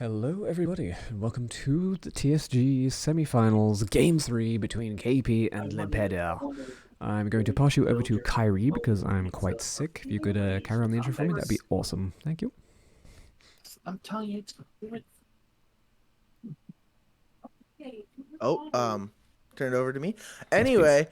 Hello everybody, and welcome to the TSG Semifinals Game 3 between Keipi and LaPedr. I'm going to pass you over to Keipi because I'm quite sick. If you could carry on the intro for me, that'd be awesome. Thank you. I'm telling you, it's turn it over to me. Anyway,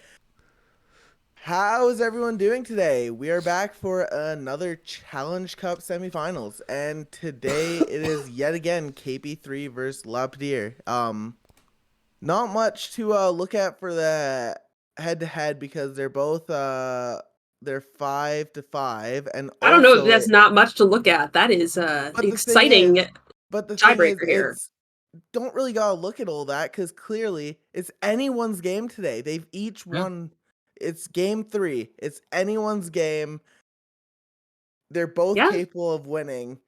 how's everyone doing today? We are back for another Challenge Cup semifinals, and today it is yet again Keipi3 versus LaPedr. Not much to look at for the head-to-head because they're both they're 5-5, and I don't know if that's not much to look at. That is exciting tiebreaker here. Don't really gotta look at all that because clearly it's anyone's game today. They've each won. It's game 3. It's anyone's game. They're both capable of winning.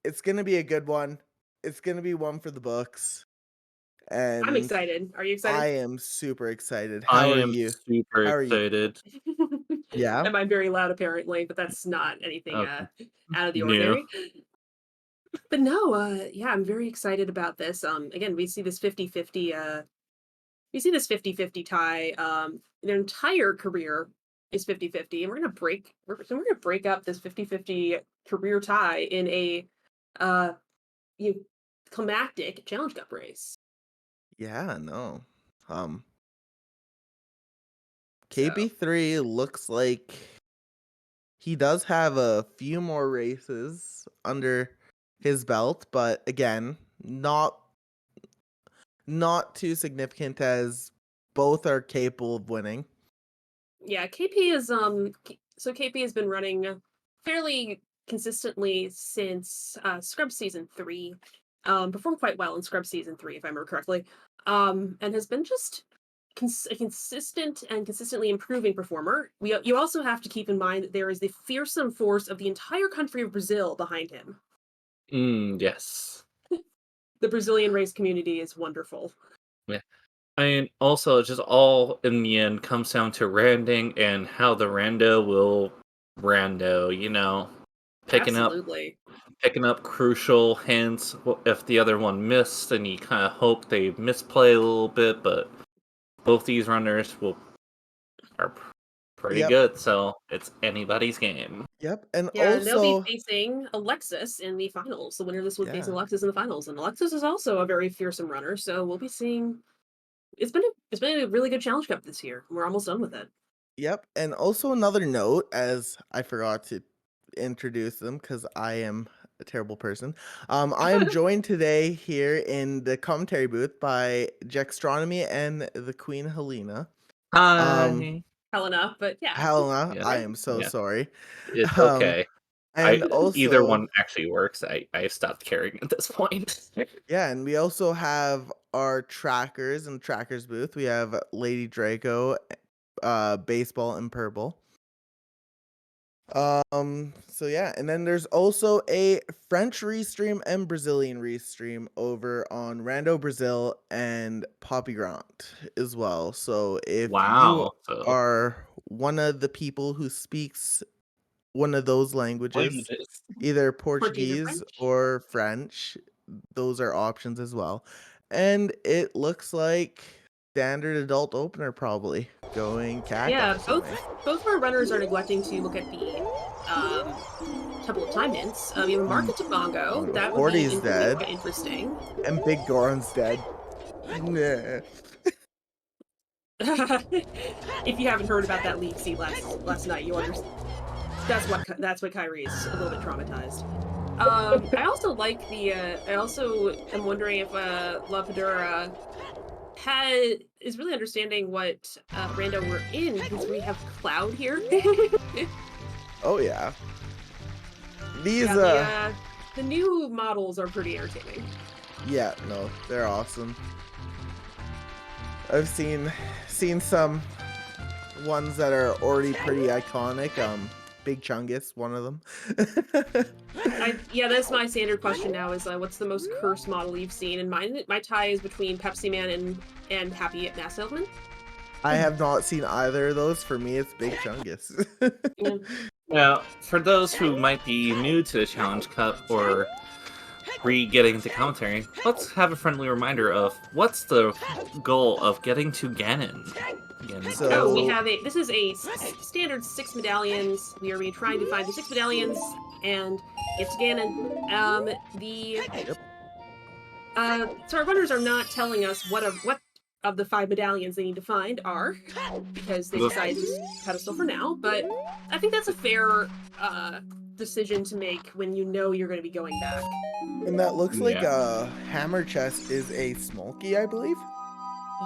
It's gonna be a good one. It's gonna be one for the books. And I'm excited. Are you excited? I am super excited. How are you? Super excited. Yeah. Am I very loud apparently, but that's not anything out of the ordinary. But no, yeah, I'm very excited about this. Again, we see this 50-50 tie. Their entire career is 50-50, and we're gonna break up this 50-50 career tie in a climactic Challenge Cup race. Yeah, no. Keipi3 looks like he does have a few more races under his belt, but again, not too significant as both are capable of winning. Yeah, KP is so KP has been running fairly consistently since Scrub Season 3. Performed quite well in Scrub Season 3, if I remember correctly. And has been just a consistent and consistently improving performer. You also have to keep in mind that there is the fearsome force of the entire country of Brazil behind him. Yes. The Brazilian race community is wonderful. Yeah. And also, just all in the end comes down to randing and how the rando will rando, picking up crucial hints. If the other one missed, then you kind of hope they misplay a little bit, but both these runners are pretty good, so it's anybody's game. Yep, and also they'll be facing Alexis in the finals. The winner of this will face Alexis in the finals, and Alexis is also a very fearsome runner. So we'll be seeing. It's been a really good Challenge Cup this year. We're almost done with it. Yep, and also another note, as I forgot to introduce them because I am a terrible person. I am joined today here in the commentary booth by jaxstronomy and TheQueenHelena. Hi. Helena, but yeah. Helena, yeah. I am so sorry. It's okay. And also, either one actually works. I stopped caring at this point. Yeah, and we also have our trackers in the trackers booth. We have Lady Draco, Baseball, and Purple. So yeah, and then there's also a French restream and Brazilian restream over on Rando Brazil and Poppy Grant as well. So if you are one of the people who speaks one of those languages. Either Portuguese or French, those are options as well. And it looks like standard adult opener probably going Cactus. Yeah, both of our runners are neglecting to look at the couple of time hints. We have a Market to Bongo. That would be dead. Quite interesting. And Big Goron's dead. Nah. If you haven't heard about that league seat last night, you understand. That's what Kyrie's a little bit traumatized. I also like the. I also am wondering if LaPedr is really understanding what rando we're in because we have Cloud here. Oh yeah. These the new models are pretty entertaining. Yeah, no, they're awesome. I've seen some ones that are already pretty iconic. Big Chungus, one of them. Yeah, that's my standard question now is what's the most cursed model you've seen? And my tie is between Pepsi Man and Happy Mass Salesman. I have not seen either of those. For me, it's Big Chungus. Now, for those who might be new to the Challenge Cup or getting into commentary, let's have a friendly reminder of what's the goal of getting to Ganon. So we have this is a standard 6 medallions. We are trying to find the 6 medallions and get to Ganon. So our runners are not telling us what of the 5 medallions they need to find are, because they decided to pedestal for now. But I think that's a fair decision to make when you know you're going to be going back. And that looks like a hammer chest is a small key, I believe.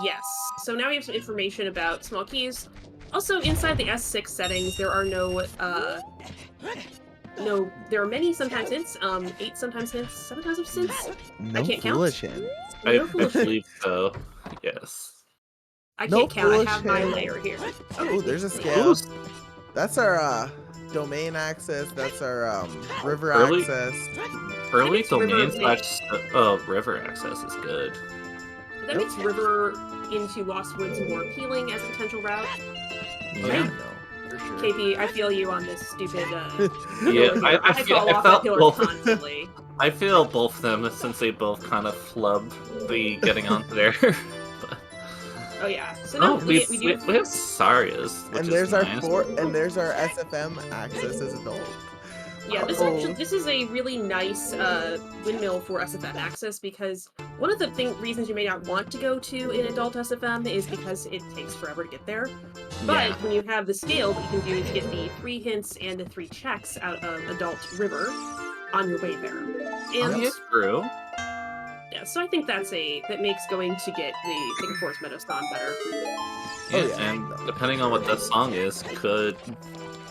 Yes. So now we have some information about small keys. Also, inside the S6 settings, there are there are many sometimes hints, 8 sometimes hints, 7 times hints. No I can't foolish count. hints. I believe so. Yes. I can't count. I have my layer here. Oh, there's a scale. That's our domain access. That's our river access. Early domain / river access is good. That makes river into Lost Woods more appealing as a potential route. Yeah. For sure. KP, I feel you on this stupid. I fall off that pillar constantly. I feel both of them since they both kind of flub the getting onto there. Oh yeah. So now we have Saria's, which and is there's nice. and there's our SFM access as adult. Yeah, this is a really nice windmill for SFM access, because one of the reasons you may not want to go to an adult SFM is because it takes forever to get there. But when you have the scale, what you can do is get the 3 hints and the 3 checks out of Adult River on your way there. And it's true. Yeah, so I think that makes going to get the Sacred Forest Meadow song better. And depending on what the song is, could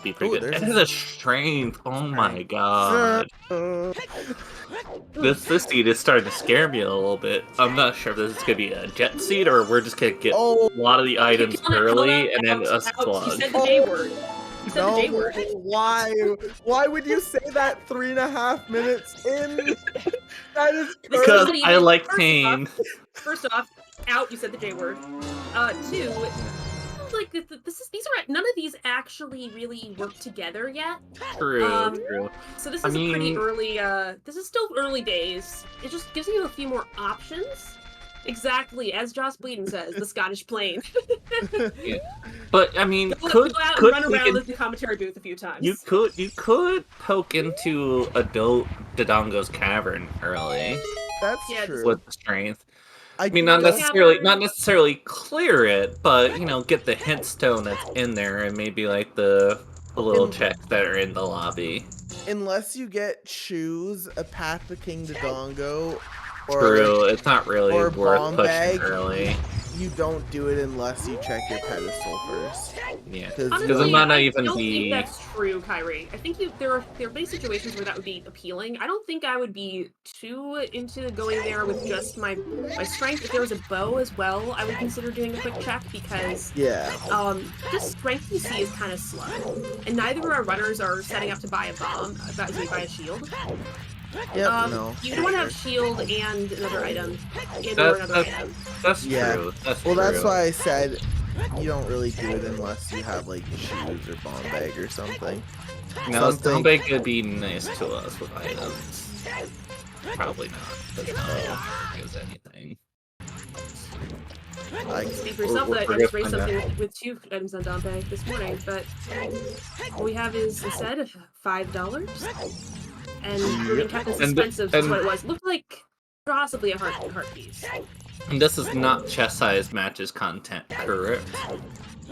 be pretty good. And the strength, oh my god. This seed is starting to scare me a little bit. I'm not sure if this is gonna be a jet seed or we're just gonna get a lot of the items early and then a slug. You said the J word. You said the J word. Why? Why would you say that 3.5 minutes in? That is because I like pain. First off, you said the J word. 2, like these are none of these actually really work together yet. True. So this is a pretty early. This is still early days. It just gives you a few more options. Exactly, as Joss Bleeden says, the Scottish Plain. But I mean, go out and run around the commentary booth a few times. You could poke into Adult Dodongo's cavern early. That's true. With the strength. I mean, not necessarily clear it, but get the hint stone that's in there, and maybe like the little checks that are in the lobby. Unless you get choose a path to King Dodongo, True, it's not really worth pushing Bombay, early. You don't do it unless you check your pedestal first. Yeah, because it might not even I don't be. think that's true, Kyrie. I think there are many situations where that would be appealing. I don't think I would be too into going there with just my strength. If there was a bow as well, I would consider doing a quick check, because just strength DC is kind of slow, and neither of our runners are setting up to buy a bomb. Buy a shield. No. You don't want to have shield and another item. That's true. That's why I said you don't really do it unless you have like shoes or bomb bag or something. No, bomb bag could be nice to us with items. Probably not. Doesn't use anything. Speak for yourself, that I just raised something with 2 items on Dante this morning, but what we have is instead $5. And we're being kept in suspense of what it was. Looked like possibly a heart piece. And this is not chest-sized matches content, correct?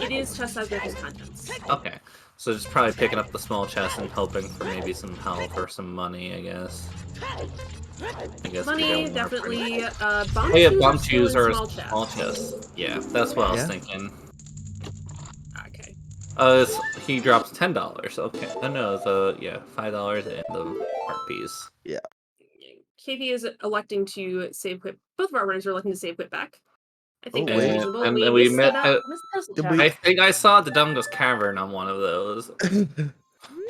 It is chest-sized matches contents. Okay. So just probably picking up the small chest and hoping for maybe some health or some money, I guess. Money, definitely. Bomb shoes are a small chest. Yeah, that's what I was thinking. He drops $10. Okay. No, it's $5 and the heart piece. Yeah. KP is electing to save quit. Both of our runners are electing to save quit back. I think that's reasonable. And we met. I think I saw the Dodongo's cavern on one of those.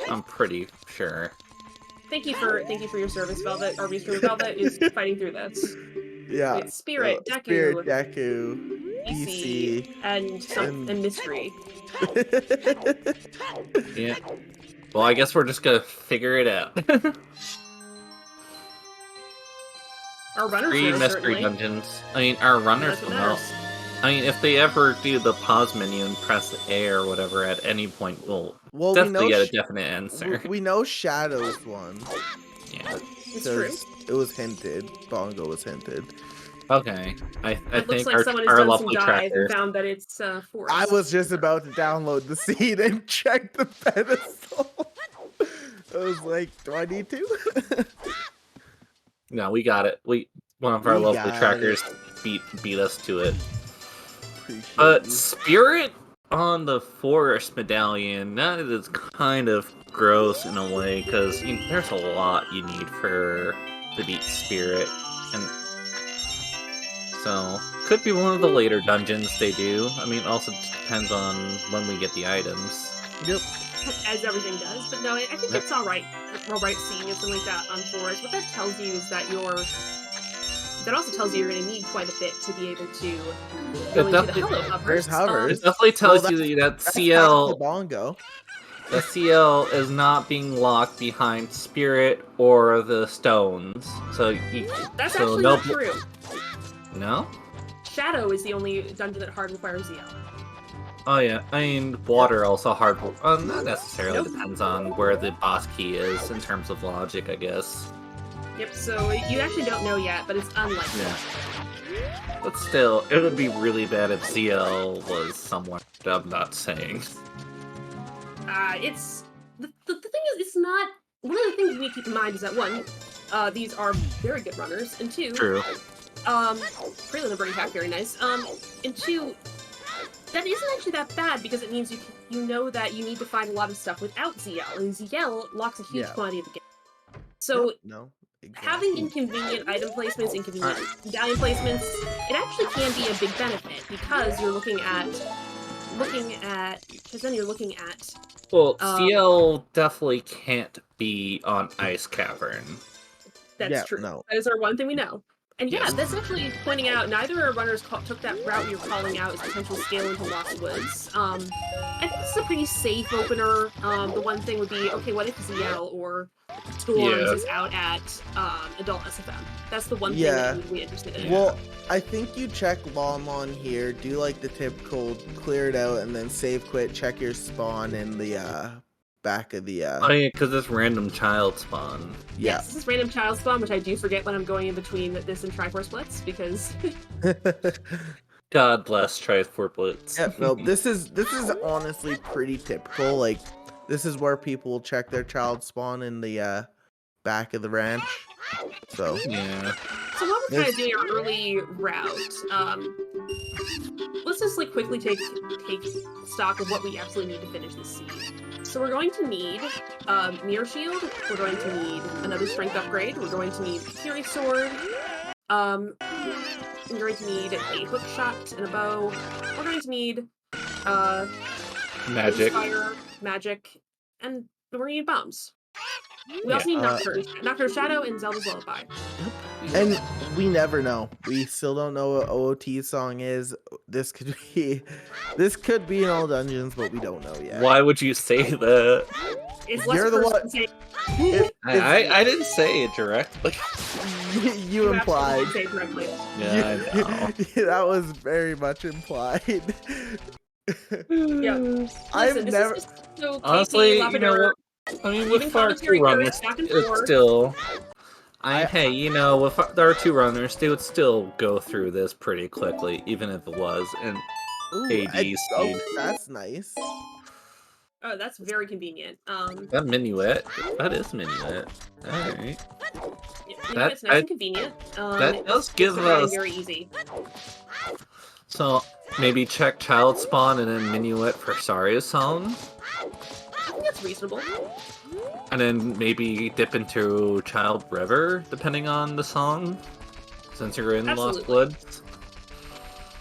I'm pretty sure. Thank you for your service, Velvet. Our restreamer Velvet is fighting through this. Yeah. It's Spirit, Deku, EC, and Mystery. Yeah. Well, I guess we're just gonna figure it out. Our runners 3 will, mystery certainly. dungeons. I mean, our runners That's will what know. matters. I mean, if they ever do the pause menu and press A or whatever at any point, we'll Well, we definitely know get a definite answer. we know Shadows won Yeah. It's true. because it was hinted. Bongo was hinted. Okay. I It looks think like someone has our done some lovely dive and trackers. found that it's forest. I was just about to download the seed and check the pedestal. I was like, do I need to? No, we got it. One of our We lovely got trackers beat us to it. Appreciate But you. Spirit on the Forest Medallion, that is kind of gross in a way, because there's a lot you need to beat Spirit. And so, could be one of the later dungeons they do. I mean, it also depends on when we get the items. Yep. As everything does, but no, I think it's alright seeing something like that on Forest. What that tells you is that that also tells you you're going to need quite a bit to be able to go into the Hello Hovers. There's hovers. It definitely tells you that CL Bongo. The CL is not being locked behind Spirit or the stones. So That's so actually not true. No? Shadow is the only dungeon that hard requires ZL. Oh yeah, I mean water also hard. Not necessarily. Depends on where the boss key is in terms of logic, I guess. Yep. So you actually don't know yet, but it's unlikely. Yeah. But still, it would be really bad if ZL was somewhere. I'm not saying. It's the thing is, it's not. One of the things you need to keep in mind is that one, these are very good runners, and two, True. Prelim bring back very nice. And two, that isn't actually that bad because it means you know that you need to find a lot of stuff without ZL, and ZL locks a huge quantity of the game. So having inconvenient item placements, inconvenient medallion placements, it actually can be a big benefit because you're looking at because then you're looking at. Well, CL definitely can't be on Ice Cavern. That's true. No. That is our one thing we know. And yeah, that's actually pointing out neither our runners took that route you're calling out as potential scale into Lost Woods. I think this is a pretty safe opener. The one thing would be, okay, what if ZL or Storms is out at Adult SFM? That's the one thing that you would be interested in. Well, I think you check Lawmon here, do like the typical clear it out, and then save quit, check your spawn in the back of the Oh yeah, because it's random child spawn. Yes, this is random child spawn, which I do forget when I'm going in between this and Triforce Blitz because God bless Triforce Blitz. Yeah, no, this is honestly pretty typical. Like, this is where people will check their child spawn in the back of the ranch. So yeah. So while we're kind of doing our early route, let's just like quickly take stock of what we absolutely need to finish this seed. So we're going to need Mirror Shield, we're going to need another Strength upgrade, we're going to need Fury Sword, we're going to need a Hook Shot and a Bow, we're going to need Magic, Fire, Magic, and we're going to need Bombs. We also need Nocturne Shadow and Zelda's Lullaby. And we never know. We still don't know what OOT's song is. This could be in all dungeons, but we don't know yet. Why would you say that? You're the one. I didn't say it directly. You implied. Yeah, I know. That was very much implied. Yeah. Listen, I've never. Honestly, you know what? I mean, with our two runners, it's still. Hey, you know, with our two runners, they would still go through this pretty quickly, even if it was an AD speed. Oh, that's nice. Oh, that's very convenient. That minuet. That is minuet. Alright. Yeah, it's nice and convenient. That does give us very easy. So maybe check child spawn and then minuet for Saria's song. I think that's reasonable. And then maybe dip into Child River, depending on the song, since you're in Lost Woods.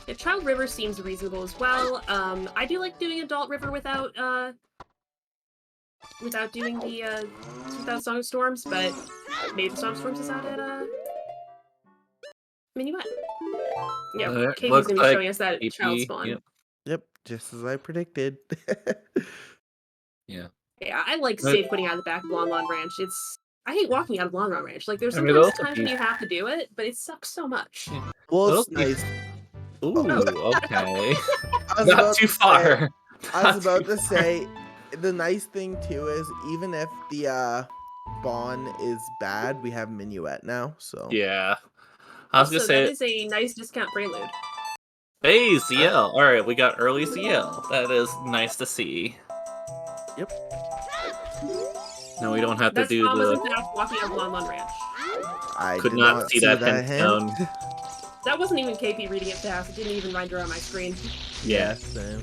Yeah, Child River seems reasonable as well. I do like doing Adult River without doing the without Song of Storms, but maybe the Song of Storms is out at Minuet. Yeah, Katie's gonna be showing us that child spawn. Yep, just as I predicted. Yeah. Yeah, I like safe putting out of the back of Lon Lon Ranch. It's I hate walking out of long run range. Like, there's I mean, sometimes those would times be when you have to do it, but it sucks so much. Well, those it's be nice. Ooh, okay. I was Not about too to say, far. I was Not about too to say, the nice thing too is even if the Bon is bad, we have Minuet now. So Yeah. I was gonna Also, that say, is a nice discount prelude. hey, CL. All right, we got early CL. That is nice to see. Yep. No, we don't have to That's do was in the. fact walking out of long run ranch. I Could did not see that hint hint. tone. That wasn't even KP reading it fast. It didn't even render on my screen. Yeah. Same.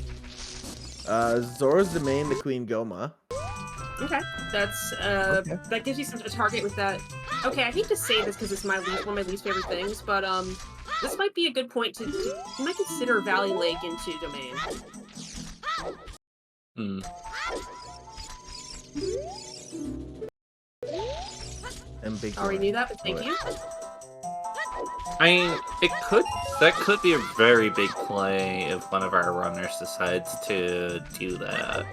Zora's domain, the Queen Goma. Okay, that's Okay. that gives you a target with that. Okay, I hate to say this because it's one of my least favorite things, but this might be a good point to you might consider Valley Lake into domain. Hmm. And big. Already knew that, but thank you. I mean, that could be a very big play if one of our runners decides to do that.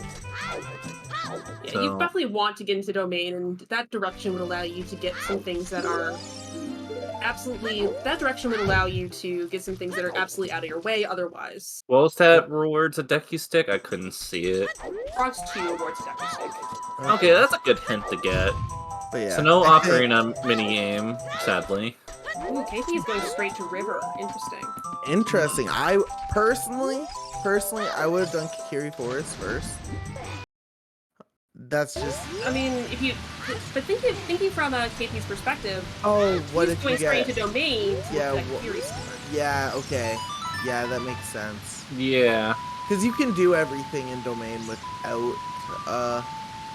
Yeah, So- you definitely want to get into domain, and that direction would allow you to get some things that are absolutely. That direction would allow you to get some things that are absolutely out of your way otherwise. What was that rewards a decky stick? I couldn't see it. Frogs 2 awards Decker Stick. Okay, that's a good hint to get. But yeah. So no I think- Ocarina minigame, sadly. Ooh, KP is going straight to River. Interesting. Interesting. I personally, I would have done Kikiri Forest first. That's just. I mean, if you, but thinking from KP's perspective, Oh, what he's if going you straight get? into domain to Yeah, get that Fury Sword. Yeah. Okay. Yeah, that makes sense. Yeah. Because you can do everything in domain without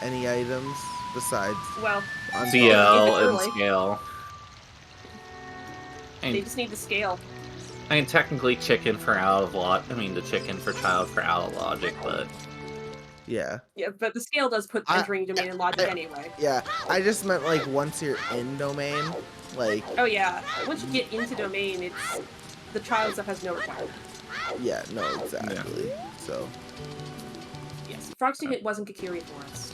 any items besides. Well, on CL and early. scale. they just need to scale. I mean, technically chicken for out of the chicken for child for out of logic, but Yeah. Yeah, but the scale does put entering domain and logic anyway. Yeah. I just meant like once you're in domain, like. Oh yeah, once you get into domain, it's the child stuff has no requirement. Yeah. No. Exactly. Yeah. So. Yes, Frog Student wasn't Kikiri Forest.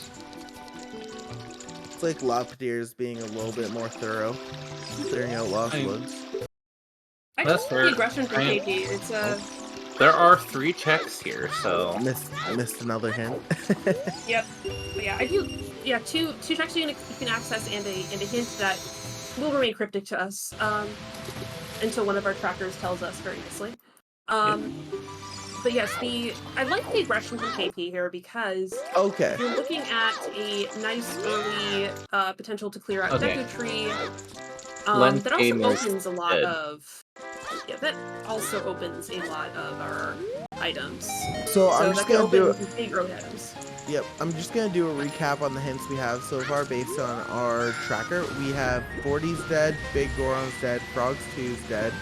It's like LaPedr's being a little bit more thorough, clearing out Lost Woods. I That's just fair. the aggression from KP. It's there are 3 checks here, so Missed another hint. Yep. But yeah, I do. Yeah, two checks you can access and a hint that will remain cryptic to us until one of our trackers tells us very nicely. But yes, I like the aggression from KP here because Okay. you're looking at a nice early potential to clear out Deku Tree. Lens That also gamers opens a lot dead. of. Yeah, that also opens a lot of our items. So I'm just that gonna can do. open big early items. Yep, I'm just gonna do a recap on the hints we have so far based on our tracker. We have 40's dead, Big Goron's dead, Frogs 2's dead,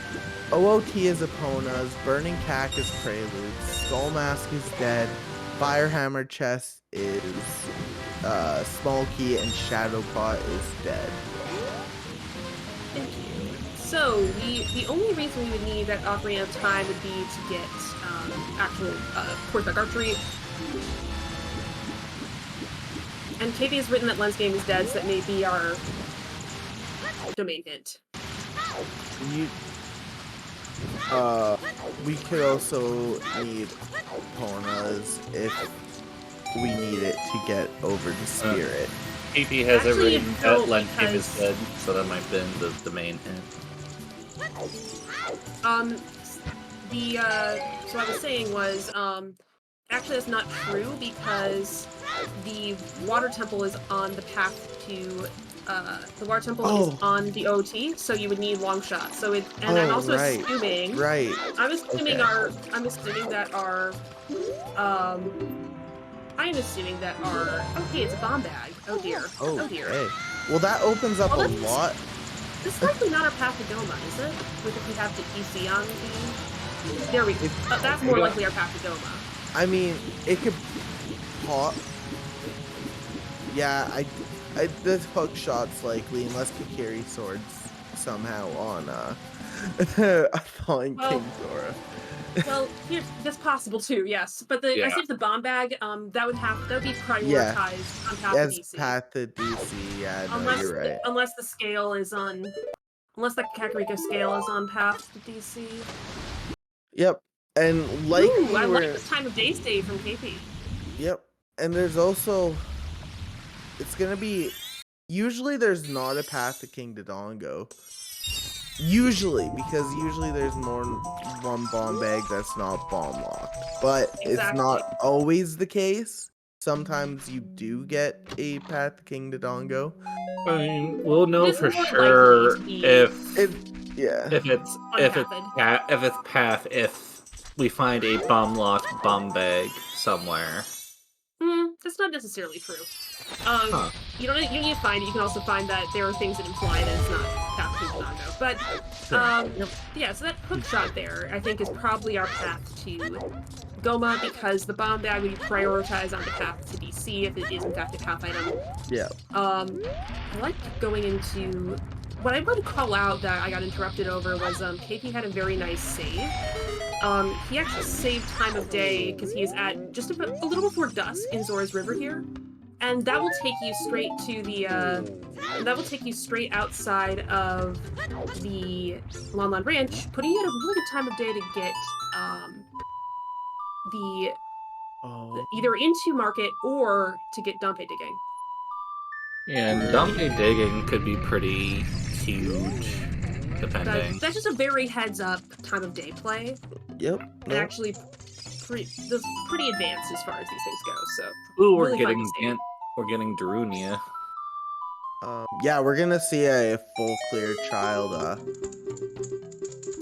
OOT is Epona's, Burning Cack is Prelude, Skull Mask is dead, Firehammer Chest is Small Key, and Shadow Pot is dead. Thank you. So the only reason we would need that Ocarina of Time would be to get actual horseback archery. And KP has written that Lens Game is dead, so that may be our domain hint. We could also need Epona's if we need it to get over the spirit. PP has Actually, it written no, that Lens game is because- dead, so that might have been the main hint. So I was saying was, actually that's not true because the water temple is on the path to, the water temple is on the OT, so you would need long shots. So I'm also assuming, Right. I'm assuming Okay. I'm assuming that okay, it's a bomb bag. Oh dear. Oh dear. Okay. Well, that opens up Well, a that's- lot. This is likely not our path to Doma, is it? With if we have the EC on the... There we go. That's more likely our path to Doma. I mean, it could pop. Yeah, the hook shot's likely, unless Kikiri swords somehow on Falling King Zora. Well, that's possible too. Yes, but I see if the bomb bag, that would be prioritized on path to As DC. path to DC, yeah, no, you're right. Unless the scale is on, unless the Kakariko scale is on path to DC. Yep, and like Ooh, I like this time of day save from KP. Yep, and there's also, it's gonna be, usually there's not a path to King Dodongo. Usually, because usually there's more than one bomb bag that's not bomb locked. But it's not always the case. Sometimes you do get a path to King Dodongo. I mean, we'll know for sure if we find a bomb locked bomb bag somewhere. That's not necessarily true. You don't need to find it. You can also find that there are things that imply that it's not path to Dodongo. But yeah, so that hook shot there, I think, is probably our path to Goma, because the bomb bag would be prioritized on the path to DC if it is in fact a path item. Yeah. I like going into what I want to call out that I got interrupted over was KP had a very nice save. He actually saved time of day because he is at just a little before dusk in Zora's River here, and that will take you straight to the outside of the Lon Lon Ranch, putting you at a really good time of day to get either into market or to get Dumpe digging. Yeah, and Dumpe digging could be pretty huge, depending. That's just a very heads-up time of day play. Yep. And actually, pretty advanced as far as these things go. So, ooh, we're getting Darunia. Yeah, we're gonna see a full clear child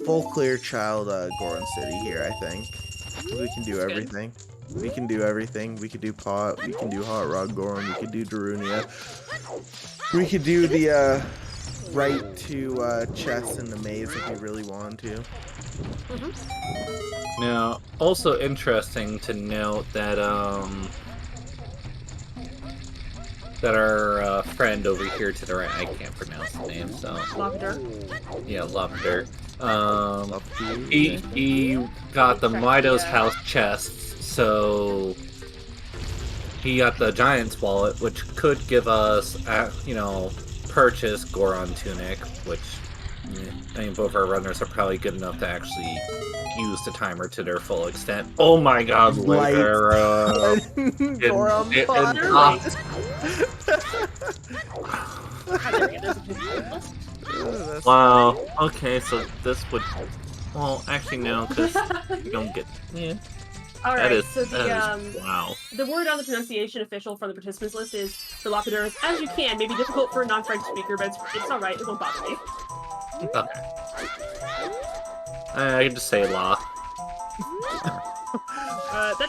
Goron City here, I think. We can do everything. We can do everything. We could do Pot, we can do Hot Rod Goron, we could do Darunia. We could do the right to chess in the maze if we really wanted to. Now, also interesting to note that our friend over here to the right, I can't pronounce the name, so LaPedr. Yeah, LaPedr. He got the Mido's house chest, so he got the Giant's wallet, which could give us, purchase Goron Tunic, which I mean, both our runners are probably good enough to actually use the timer to their full extent. Oh my god, Goron Wow, okay, so this would... Well, actually no, because you don't get... Yeah. Alright, so wow. The word on the pronunciation official from the participants list is, for LaPedr, as you can, may be difficult for a non-French speaker, but it's alright, it won't bother me. Okay. I can just say La.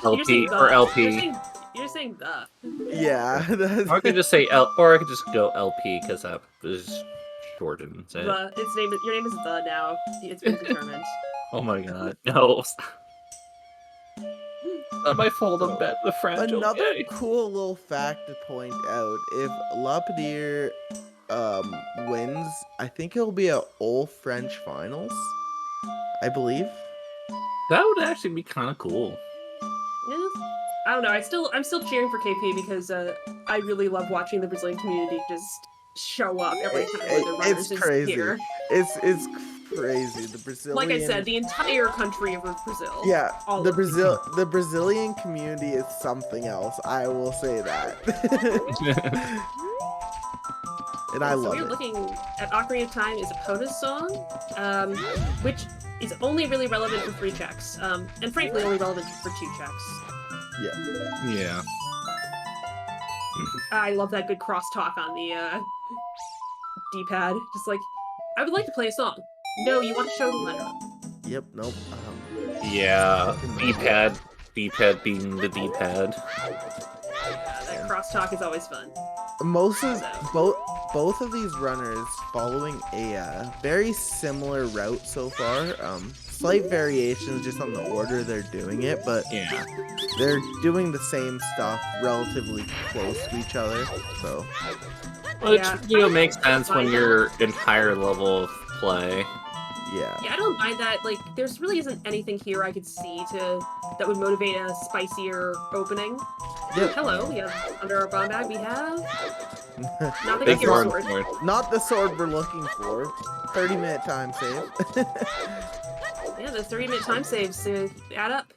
LP, or LP. You're saying the. Yeah. Or I could just say or I could just go LP, because that is shortened. Your name is The now. It's been determined. Oh my god, no. Not my fault, I'm bad with French. Another cool little fact to point out, if LaPedr wins, I think it'll be a all French finals, I believe. That would actually be kind of cool. Yeah. I don't know, I'm still cheering for KP because I really love watching the Brazilian community just show up every time one of the runners is here. It's crazy. The Brazilian, like I said, the entire country of Brazil. Yeah, the Brazilian community is something else. I will say that. And I love it. So we're looking at Ocarina of Time is Epona's song, which is only really relevant for 3 checks, and frankly only relevant for 2 checks. Yeah. I love that good crosstalk on the D-pad. Just like, I would like to play a song. No, you want to show the letter. Yep, nope. Yeah, D-pad being the D-pad. Yeah, that crosstalk is always fun. Both of these runners following a very similar route so far. Slight variations just on the order they're doing it, but yeah, they're doing the same stuff relatively close to each other. So, which makes sense when you're in higher level of play. Yeah. Yeah, I don't mind that. Like, there's really isn't anything here I could see that would motivate a spicier opening. Yep. Hello, we have under our bomb bag. We have not the Big Keipi sword. sword. Not the sword we're looking for. 30-minute time save. Yeah, the 30-minute time saves add up.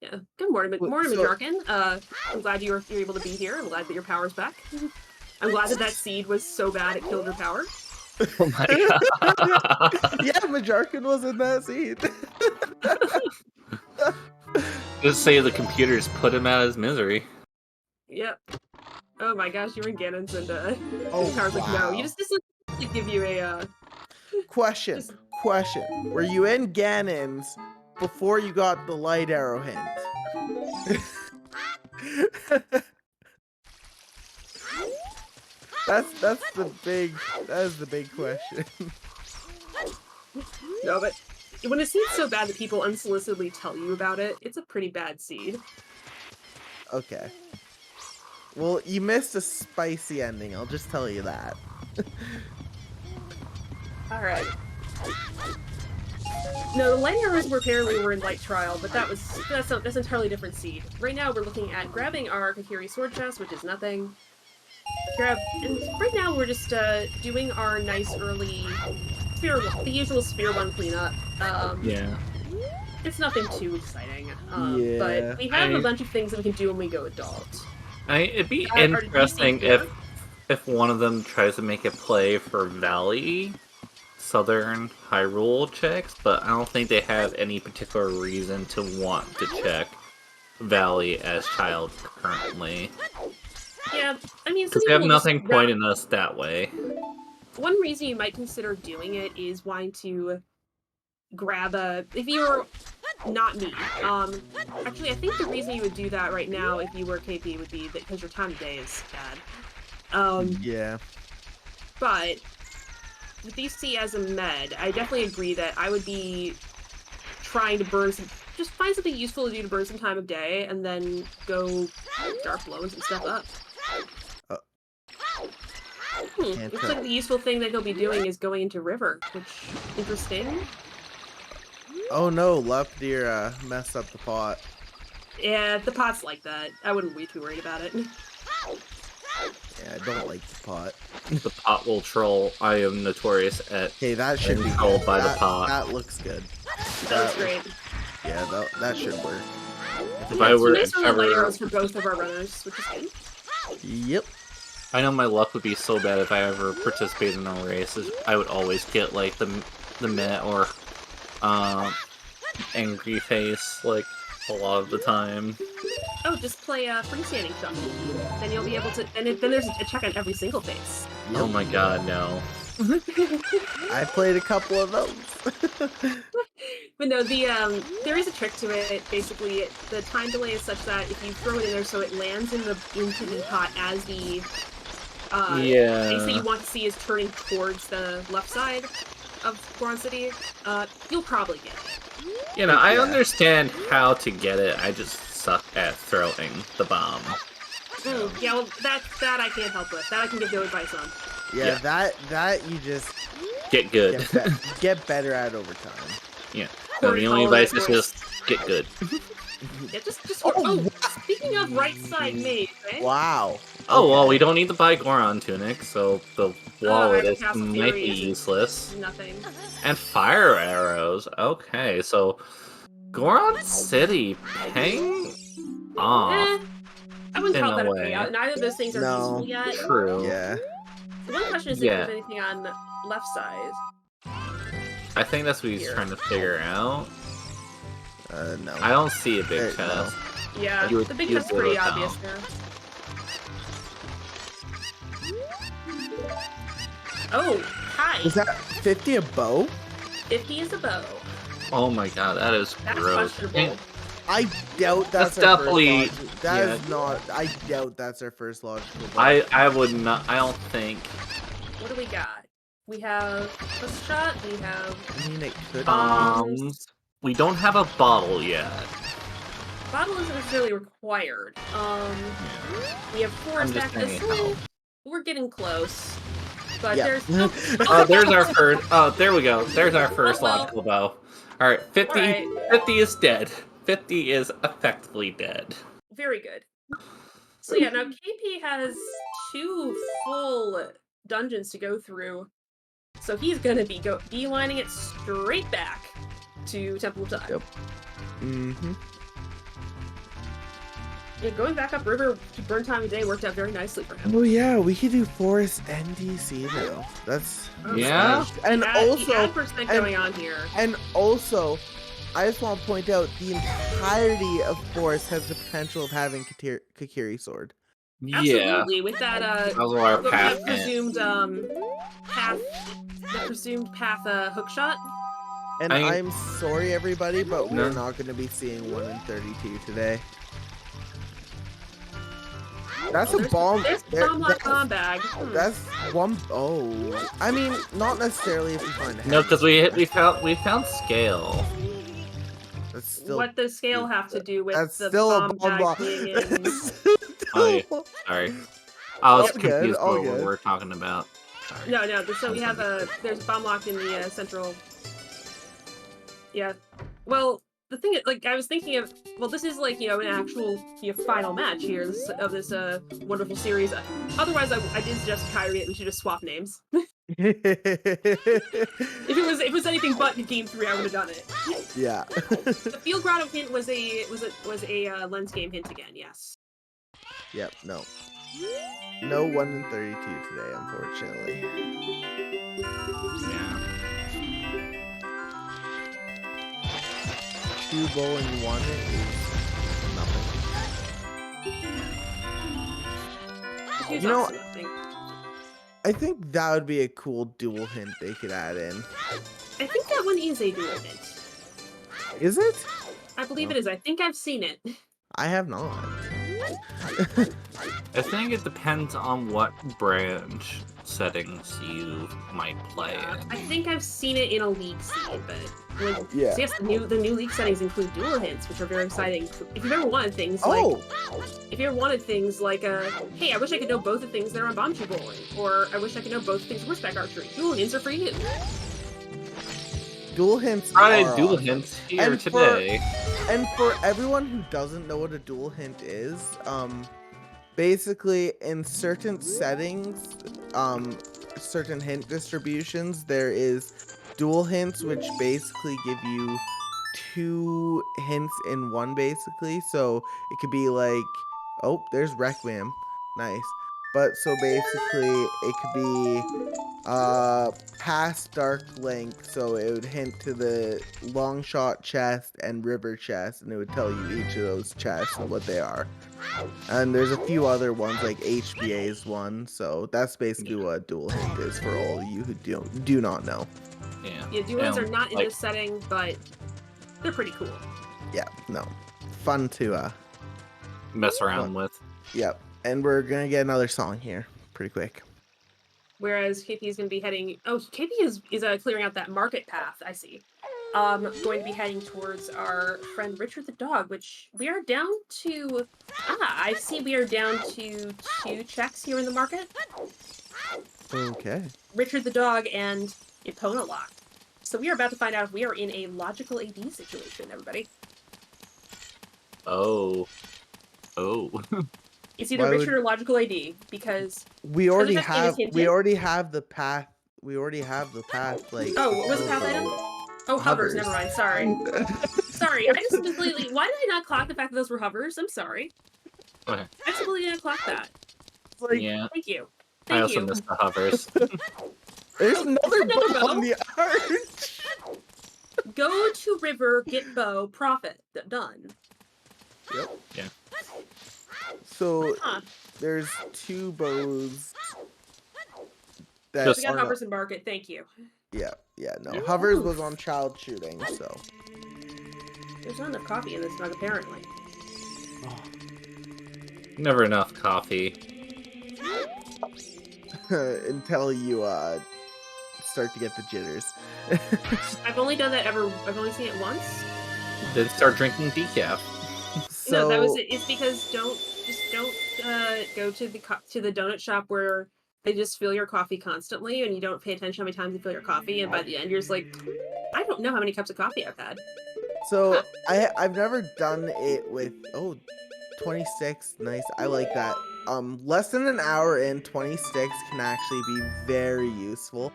Yeah. Good morning, Well, morning, so- Majarkin. I'm glad you're able to be here. I'm glad that your power's back. I'm glad that seed was so bad it killed your power. Oh my god. Yeah, Majarkin was in that scene. Just say the computers put him out of his misery. Yep. Oh my gosh, you're in Ganon's and Oh, his power's like, no, wow. you just to give you a Question. Just- Question. Were you in Ganon's before you got the light arrow hint? That's the big question. No, but when a seed's so bad that people unsolicitedly tell you about it, it's a pretty bad seed. Okay. Well, you missed a spicy ending, I'll just tell you that. Alright. No, the light arrows apparently were in light trial, but that's an entirely different seed. Right now we're looking at grabbing our Kakiri sword chest, which is nothing. And right now we're just doing our nice early the usual sphere 1 cleanup. Yeah. It's nothing too exciting. Yeah. But we have a bunch of things that we can do when we go adult. It'd be Are you interesting seeing- if one of them tries to make a play for Valley, Southern Hyrule checks, but I don't think they have any particular reason to want to check Valley as child currently. Yeah, I mean, some Because they have people just nothing pointing us that way. One reason you might consider doing it is wanting to grab if you're not me. Actually, I think the reason you would do that right now if you were KP would be because your time of day is bad. Yeah. But with DC as a med, I definitely agree that I would be trying to just find something useful to do to burn some time of day, and then go start blowing some stuff up. Looks like the useful thing that he'll be doing is going into river, which interesting. Oh no, LaPedr messed up the pot. Yeah, the pot's like that. I wouldn't be too worried about it. Yeah, I don't like the pot. The pot will troll. I am notorious at Okay, that should be controlled good. by the pot. That looks good. That's great. Yeah, that should work. If I were nice light ever, arrows for both of our runners, which is good. Yep. I know my luck would be so bad if I ever participated in a race. I would always get like the Met or angry face like a lot of the time. Oh, just play freestanding shuffle. Then you'll be able to. Then there's a check on every single face. Yep. Oh my god, no. I played a couple of those. But no, there is a trick to it. Basically, the time delay is such that if you throw it in there so it lands into the pot as the face that you want to see is turning towards the left side of Goron City, you'll probably get it. You know, I understand how to get it. I just suck at throwing the bomb. Yeah, well, that I can't help with. That I can give no advice on. Yeah, that you just Get good. get better at over time. Yeah. No, the only advice is just get good. Yeah, just speaking of right side maze, eh? Wow. Oh, well, we don't need to buy Goron Tunic, so the wallet Castle might Fury be isn't useless. Nothing. And fire arrows. Okay, so Goron City paying off. I wouldn't In call a that a way. payout. Neither of those things are No. useful yet. True. Yeah. The one question is if there's anything on left side. I think that's what he's Here. trying to figure out. No. I don't see a big No. chest. Yeah, You would- the big you chest's would pretty look obvious down. there. Oh, hi! Is that 50 a bow? 50 is a bow. Oh my god, that is That's gross. questionable. I doubt that's That's our definitely- first logical. That is not. I doubt that's our first logical. bow. I would not. I don't think. What do we got? We have a shot, we have I mean, it could. bombs. We don't have a bottle yet. Bottle isn't necessarily required. We have I'm forest just access. saying how. We're getting close. But Yeah. there's there's our first. Oh, there we go. There's our first well. logical bow. All right, 50. All right. 50 is dead. 50 is effectively dead. Very good. So yeah, now KP has 2 full dungeons to go through. So he's gonna be beelining it straight back to Temple of Time. Yep. Mm-hmm. Yeah, going back up river to Burn Time of Day worked out very nicely for him. Oh yeah, we could do Forest and DC though. That's Yeah. and The also ad percent going on here. And also, I just want to point out the entirety of Forest has the potential of having Kakiri sword. Yeah. Absolutely, with that That was our path. that presumed path hook shot. And I'm sorry everybody, but No. we're not going to be seeing 1 in 32 today. That's a bomb. There's a bomb bag. That's one. Oh, I mean, not necessarily if you find a No, head. because we found scale. That's still. What does scale have to do with That's the still a bomb bomb bag block. being in? Oh, yeah. Sorry, I was All good, confused all what good. we're talking about. Sorry. No. So we have there's a bomb locked in the central. Yeah. Well, the thing is, like, I was thinking of, well, this is like, an actual final match here of this wonderful series. Otherwise, I did suggest to Kyrie that we should just swap names. If it was anything but Game 3, I would have done it. Yeah. The Field Grotto hint was a lens game hint again. Yes. Yep. No. No 1 in 32 today, unfortunately. Yeah. 2 bowling 1 is nothing. Choose You know, also nothing. I think that would be a cool dual hint they could add in. I think that one is a dual hint. Is it? I believe it is. I think I've seen it. I have not. I think it depends on what branch settings you might play in. I think I've seen it in a league scene, but Yeah. so yes, the new league settings include dual hints, which are very exciting. If you've ever wanted things like, hey, I wish I could know both the things that are on Bombchu Bowling, or I wish I could know both things horseback archery. Dual hints are for you. Dual hints Try are dual awesome. hints here And today. And for everyone who doesn't know what a dual hint is, basically in certain settings, certain hint distributions, there is dual hints, which basically give you 2 hints in one, basically. So it could be like, oh, there's Requiem, nice. But so basically it could be past Dark Link, so it would hint to the long shot chest and river chest, and it would tell you each of those chests and what they are. And there's a few other ones, like HBA's one, so that's basically what a dual hint is for all of you who do not know. Yeah. Dual hints are not in this setting, but they're pretty cool. Yeah, no. Fun to Mess around with. Yep. And we're gonna get another song here pretty quick. Whereas KP is going to be heading. Oh, KP is clearing out that market path. I see. Going to be heading towards our friend Richard the dog, which we are down to. I see. We are down to 2 checks here in the market. Okay. Richard the dog and Epona Lock. So we are about to find out if we are in a logical AD situation, everybody. Oh. It's either Richard or logical AD because we already have the path. We already have the path. Like. Oh, what was the path item? Oh, hovers. Never mind. Sorry. Sorry. I just completely. Why did I not clock the fact that those were hovers? I'm sorry. Okay. I absolutely didn't clock that. Like, Yeah. Thank you. I also missed the hovers. There's another bow bow. on the arch. Go to river, get bow, profit. Done. Yep. Yeah. So Huh. there's 2 bows. We got hovers and market. Thank you. Yeah. No, hovers was on child shooting, so. There's not enough coffee in this mug, apparently. Never enough coffee. Until you start to get the jitters. I've only done that I've only seen it once. Then start drinking decaf. So, No, that was it. It's because don't go to the donut shop where They just fill your coffee constantly, and you don't pay attention how many times you fill your coffee, and by the end, you're just like, I don't know how many cups of coffee I've had. So I've never done it with 26. Nice. I like that. Less than an hour in, 20 sticks can actually be very useful.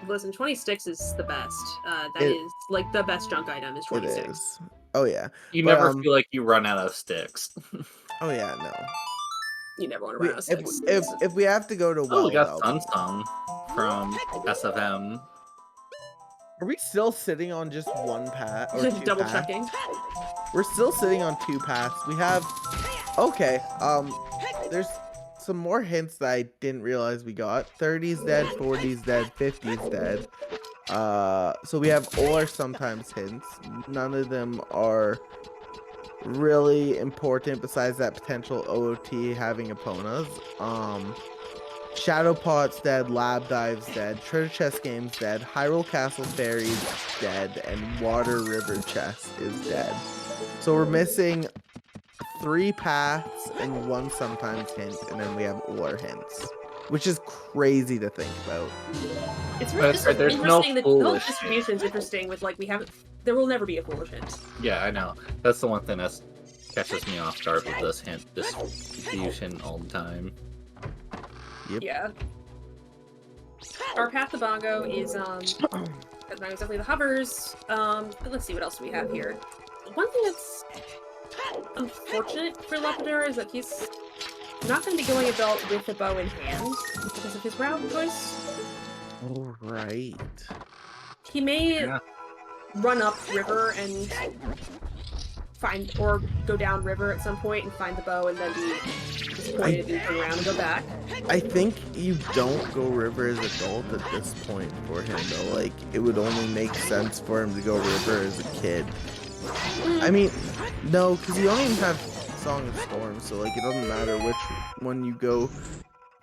Listen, 20 sticks is the best. That is like the best junk item is 20 It sticks. is. Oh yeah. You But, never feel like you run out of sticks. Oh yeah, no. You never want to run out of sticks. If we have to go to Oh, we got Wild Elf, Sun from SFM. are we still sitting on just one path or two Double paths? checking. We're still sitting on 2 paths. We have okay. There's some more hints that I didn't realize we got. 30's dead, 40's dead, 50's dead. So we have or sometimes hints. None of them are really important besides that potential OOT having Eponas. Shadow Pot's dead, Lab Dive's dead, Treasure Chest Game's dead, Hyrule Castle Fairy's dead, and Water River Chest is dead. So we're missing 3 paths and 1 sometimes hint, and then we have or hints, which is crazy to think about. It's really That's right, there's no interesting. The whole foolish distribution's interesting. With like there will never be a foolish hint. Yeah, I know. That's the one thing that catches me off guard with this hint distribution all the time. Yep. Yeah. Our path to Bongo is that's not exactly the hovers. But let's see what else we have here. One thing that's unfortunate for LaPedr is that he's not going to be going about with a bow in hand because of his route choice. All right. He may run up river and find, or go down river at some point and find the bow and then be disappointed and turn around and go back. I think you don't go river as adult at this point for him though. Like it would only make sense for him to go river as a kid. I mean, no, because you don't even have Song of Storm, so like it doesn't matter which one you go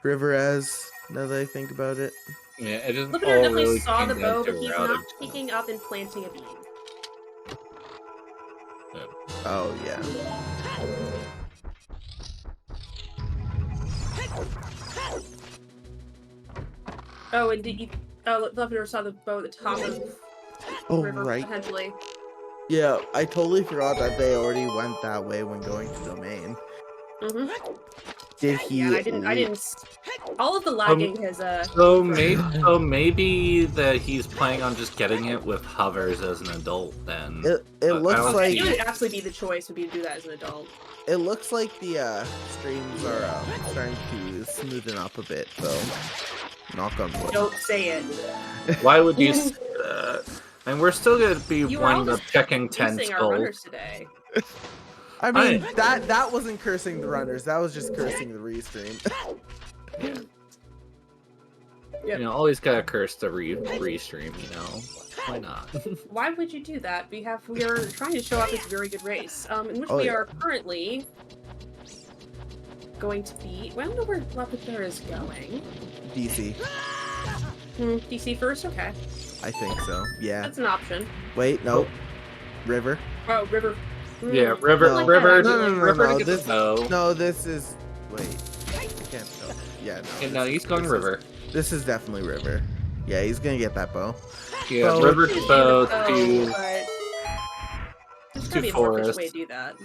river as. Now that I think about it. Yeah, it just LaPedr all definitely really saw came the down bow, to but he's routing. not picking up and planting a beam. Oh yeah. Oh, and did you? Oh, LaPedr saw the bow at the top of Oh river right. potentially. Yeah, I totally forgot that they already went that way when going to domain. Mm-hmm. Did he? Yeah, I didn't. All of the lagging has So maybe that he's planning on just getting it with hovers as an adult then. It looks like it would actually be the choice would be to do that as an adult. It looks like the streams are starting to smoothen up a bit, though. Knock on wood. Don't say it. Why would you say that? And we're still gonna be one of checking 10 our runners today. I mean, that wasn't cursing the runners. That was just cursing the restream. Yeah. Yep. You know, always gotta curse the restream, you know? Why not? Why would you do that? We are trying to show off this very good race, in which we are currently going to be. Well, I don't know where LaPedr is going. DC. DC first? Okay. I think so. Yeah. That's an option. Wait, no. River. Oh, river. Yeah, river. No. River. No. This, no, this is. Wait. I can't tell. Yeah, no. Yeah, no, he's going river. This is definitely river. Yeah, he's gonna get that bow. Yeah, bow. river to bow to there's gotta be a more efficient way to do that.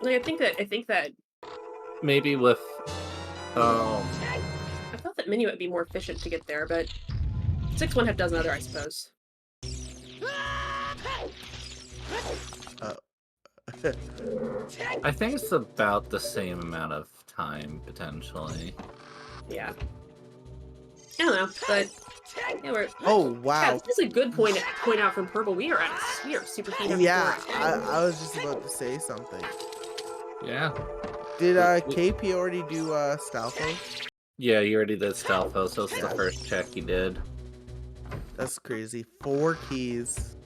Like, I think that maybe with I thought that Minuet would be more efficient to get there, but 6-1 have dozen other, I suppose. I think it's about the same amount of time potentially. Yeah. I don't know, but yeah, we're. Oh wow! Yeah, this is a good point out from Purple. We are super keen. Yeah, I was just about to say something. Yeah. Did KP already do Stalfo? Yeah, he already did Stalfo, so it's the first check he did. That's crazy. 4 keys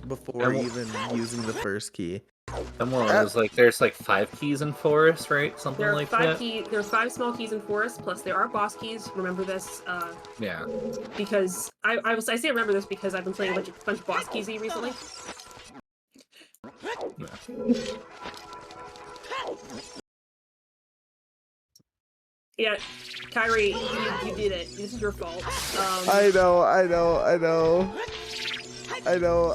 before even using the first key. And what was like? There's like 5 keys in Forest, right? Something like that. There are 5 small keys in Forest, plus there are boss keys. Remember this? Yeah. Because I say remember this because I've been playing a bunch of boss keys recently. Yeah, Kyrie, you did it. This is your fault. I know.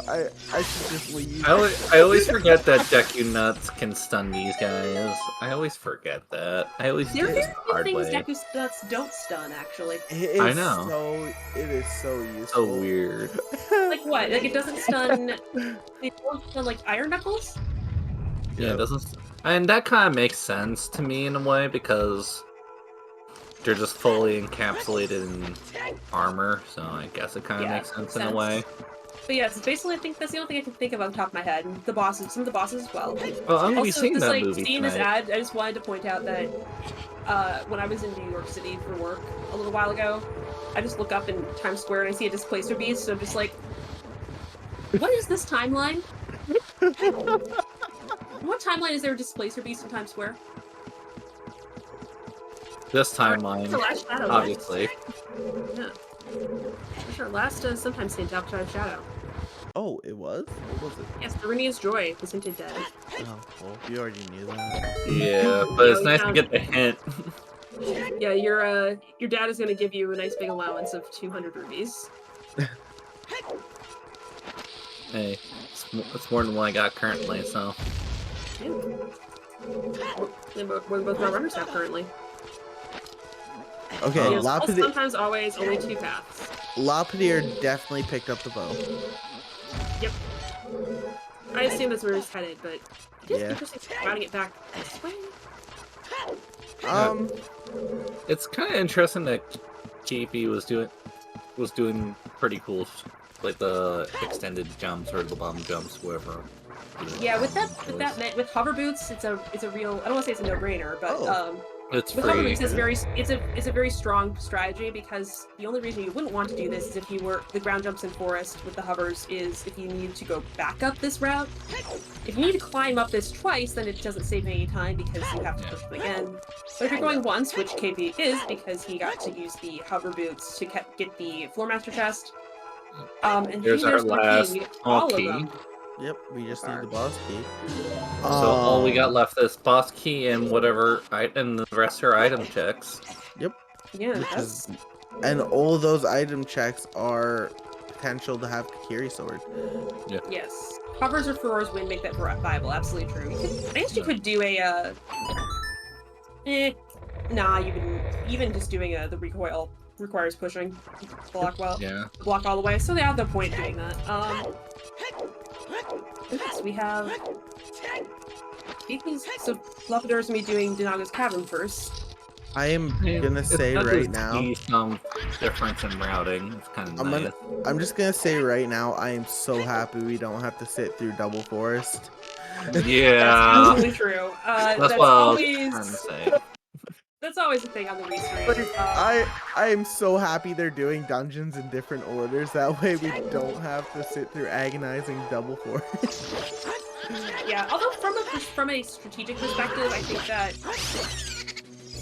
I should just leave. I always forget that Deku Nuts can stun these guys. I always forget that. I always do There this are the hard things way. Deku Nuts don't stun, actually. I know. It is so useful. So weird. Like what? Like it doesn't stun. It don't stun like Iron Knuckles. Yeah, it doesn't. And that kind of makes sense to me in a way because they're just fully encapsulated in armor, so I guess it kind of makes sense in a way. But yeah, it's basically I think that's the only thing I can think of on the top of my head. And the bosses, some of the bosses as well. Well, I'm gonna be Also, seeing just that like movie seeing this tonight. ad, I just wanted to point out that when I was in New York City for work a little while ago, I just look up in Times Square and I see a Displacer Beast, so I'm just like, what is this timeline? What timeline is there a Displacer Beast in Times Square? This timeline, The last Shadow obviously. Yeah. That's our last sometimes hint after Shadow. Oh, it was? What was it? Yes, Serenia's Joy was hinted dead. Oh, well, you already knew that. Yeah, but it's we nice to found- get the hint. Yeah, your dad is gonna give you a nice big allowance of 200 rubies. Hey, it's more than what I got currently, so. Yeah. We're both our runners have currently. Okay, Yes, also LaPedr sometimes always only 2 paths. definitely picked up the bow. Yep. I assume that's where it's headed, but it is Yeah. interesting routing it back this way. It's kind of interesting that Keipi was doing pretty cool, like the extended jumps or the bomb jumps, whatever. Yeah, with hover boots, it's a real. I don't want to say it's a no-brainer, but it's with free. hover boots, it's a very strong strategy because the only reason you wouldn't want to do this is if you were the ground jumps in forest with the hovers is if you need to go back up this route. If you need to climb up this twice, then it doesn't save any time because you have to push them again. But if you're going once, which KP is because he got to use the hover boots to get the Floor Master chest, and There's our last all of key. them. Yep, we just need the boss key. So all we got left is boss key and whatever, and the rest are item checks. Yep. Yeah, and all those item checks are potential to have Kukiri sword. Yeah. Yes. Hovers or furrows would make that viable. Absolutely true. I guess you could do a. Nah, even just doing the recoil requires pushing block block all the way. So they have no point doing that. Next we have. So LaPedr's gonna be doing Denaga's Cavern first. I am gonna say right now. Some difference in routing. It's kind of nice. I'm just gonna say right now. I am so happy we don't have to sit through double forest. Yeah, that's absolutely true. That's what always. I was trying to say. That's always the thing on the restream. I am so happy they're doing dungeons in different orders. That way we don't have to sit through agonizing double forest. Yeah, although from a strategic perspective, I think that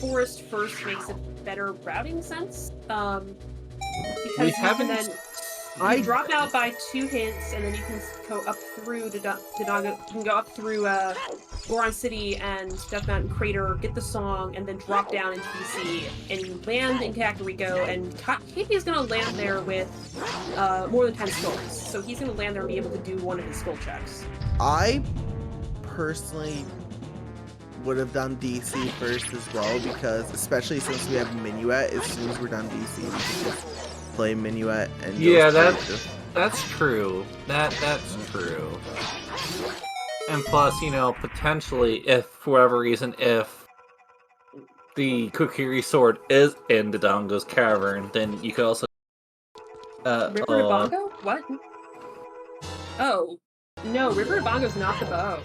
forest first makes a better routing sense. Because we haven't. You drop out by 2 hints, and then you can go up through Denaga. You can go up through Goron City and Death Mountain Crater, get the song, and then drop down into DC, and you land in Kakariko. And Keipi is going to land there with more than 10 skulls, so he's going to land there and be able to do one of his skull checks. I personally would have done DC first as well, because especially since we have Minuet, as soon as we're done DC, we can just play Minuet and that's true. That's true. And plus, potentially, if for whatever reason, if the Kukiri sword is in the Dongo's cavern, then you could also River to Bongo? What? Oh. No, River to Bongo's not the bow.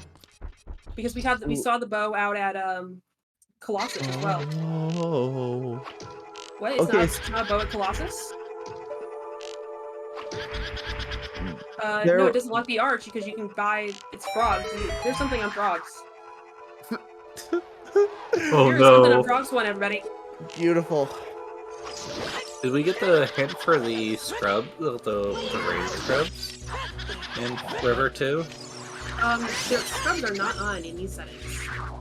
Because we saw the bow out at Colossus as well. Oh. What? It's not a bow at Colossus? No, it doesn't lock the arch because you can buy it's frogs. There's something on frogs. Oh There's no! something on frogs one, everybody. Beautiful. Did we get the hint for the scrub, the rain scrubs in River 2? Their scrubs are not on in these settings.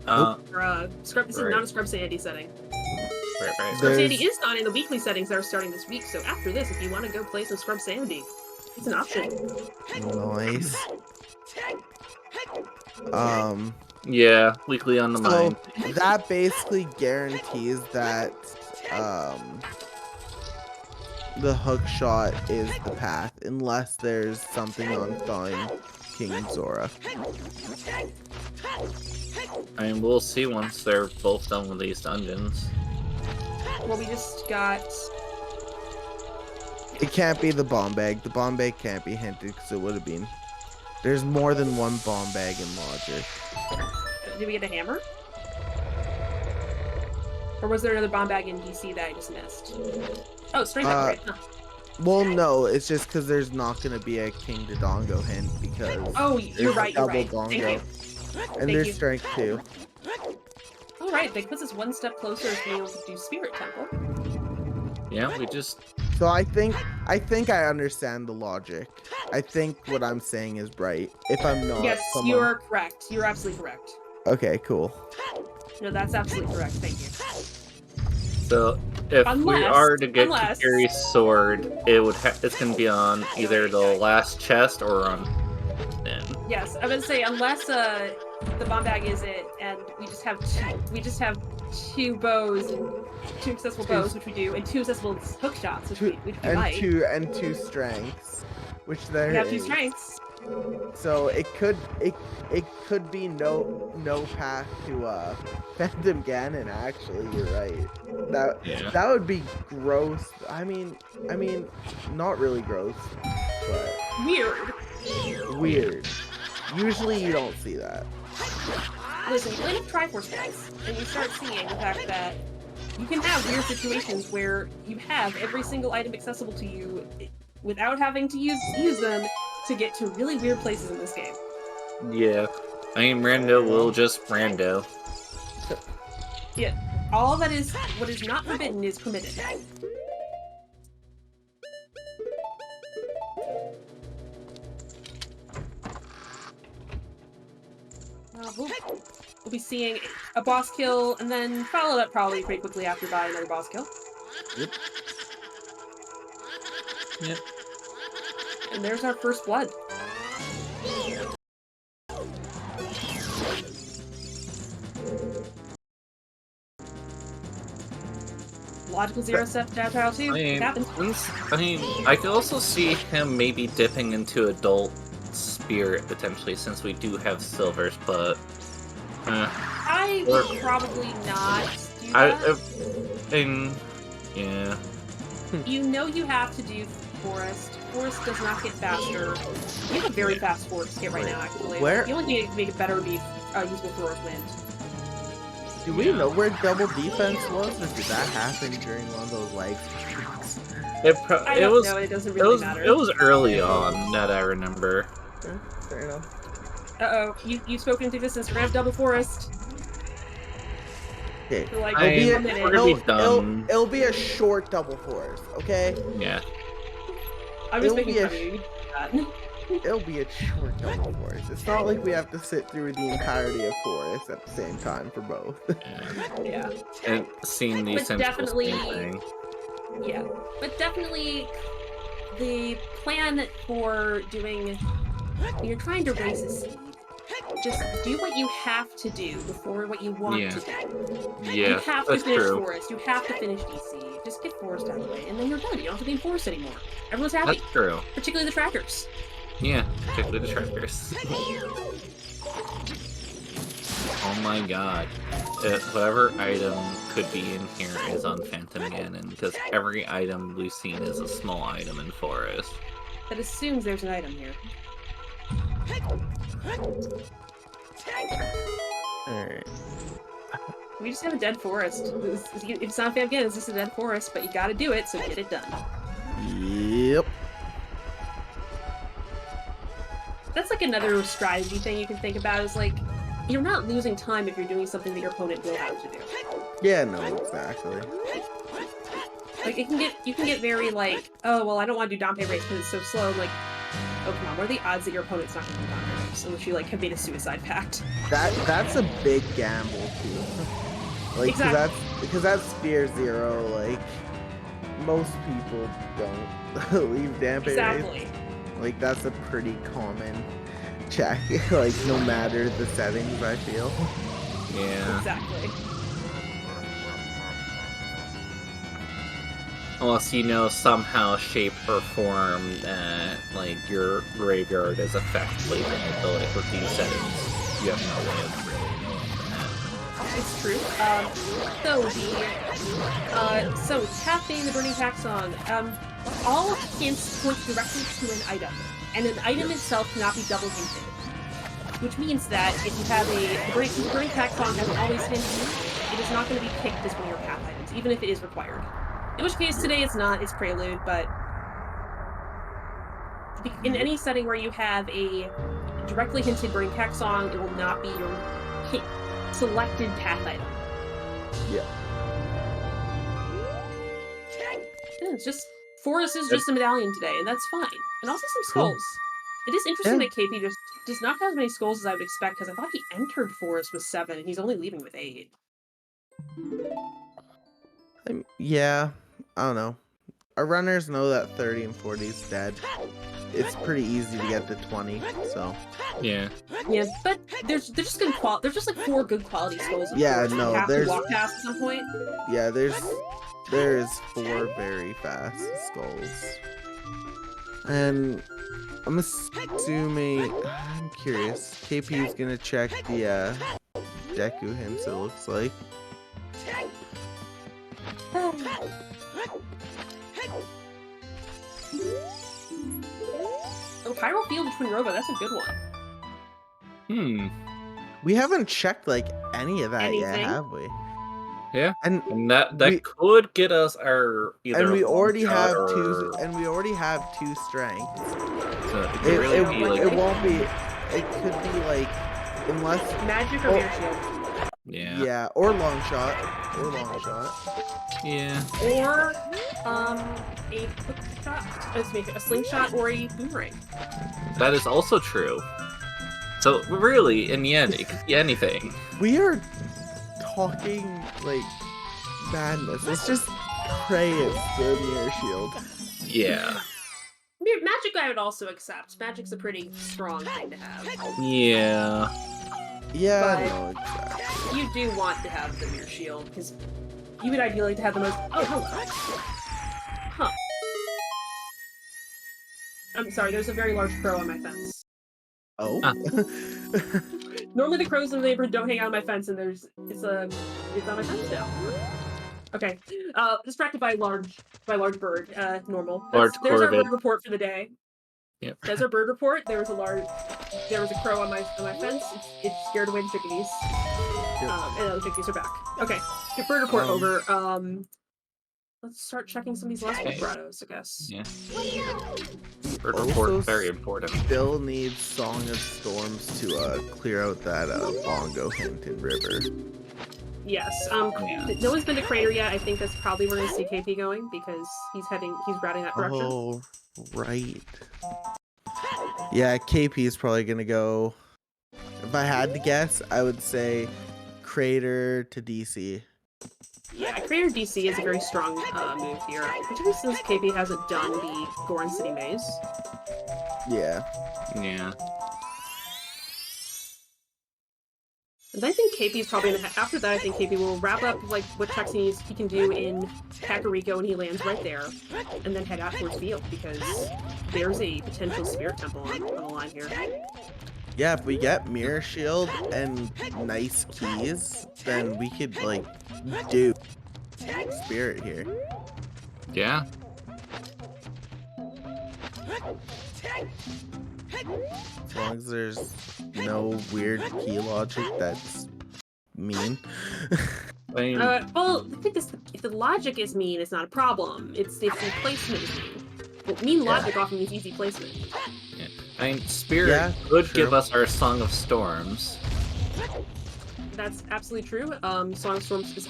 Scrub. This is not a Scrub Sandy setting. Right. Scrub Sandy is on in the weekly settings that are starting this week. So after this, if you want to go play some Scrub Sandy, it's an option. Nice. Yeah, weekly on the mind. That basically guarantees that the hook shot is the path, unless there's something on thawing King Zora. I mean, we'll see once they're both done with these dungeons. Well, we just got... It can't be the bomb bag. The bomb bag can't be hinted because it would have been. There's more than one bomb bag in Logic. Did we get a hammer? Or was there another bomb bag in DC that I just missed? Oh, strength upgrade. Huh. Well, no, it's just because there's not going to be a King Dodongo hint because you're right. Bongo. Thank you. And there's strength too. All right, that puts us one step closer to being able to do Spirit Temple. Yeah, we just... So I think I understand the logic. I think what I'm saying is right. If I'm not, yes, you are correct. You're absolutely correct. Okay, cool. No, that's absolutely correct. Thank you. So if we are to get Kikiri's sword, it's gonna be on either the last chest or on then. Yes, I would say unless the bomb bag is it, and we just have two bows and two accessible bows, which we do, and two accessible hook shots, which we might. Two strengths, which there we have is. 2 strengths. So it could be no path to Phantom Ganon. Actually, you're right. That would be gross. I mean, not really gross, but weird. Usually you don't see that. Listen, you play enough Triforce guys, and you start seeing the fact that you can have weird situations where you have every single item accessible to you without having to use them to get to really weird places in this game. Yeah. I mean, Rando will just Rando. Yeah. All that is, what is not forbidden is permitted. We'll be seeing a boss kill, and then followed up probably pretty quickly after by another boss kill. Yep. And there's our first blood. Logical zero step down too. It happens. I could also see him maybe dipping into adult spirit potentially, since we do have silvers, but I would probably not do that. Yeah. You know you have to do forest. Forest does not get faster. You have a very fast forest hit right now, actually. Where? The only thing to make it better would be usable for wind. Do we know where double defense was, or did that happen during one of those leg streaks? I don't know. It doesn't really matter. It was early on that I remember. Yeah, fair enough. Uh-oh. You've spoken to this since we're gonna have double forest. Okay. For like we're gonna be done. It'll be a short double forest, okay? Yeah. I'm just making fun of you. It'll be a short double forest. It's not like we have to sit through the entirety of forest at the same time for both. Yeah. And seeing the essential thing. Yeah. But definitely the plan for doing when you're trying to raise a seed, just do what you have to do before what you want to do. Yeah, you have to finish true. forest. You have to finish DC. Just get forest out of the way, and then you're done. You don't have to be in forest anymore. Everyone's happy. That's true. Particularly the trackers. Yeah, particularly the trackers. Oh my god. Whatever item could be in here is on Phantom Ganon, because every item we've seen is a small item in Forest. That assumes there's an item here. Alright. We just have a dead forest. It's not Phantom Ganon, it's just a dead forest, but you gotta do it, so get it done. Yep. That's like another strategy thing you can think about, is like, you're not losing time if you're doing something that your opponent will have to do. Yeah, no, exactly. Like, you can get very like, oh, well, I don't want to do Dante race because it's so slow. Like, Pokemon, what are the odds that your opponent's not going to be Donruss unless you like have made a suicide pact? That's a big gamble too. Like, exactly. because that's Spear Zero. Like, most people don't leave Dampe. Exactly. Like, that's a pretty common check. Like, no matter the settings, I feel. Yeah. Exactly. Unless you know somehow, shape, or form that like your graveyard is effectively manipulated with these settings, you have no way of really knowing that. It's true. So tapping the Burning Taxon, all hints point directly to an item, and an item itself cannot be double hinted. Which means that if you have the Burning Taxon hasn't always hinted you, it is not going to be picked as one of your path items, even if it is required. In which case, today it's not, it's Prelude, but in any setting where you have a directly hinted Burning Taxon, it will not be your selected path item. Yeah. It's just, Forest is just a medallion today, and that's fine. And also some Cool. skulls. It is interesting that Keipi just does not have as many skulls as I would expect, because I thought he entered Forest with 7, and he's only leaving with 8. Yeah, I don't know. Our runners know that 30 and 40 is dead. It's pretty easy to get to 20, so. Yeah. Yeah, but they're just good quality. There's just like 4 good quality skulls. Yeah, you no, have there's to walk past at some point. Yeah, there's 4 very fast skulls. And I'm assuming, I'm curious, KP is gonna check the Deku hints, it looks like. Oh, Chiral Field between Robo, that's a good one. We haven't checked like any of that yet, Anything? have we? Yeah. And that we- could get us our either and we long already shot have or... we already have 2 strengths. So it could really be like... It won't be. It could be like, unless Magic or Mirror Shield. Yeah. Yeah, or long shot. Yeah. Or a hook shot, a slingshot, or a boomerang. That is also true. So really, in the end, it could be anything. We are talking like madness. Let's just pray it's the Mirror Shield. Yeah. Magic I would also accept. Magic's a pretty strong thing to have. Yeah. Yeah, But no, exactly. you do want to have the Mirror Shield, because you would ideally like to have the most... Oh, hello. Huh. I'm sorry, there's a very large crow on my fence. Oh. Normally the crows in the neighborhood don't hang out on my fence, and it's on my fence now. Okay. Distracted by large bird. Normal. Large there's our corvid. bird report for the day. Yep. There's our bird report. There was a crow on my fence. It scared away the chickadees. Yep. And the chickadees are back. Okay. Your bird report over. Let's start checking some of these last vibratos, I guess. Yeah. Bird Also report, very important. Still needs Song of Storms to clear out that bongo hint in River. Yes. Yeah. No one's been to Crater yet. I think that's probably where we're going to see KP going, because he's routing that direction. Oh, right. Yeah, KP is probably gonna go. If I had to guess, I would say Crater to DC. Yeah, Crater DC is a very strong move here, particularly since KP hasn't done the Goron City Maze. Yeah. Yeah. And I think KP is probably after that. I think KP will wrap up like what checks he can do in Kakariko, and he lands right there, and then head out towards Field, because there's a potential Spirit Temple on the line here. Yeah, if we get Mirror Shield and nice keys, then we could like do Spirit here. Yeah. As long as there's no weird key logic that's mean. I mean, Well, I think if the logic is mean, it's not a problem. It's if the placement is mean. Well, mean logic often means easy placement. yeah. I mean, Spirit could give us our Song of Storms. That's absolutely true. Song of Storms is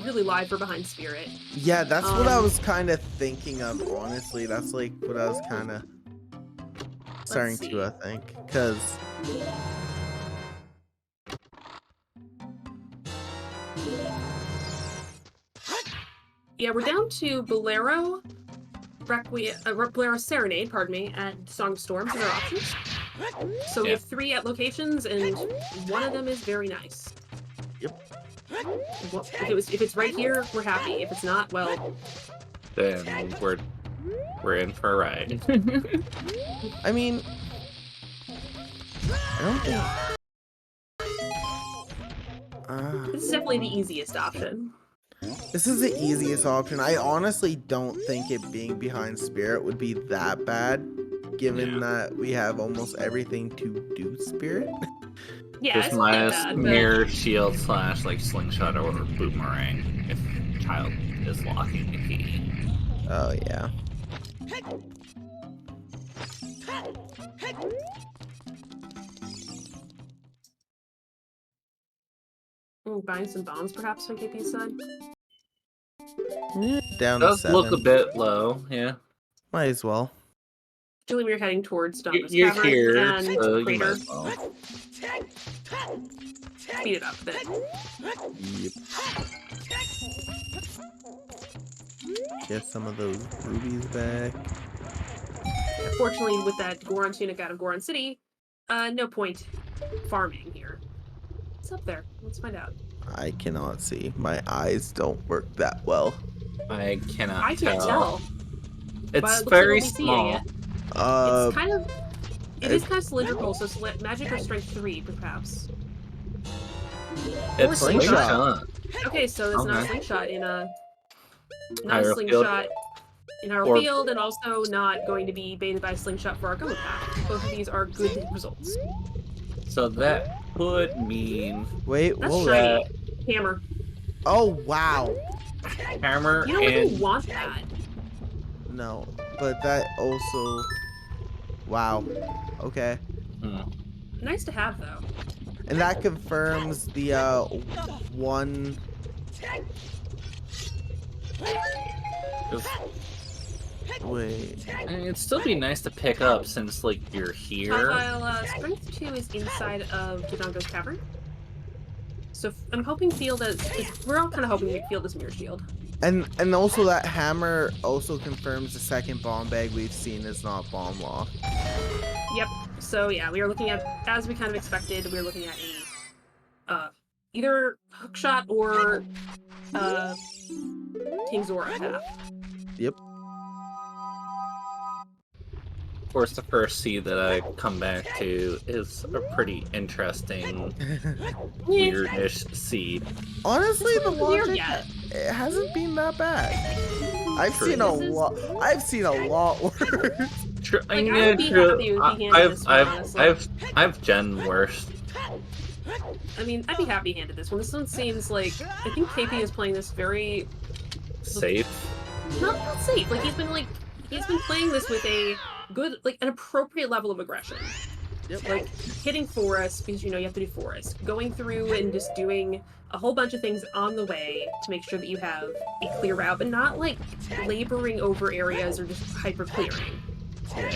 really live for behind Spirit. Yeah, that's what I was kind of thinking of, honestly. That's like what I was kind of starting see. to, I think, because Yeah, we're down to Bolero, Bolero Serenade, pardon me, and Song of Storms as our options. So we have 3 at locations, and one of them is very nice. Yep. If it's right here, we're happy. If it's not, well, then we're in for a ride. I mean, I don't think. This is definitely the easiest option. This is the easiest option. I honestly don't think it being behind Spirit would be that bad, given that we have almost everything to do Spirit. Yeah, Just it's not that minus bad. mirror, shield, / like slingshot or boomerang if child is locking the key. Oh yeah. Buying some bombs, perhaps, on KP's side. Down to Does 7. look a bit low, yeah. Might as well. Julie, we're heading towards Dongo's You're Cavern here, and so you might Crater. as well. Speed it up a bit. Yep. Get some of those rubies back. Fortunately, with that Goron tunic out of Goron City, no point farming here. What's up there? Let's find out. I cannot see. My eyes don't work that well. I cannot I can't tell. It's but it looks very like we'll be seeing small. it. Uh, It is kind of cylindrical, so magic or strength 3, perhaps. It's slingshot. Okay, so it's not a Okay. slingshot in a Higher slingshot in our Or- field, and also not going to be baited by a slingshot for our Gomu path. Both of these are good results. So that would mean wait, That's what was shiny. that? Hammer. Oh wow. hammer You don't and really want that. No, but that also. Wow. Okay. Nice to have, though. And that confirms the one. Wait. I mean, it'd still be nice to pick up since like you're here. While strength 2 is inside of Dodongo's Cavern. So I'm hoping field as we're all kind of hoping field is mirror shield. And also that hammer also confirms the second bomb bag we've seen is not bomb lock. Yep. So yeah, we are looking at, as we kind of expected, we are looking at a either hookshot or King Zora path. Yep. Of course, the first seed that I come back to is a pretty interesting, weirdish seed. Honestly, the logic yet. it hasn't been that bad. I've True. seen a lot. I've seen a lot worse. True. Like, yeah, I would be true. happy with being handed this one, honestly. I've gen worse. I mean, I'd be happy handed this one. This one seems like, I think KP is playing this very Safe. not safe. Like he's been playing this with a good, like an appropriate level of aggression. Yep. Like hitting forest because you have to do forest, going through and just doing a whole bunch of things on the way to make sure that you have a clear route, but not like laboring over areas or just hyper clearing. Yeah, no,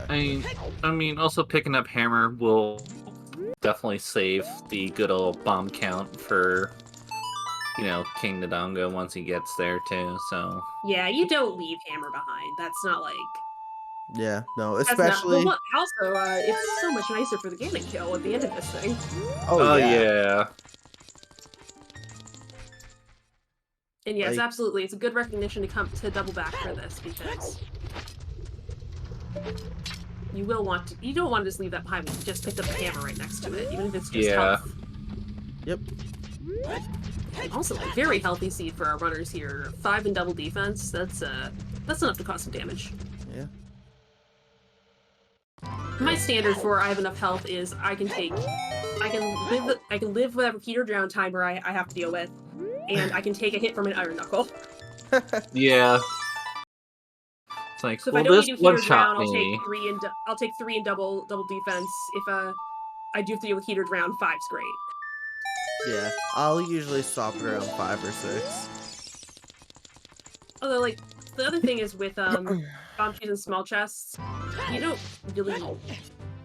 exactly. I mean, also picking up hammer will definitely save the good old bomb count for, King Dodongo once he gets there too. So Yeah, you don't leave hammer behind. That's not like. Yeah, no, That's especially. not, well, also, it's so much nicer for the Gannon kill at the end of this thing. Oh yeah. yeah. And yes, Like- absolutely, it's a good recognition to come to double back for this because you don't want to just leave that behind when you just picked up the hammer right next to it, even if it's just health. Yep. And also, a very healthy seed for our runners here. 5 in double defense. That's enough to cause some damage. Yeah. My standard for I have enough health is I can live whatever heat or drown timer I have to deal with, and I can take a hit from an iron knuckle. Yeah. It's like, So if well, I don't this need to heat or one drown, shot I'll me. take 3 in double defense. If I do have to deal with heat or drown, 5's great. Yeah. I'll usually stop it around 5 or 6. Although, like, the other thing is with bomb cheese and small chests, you don't really...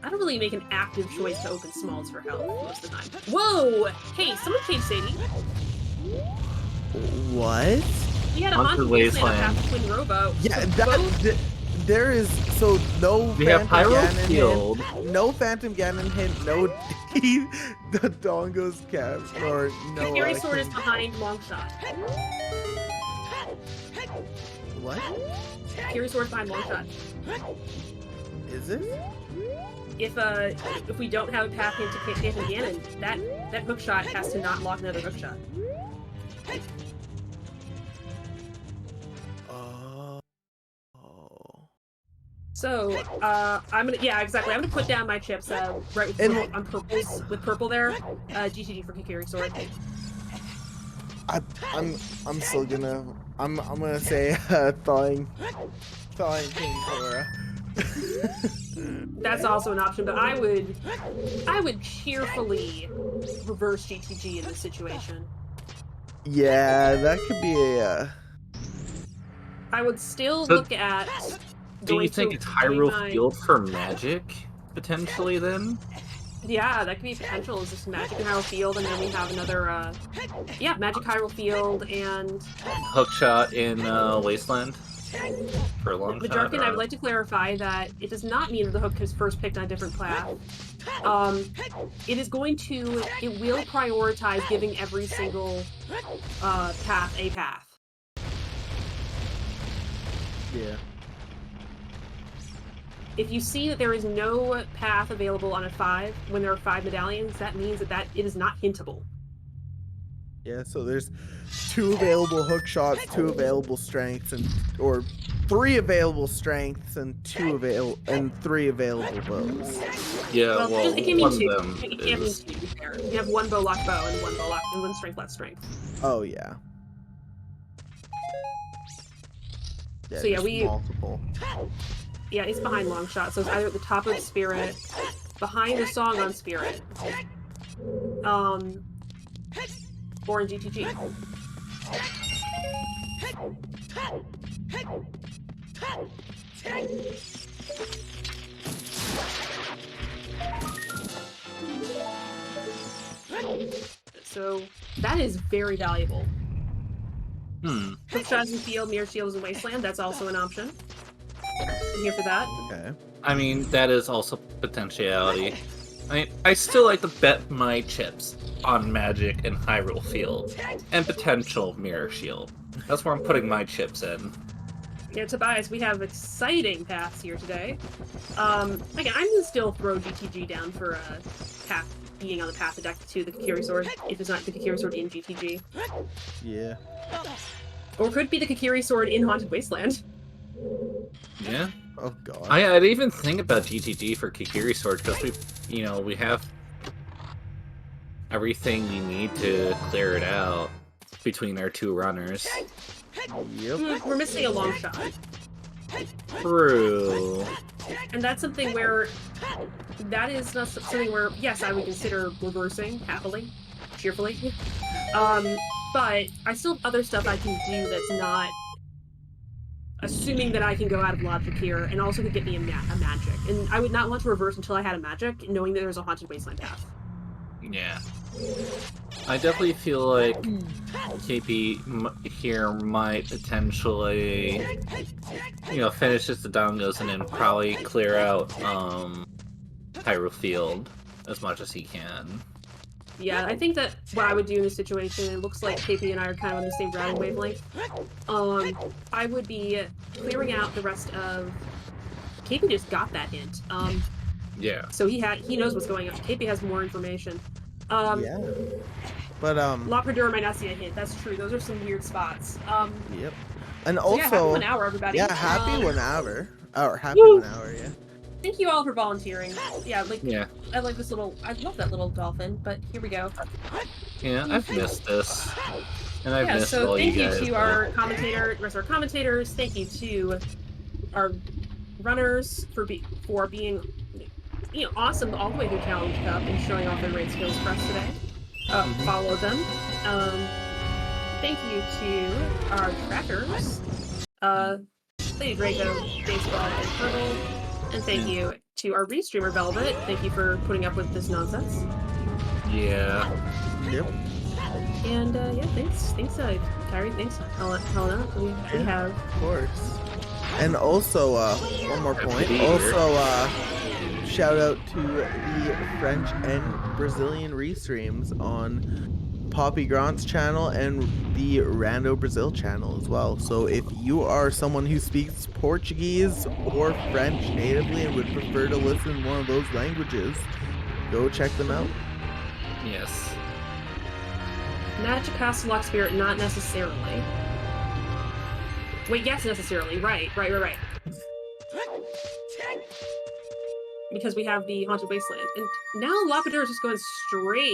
I don't really make an active choice to open smalls for health most of the time. Whoa! Hey, someone changed Sadie. What? We had a Haunted Haunted Wasteland path between Robo. Yeah, So there is so no We have Phantom Pyro Ganon Field. hint, no Phantom Ganon hint, no the Dongo's cap, or no. Kakiri Sword is behind Longshot. What? Kakiri Sword is behind Longshot. Is it? If we don't have a path into Phantom Ganon, that hookshot has to not lock another hookshot. So, I'm gonna, yeah, exactly. I'm gonna put down my chips, right with purple, on purples, with purple there. GTG for Kakiri Sword. I'm still gonna, I'm gonna say, thawing King Sora. That's also an option, but I would cheerfully reverse GTG in this situation. Yeah, that could be a, I would still look at... Do you think it's Hyrule Field for magic, potentially, then? Yeah, that could be potential. Is just Magic and Hyrule Field, and then we have another, yeah, Magic Hyrule Field and... Hookshot in Wasteland? For a long shot? Majarkin, I would like to clarify that it does not mean that the hook is first picked on a different path. It is going to... It will prioritize giving every single path a path. yeah. If you see that there is no path available on a 5 when there are 5 medallions, that means that it is not hintable. Yeah, so there's 2 available hook shots, 2 available strengths, or 3 available strengths and 3 available bows. Yeah, well, it can mean one 2. of them It can't mean 2. Fair. You have 1 bow lock bow and 1 bow lock and 1 strength less strength. Oh yeah. So yeah, we multiple. Yeah, it's behind Longshot, so it's either at the top of Spirit, behind the song on Spirit, or in GTG. So that is very valuable. Hook shots in field, mirror shields in wasteland, that's also an option. I'm here for that. Okay. I mean, that is also potentiality. I mean, I still like to bet my chips on Magic and Hyrule Field, and potential Mirror Shield. That's where I'm putting my chips in. Yeah, Tobias, we have exciting paths here today. Again, I'm gonna still throw GTG down for a path being on the path adapted to the Kakiri Sword, if it's not the Kakiri Sword in GTG. Yeah. Or could be the Kakiri Sword in Haunted Wasteland. Yeah. Oh god. I'd even think about GTG for Kakiri Sword, because we have everything we need to clear it out between our 2 runners. Yep. We're missing a long shot. True. And that's something where... That is not something where, yes, I would consider reversing happily, cheerfully. But I still have other stuff I can do that's not... Assuming that I can go out of logic here, and also could get me a magic. And I would not want to reverse until I had a magic, knowing that there's a Haunted Wasteland path. Yeah. I definitely feel like KP here might potentially, finish the dongos and then probably clear out Hyrule Field as much as he can. Yeah, I think that what I would do in this situation, it looks like KP and I are kind of on the same routing wavelength. I would be clearing out the rest of... KP just got that hint. Yeah. So he knows what's going on. KP has more information. Yeah. But LaPedr might not see a hint. That's true. Those are some weird spots. Yep. And so also, yeah, happy 1 hour, everybody. Yeah, happy 1 hour. Or happy 1 hour, yeah. Thank you all for volunteering. Yeah, Yeah. I like this little... I love that little dolphin, but here we go. Yeah, I've missed this. And I've missed so all you thank guys. you to our commentators. Thank you to our runners for being awesome all the way through Challenge Cup and showing off their great skills for us today. Follow them. Thank you to our trackers. Lady Draco, Baseball, and Turtle. And thank you to our restreamer Velvet. Thank you for putting up with this nonsense. Yeah. Yep. And yeah, thanks, Kyrie. Thanks, Helena. We have, of course. And also, one more point. Happy Also, shout out to the French and Brazilian restreams on Poppy Grant's channel and the Rando Brazil channel as well. So if you are someone who speaks Portuguese or French natively and would prefer to listen in one of those languages, go check them out. Yes. Magic Castle Lock Spirit, not necessarily. Wait, yes, necessarily. Right. Because we have the Haunted Wasteland. And now LaPedr is just going straight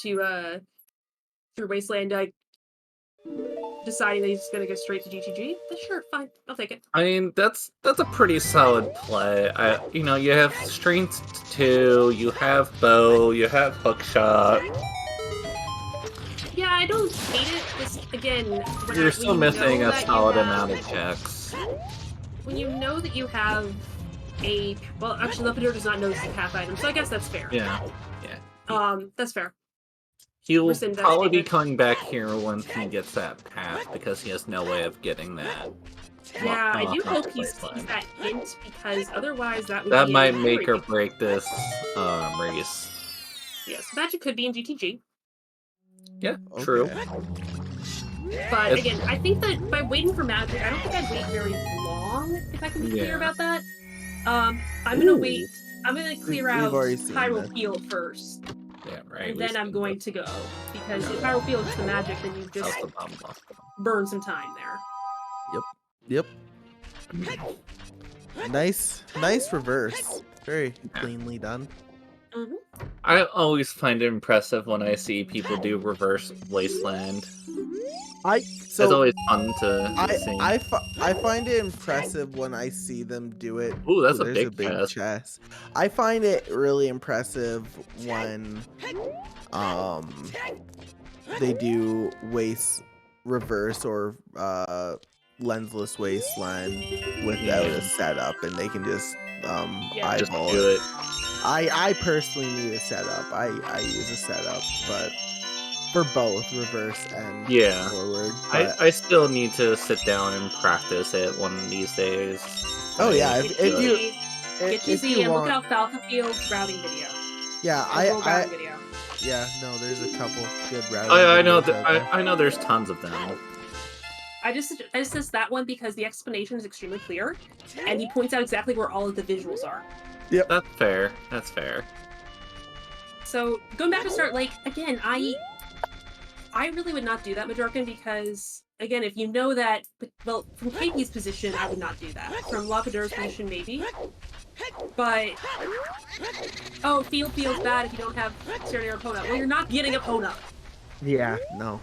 to through Wasteland, deciding that he's just gonna go straight to GTG. Sure, fine. I'll take it. I mean, that's a pretty solid play. You know, you have strength 2, you have bow, you have hookshot. Yeah, I don't hate it. Just again, You're still missing a solid amount of checks. When you know that you have a actually LaPedr does not know this is a path item, so I guess that's fair. Yeah. That's fair. He'll probably be coming back here once he gets that path because he has no way of getting that. Yeah, I do hope he sees that hint because otherwise that would that be might make or break this race. Yes, Magic could be in GTG. Yeah, true. But again, I think that by waiting for Magic, I don't think I'd wait very long, if I can be clear about that. I'm gonna wait. I'm gonna clear out Pyro Field first. Yeah, right. And then I'm going to go. Because if Pyro Field is the Magic, then you just burn some time there. Yep. Nice reverse. Very cleanly done. Mm-hmm. I always find it impressive when I see people do reverse Wasteland. It's always fun to see. I find it impressive when I see them do it. Ooh, that's a big chest. I find it really impressive when they do reverse or lensless Wasteland without a setup, and they can just eyeball do it. I personally need a setup. I use a setup, but for both reverse and forward. I still need to sit down and practice it one of these days. Oh yeah, if you get to see and look out Falca Field's routing video. Yeah, no, there's a couple good routing. I know there's tons of them. I just that one because the explanation is extremely clear, and he points out exactly where all of the visuals are. Yep, that's fair. That's fair. So going back to Start Lake again, I really would not do that, Majorcan, because again, if you know that, well, from Keipi's position, I would not do that. From LaPedr's position, maybe. But field's bad if you don't have Serenade or Epona. Well, you're not getting Epona. Yeah, no.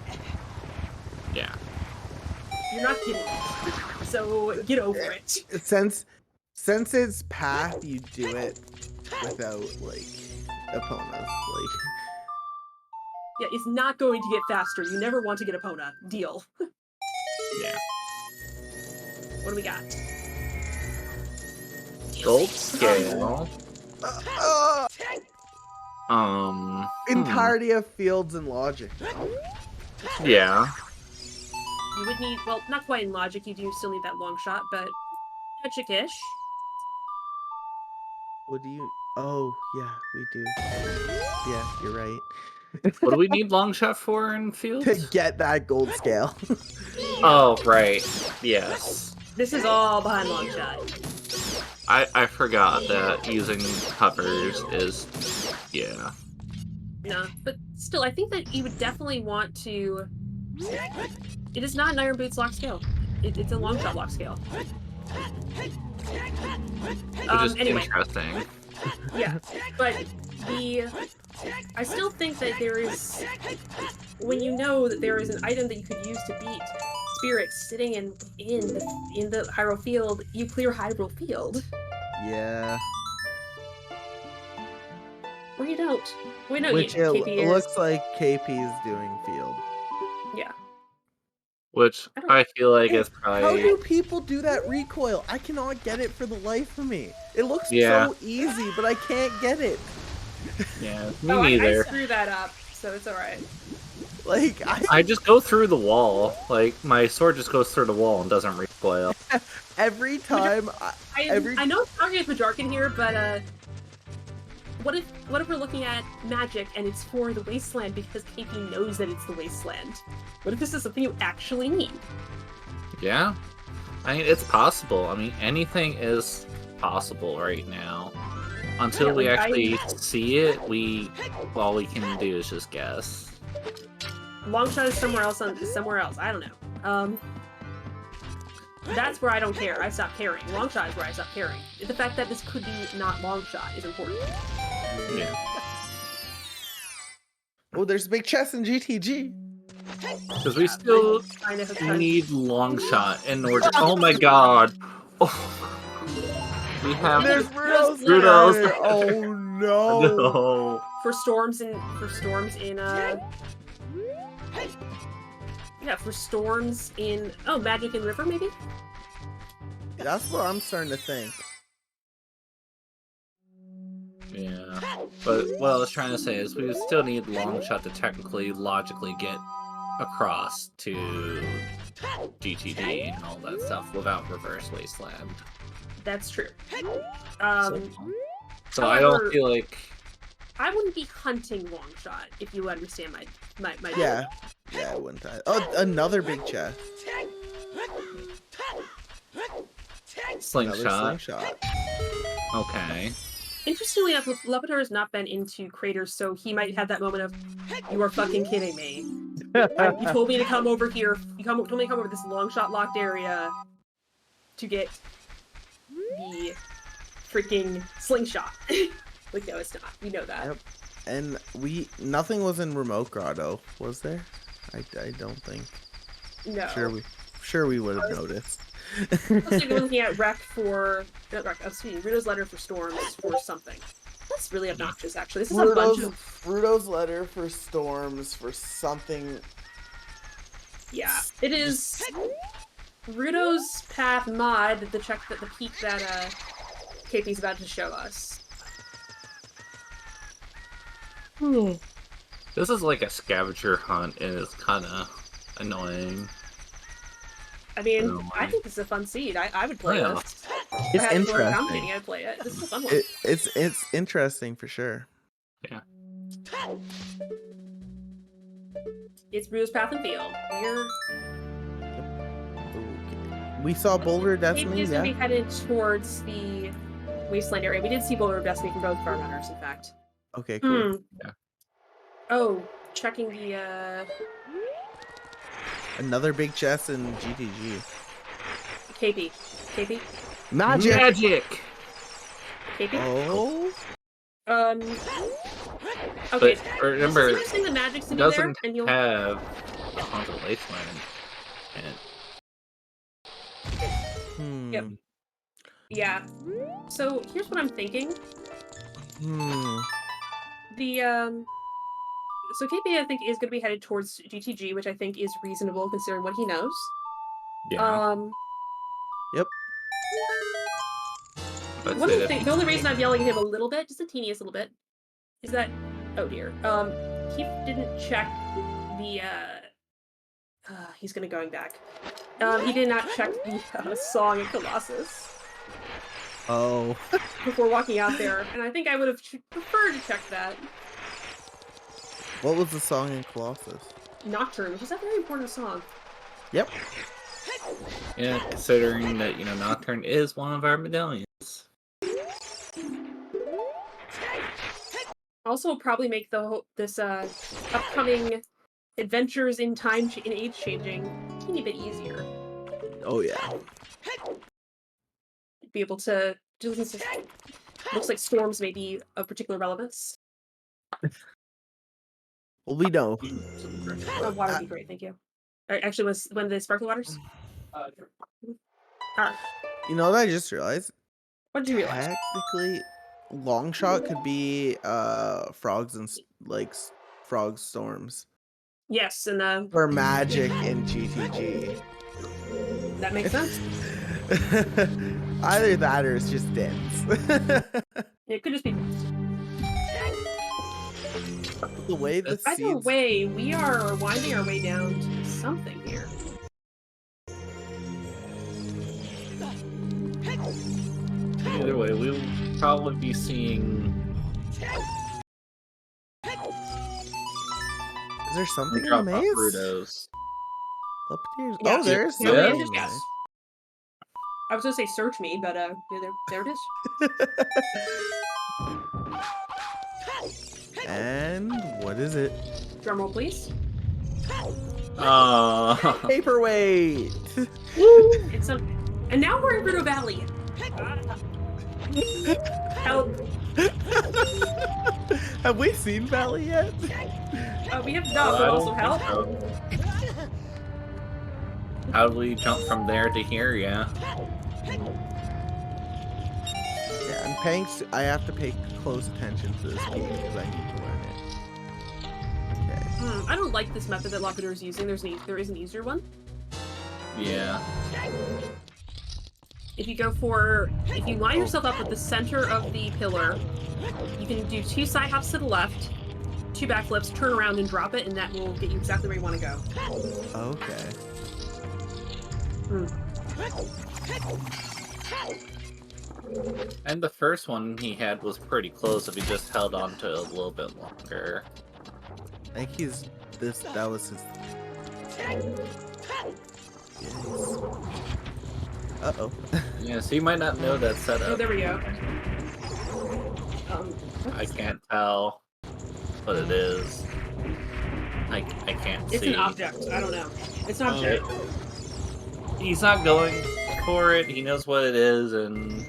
Yeah. You're not getting it. So get over it. Since it's path, you do it without Eponas. Yeah, it's not going to get faster. You never want to get Epona. Deal. Yeah. What do we got? Gold scale. Entirety of fields and logic now. Yeah. You would need, well, not quite in logic, you do still need that long shot, but magic-ish. What do you... Oh, yeah, we do. Yeah, you're right. What do we need long shot for in fields? To get that gold scale. Oh, right. Yes. This is all behind long shot. I forgot that using covers is... Yeah. No, but still, I think that you would definitely want to... It is not an Iron Boots lock scale. It's a long shot lock scale. Which is anyway. interesting. Yeah, but I still think that there is... When you know that there is an item that you could use to beat spirits sitting in the Hyrule Field, you clear Hyrule Field. Yeah. Or you don't. Wait, no, Which KP looks like KP is doing field. Yeah. which I don't. I feel like Hey, is how probably do people do that recoil? I cannot get it for the life of me. It looks yeah, so easy, but I can't get it. yeah, me Oh, I neither. screw that up, so it's all right. Like I just go through the wall. Like my sword just goes through the wall and doesn't recoil. every time, I know it's talking with Majarkin here, but what if we're looking at magic and it's for the wasteland because Keipi knows that it's the wasteland? What if this is something you actually need? Yeah, I mean it's possible. I mean anything is possible right now. Until Yeah, we like, actually see it, all we can do is just guess. Longshot is somewhere else. Somewhere else. I don't know. That's where I don't care. I stopped caring. Longshot is where I stopped caring. The fact that this could be not Longshot is important. Yeah. oh, there's a big chest in GTG. Because we still kind of need long shot in order. Oh my god! Oh. We have There's Rudo's Rudo's. ladder. Oh no. No. for storms in yeah, for storms in Magic and River maybe. That's what I'm starting to think. Yeah, but what I was trying to say is we still need long shot to technically, logically get across to GTD and all that stuff without reverse wasteland. That's true. So I don't feel like I wouldn't be hunting Longshot if you understand my Yeah. Yeah, I wouldn't. Oh, another big chest. slingshot. Another slingshot. Okay. Interestingly enough, LaPedr has not been into craters, so he might have that moment of, "You are fucking kidding me! You told me to come over here. Told me to come over this Longshot locked area to get the freaking slingshot." Like, no, it's not. We know that. Yep. And nothing was in Remote Grotto, was there? I don't think. No. Sure we would have noticed. Looks like we're looking at Rudo's letter for storms for something. That's really obnoxious, actually. This is a bunch of Rudo's letter for storms for something. Yeah, it is Rudo's path mod. The peak that Keipi's about to show us. This is like a scavenger hunt, and it's kind of annoying. I mean, I think this is a fun seed. I would play this. It's interesting. I'd play it. This is a fun one. It's interesting for sure. Yeah. It's Rudo's path and field. We saw Boulder of Destiny. Keipi is going to be headed towards the wasteland area. We did see Boulder of Destiny from both Farm Hunters, in fact. Okay, cool. Yeah. Oh, checking the Another big chest in GTG. Keipi. Magic. Keipi. Oh. Okay. But remember, it's interesting the magic's in it doesn't there, and you'll have a haunted wasteland. And Yep. Yeah. So here's what I'm thinking. So Keipi, I think, is going to be headed towards GTG, which I think is reasonable considering what he knows. yeah. Yep. The only reason I'm yelling at him a little bit, just a teeniest little bit, is that oh dear, he didn't check the he's going back. He did not check the song in Colossus. Oh. Before walking out there, and I think I would have preferred to check that. What was the song in Colossus? Nocturne, which is a very important song. Yep. Yeah, considering that, Nocturne is one of our medallions. Also, probably make this upcoming adventures in in age changing a teeny bit easier. Oh yeah. Be able to do this. Looks like storms may be of particular relevance. Well, we know. Water would be great, thank you. Actually, was one of the sparkling waters? You know what I just realized? What did you realize? Technically, Longshot could be frogs and frog storms. Yes, and or magic in GTG. that makes sense. Either that or it's just dance. It could just be. The way the Either seeds. way, we are winding our way down to something here. Either way, we'll probably be seeing. Is there something in the Drop off maze? Rudos. LaPedr's. Yeah. Oh, there is Yeah. something. Yeah. in Yes. I was gonna say search me, but yeah, there it is. And what is it? Drumroll, please. Paperweight. It's a, and now we're in Rudo Valley. Help! Have we seen Valley yet? We have not, but also help. How do we jump from there to here? Yeah. Yeah, I'm paying. I have to pay close attention to this game because I need to learn it. Okay. I don't like this method that LaPedr is using. There is an easier one. Yeah. If you line yourself up at the center of the pillar, you can do 2 side hops to the left, 2 backflips, turn around and drop it, and that will get you exactly where you want to go. Okay. And the first one he had was pretty close if he just held on to it a little bit longer. I think that was his. Uh-oh. Yeah, so you might not know that setup. Oh, there we go. I can't tell what it is. I can't see. It's an object. I don't know. It's an object. He's not going for it. He knows what it is, and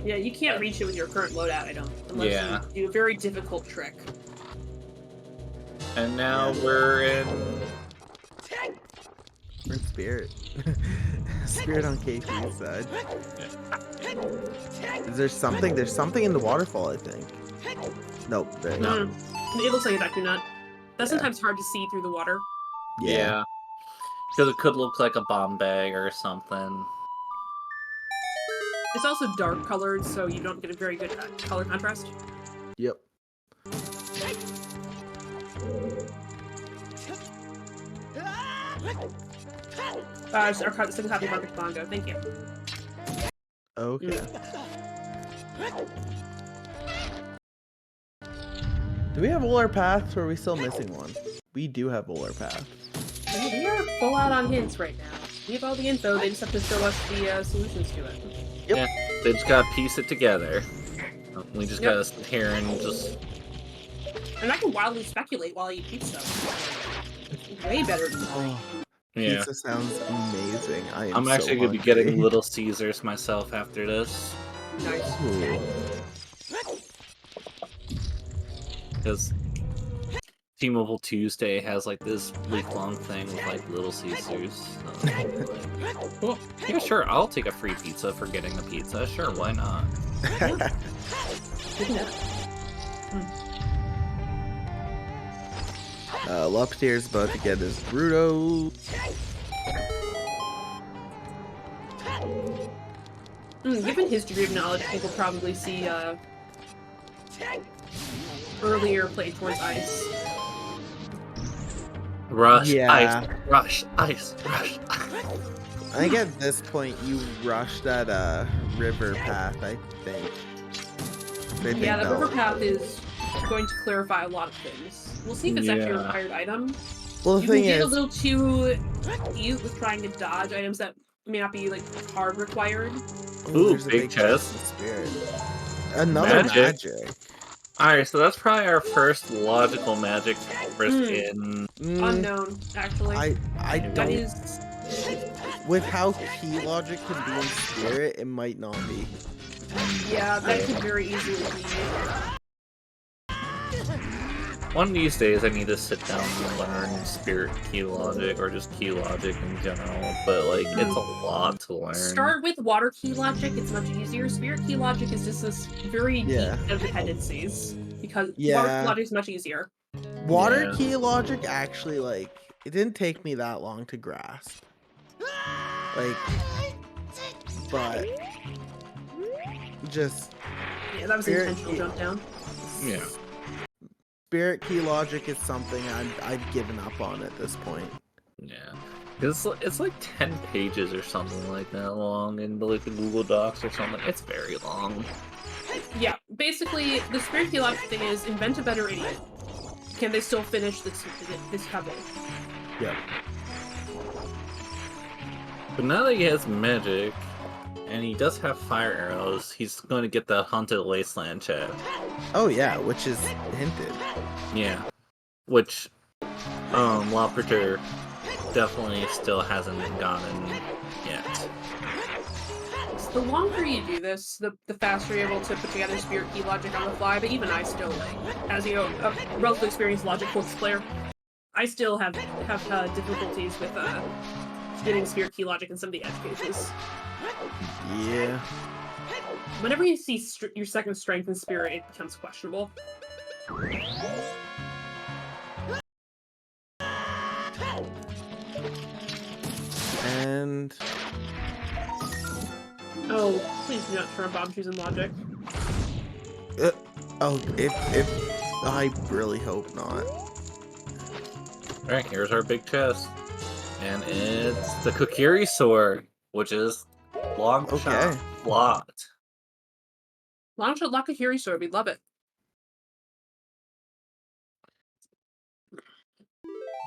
Yeah, you can't reach it with your current loadout item unless you do a very difficult trick. and now we're in. We're in Spirit. Spirit on Keipi's side. Is there something? There's something in the waterfall, I think. Nope, there not. It looks like a Deku Nut. That's sometimes hard to see through the water. Yeah. Because it could look like a bomb bag or something. It's also dark colored, so you don't get a very good color contrast. Yep. Our second copy of Market Bongo. Thank you. Okay. Do we have Polar Paths or are we still missing one? We do have Polar Paths. We are full out on hints right now. We have all the info, they just have to show us the solutions to it. Yep. Yeah, they just gotta piece it together. We just gotta sit here and just... And I can wildly speculate while I eat pizza. It's way better than mine. Yeah. Pizza sounds amazing. I'm actually gonna be getting Little Caesars myself after this. Nice. Because T-Mobile Tuesday has like this week-long thing with like Little Caesars. So, well, yeah, sure, I'll take a free pizza for getting the pizza. Sure, why not? LaPedr's about to get his Bruto. Given his degree of knowledge, I think we'll probably see earlier play towards ice. Rush, Yeah. ice, rush, ice, rush. I think at this point you rush that river path, I think. Yeah, the river path is going to clarify a lot of things. We'll see if it's actually a required item. Well, the You thing can get a is, little too cute with trying to dodge items that may not be like hard required. Ooh, there's a big chest. in Spirit. Another magic. Alright, so that's probably our first logical magic in... Unknown, actually. I That don't. is... With how key logic can be in Spirit, it might not be. Yeah, that could very easily be. One of these days I need to sit down and learn Spirit key logic, or just key logic in general, but like, it's a lot to learn. Start with water key logic, it's much easier. Spirit key logic is just this very deep set of dependencies. Because water key logic is much easier. Water key logic actually, like, it didn't take me that long to grasp. Like, but just Yeah, that was an intentional jump down. Yeah. Spirit key logic is something I've given up on at this point. Yeah. It's like 10 pages or something like that long in like the Google Docs or something. It's very long. Yeah, basically, the spirit key logic thing is invent a better idiot. Can they still finish this cover? Yep. But now that he has magic, and he does have fire arrows, he's going to get the Haunted Wasteland chest. Oh yeah, which is hinted. Yeah. Which, LaPedr definitely still hasn't gotten yet. So the longer you do this, the faster you're able to put together spirit key logic on the fly, but even I still, like, as you know, a relatively experienced logic force player, I still have difficulties with getting spirit key logic in some of the edge cases. Yeah. Whenever you see your second strength in spirit, it becomes questionable. And oh, please do not turn bomb shoes in logic. oh, if I really hope not. Alright, here's our big chest. And it's the Kokiri sword, which is long shot blocked. Long shot Lakahiri sword, we love it.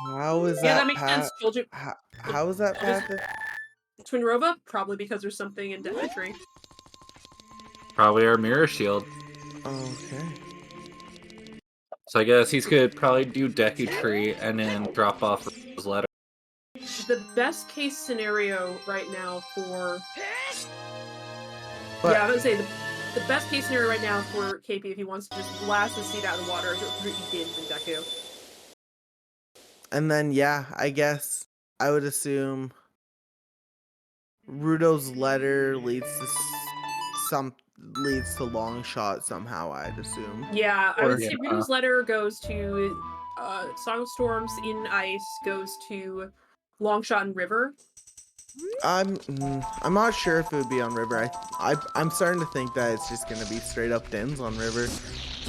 How is that? Yeah, that makes sense. Told you. How is that path? Twin Rova? Probably because there's something in Death Tree. Probably our mirror shield. Okay. So I guess he could probably do Deku Tree and then drop off his letter. The best case scenario right now for... But, yeah, I would say the best case scenario right now for Keipi, if he wants to just blast the seed out of the water, is to Dins and Deku. and then, yeah, I guess I would assume Rudo's letter leads to long shot somehow, I'd assume. Yeah, I would say yeah. Rudo's letter goes to Song of Storms in Ice, goes to Longshot and River. I'm not sure if it would be on River. I'm starting to think that it's just gonna be straight up Dins on River.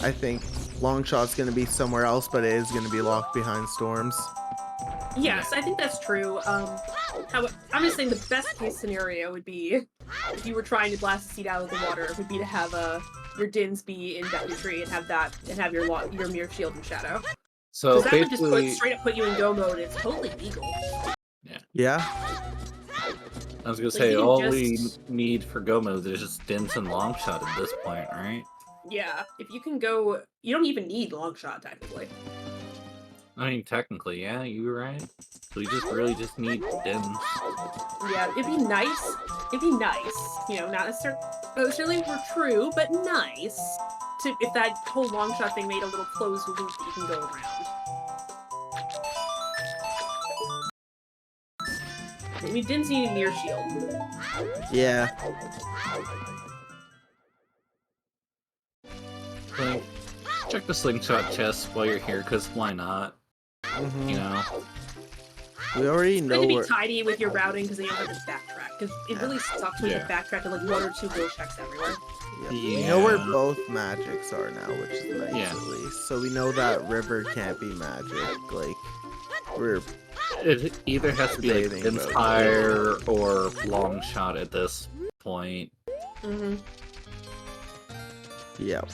I think Longshot's gonna be somewhere else, but it is gonna be locked behind Storms. Yes, I think that's true. I'm just saying the best case scenario would be, if you were trying to blast the seed out of the water, would be to have your Dins be in Death Tree and have your mirror shield and shadow. So that would just straight up put you in go mode. It's totally legal. Yeah. I was gonna say, all we need for go mode is just Dins and Longshot at this point, right? Yeah, if you can go, you don't even need Longshot technically. I mean, technically, yeah, you were right. We really just need Dins. Yeah, it'd be nice. You know, not necessarily true, but nice. If that whole Longshot thing made a little closed loop that you can go around. We didn't see any mirror shield. Yeah. Like, check the slingshot chest while you're here, because why not? Mm-hmm. You know? We already know where... to be tidy with your routing, because then you don't have to backtrack. Because it really sucks when you backtrack to like 1 or 2 goal checks everywhere. Yeah. We know where both magics are now, which is nice at least. So we know that River can't be magic. Like, it either has to be like Inspire or Longshot at this point. Mm-hmm. Yep.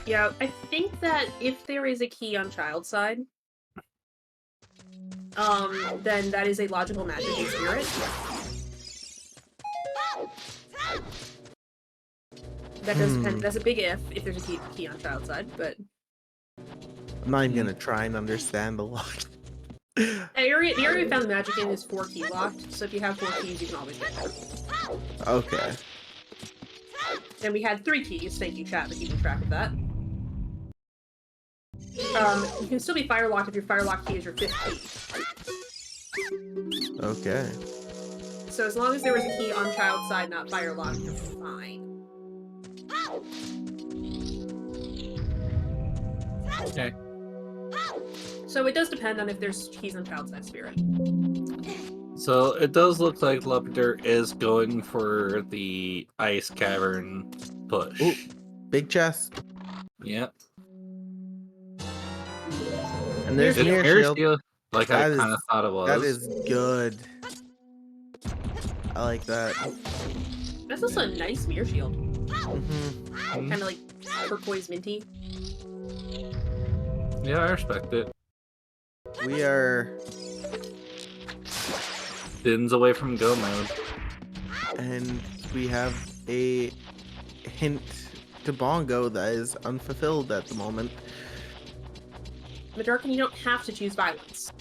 Yeah, I think that if there is a key on Child's side, then that is a logical magic in Spirit. That does depend. That's a big if there's a key on Child's side, but I'm not even gonna try and understand the lock. The area we found the magic in is 4 key locked, so if you have 4 keys, you can always get there. Okay. And we had 3 keys. Thank you, chat, for keeping track of that. You can still be fire locked if your fire lock key is your 5th key. Okay. So as long as there was a key on Child's side, not fire locked, you're fine. Okay. So it does depend on if there's keys on Child Size Spirit. So it does look like LaPedr is going for the ice cavern push. Ooh, big chest. Yep. And there's It's Mirror Mirror Shield. Shield, like I That kind of thought it was. That is good. I like that. That's also a nice Mirror Shield. Mm-hmm. Kind of like turquoise minty. Yeah, I respect it. We are... Spins away from go mode. And we have a hint to Bongo that is unfulfilled at the moment. Madarkin, you don't have to choose violence.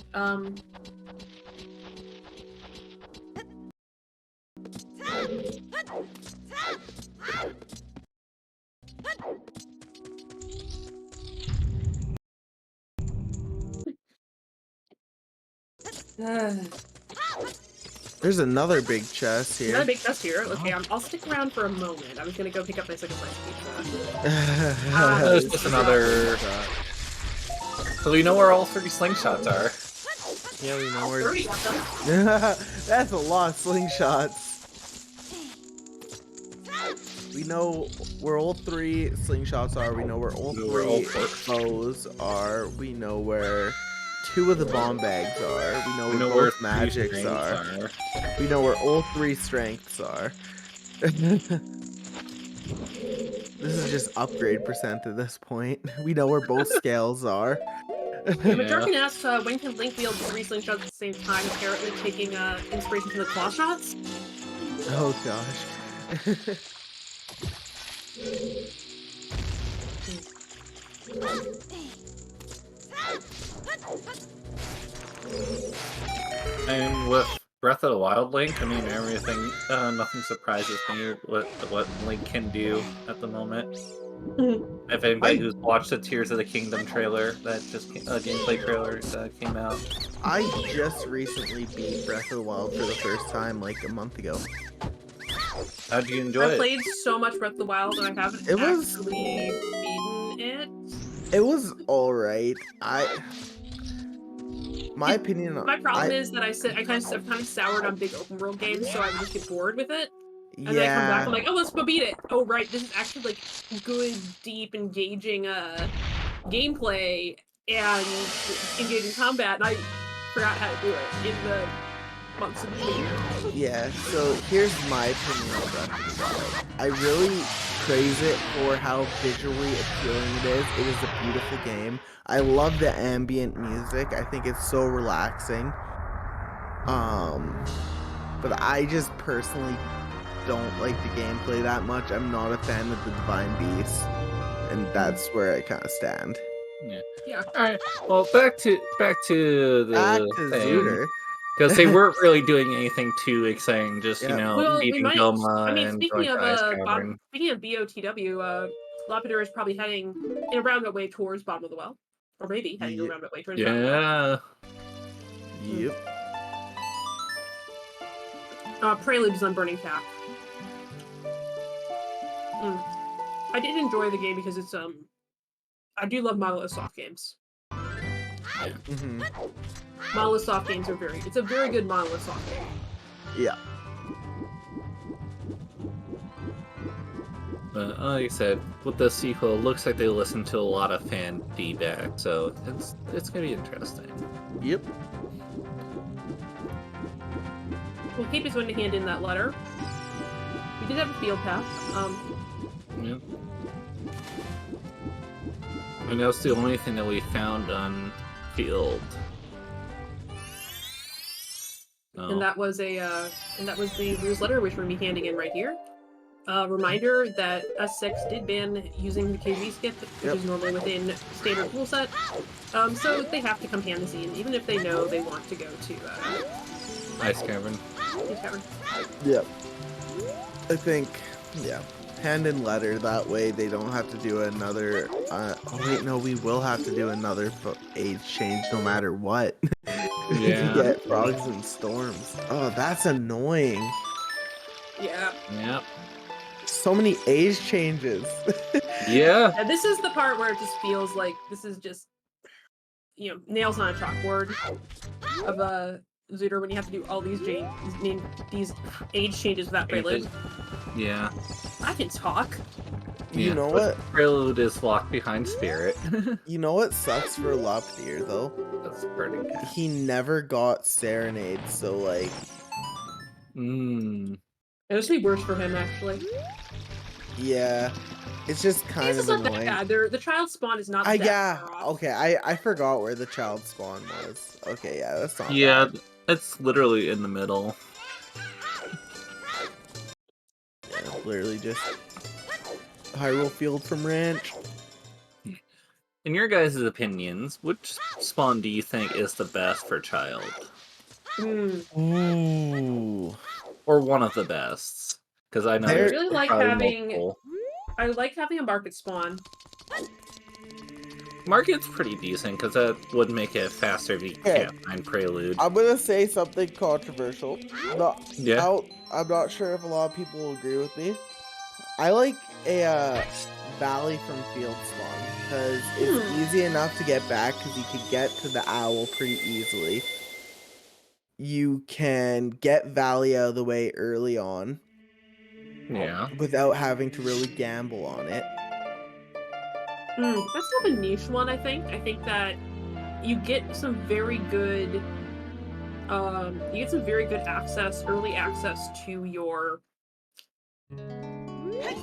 There's another big chest here. Another big chest here. Okay, I'll stick around for a moment. I was gonna go pick up my second slice pizza. There's just another. So we know where all 3 slingshots are. Yeah, we know where. 30 of them. That's a lot of slingshots. We know where all 3 slingshots are. We know where all 3 bows are. We know where 2 of the bomb bags are. We know where both magics are. We know where all 3 strengths are. This is just upgrade percent at this point. We know where both scales are. Madarkin asks, when can Link wield 3 slingshots at the same time, apparently taking inspiration from the claw shots? Oh gosh. And with Breath of the Wild Link, I mean everything, nothing surprises me what Link can do at the moment. If anybody who's watched the Tears of the Kingdom trailer that just gameplay trailer that came out. I just recently beat Breath of the Wild for the first time like a month ago. How'd you enjoy it? I played so much Breath of the Wild and I haven't actually beaten it. It was alright. My opinion. My problem is that I've kind of soured on big open world games, so I would just get bored with it. And then I come back, I'm like, oh, let's go beat it. Oh, right, this is actually like good, deep, engaging gameplay and engaging combat, and I forgot how to do it in the months in between. Yeah, so here's my opinion on Breath of the Wild. I really praise it for how visually appealing it is. It is a beautiful game. I love the ambient music. I think it's so relaxing. But I just personally don't like the gameplay that much. I'm not a fan of the Divine Beast, and that's where I kind of stand. Yeah. All right. Well, back to the Zooter. Because they weren't really doing anything too exciting. Just beating Goma and speaking going of to Ice Cavern. speaking of BOTW, LaPedr is probably heading in a roundabout way towards bottom of the well, or maybe heading in a roundabout way towards bottom of the well. Yep. Preludes on Burning Cap. I did enjoy the game because it's I do love Monolith soft games. Monolith soft games are it's a very good Monolith soft game. Yeah. But like I said, with the sequel, it looks like they listened to a lot of fan feedback, so it's gonna be interesting. Yep. Well, Keipi3 going to hand in that letter. We did have a field path. Yep. And that's the only thing that we found on field. Oh. And that was the Ruse letter, which we're gonna be handing in right here. Reminder that S6 did ban using the KV skip, which is normally within standard rule set. So they have to come hand this in, even if they know they want to go to Ice Cavern. Ice Cavern. Yep. I think, hand in letter, that way they don't have to do another, oh wait, no, we will have to do another age change no matter what. Yeah. To get frogs and storms. Oh, that's annoying. Yeah. Yep. So many age changes. Yeah. And this is the part where it just feels like this is just, you know, nails on a chalkboard of a Zooter when you have to do all these age changes without prelude. Yeah. I can talk. You know what? Prelude is locked behind Spirit. You know what sucks for LaPedr though? That's burning cat. He never got Serenade, so like. Mmm. It would be worse for him actually. Yeah, it's just kind of Not annoying. that bad. The child spawn is not that far off. Okay, I forgot where the child spawn was. Okay, yeah, that's not bad. It's literally in the middle. Yeah, literally just Hyrule Field from Ranch. In your guys' opinions, which spawn do you think is the best for child? Ooh. Or one of the best? Because I know I there's really like probably having. multiple. I like having a market spawn. Market's pretty decent because that would make it faster if you can't find Prelude. I'm gonna say something controversial. Yeah. I'm not sure if a lot of people will agree with me. I like a Valley from Field spawn because it's easy enough to get back because you can get to the owl pretty easily. You can get Valley out of the way early on. Yeah. Without having to really gamble on it. That's kind of a niche one, I think. I think that you get some very good access, early access to your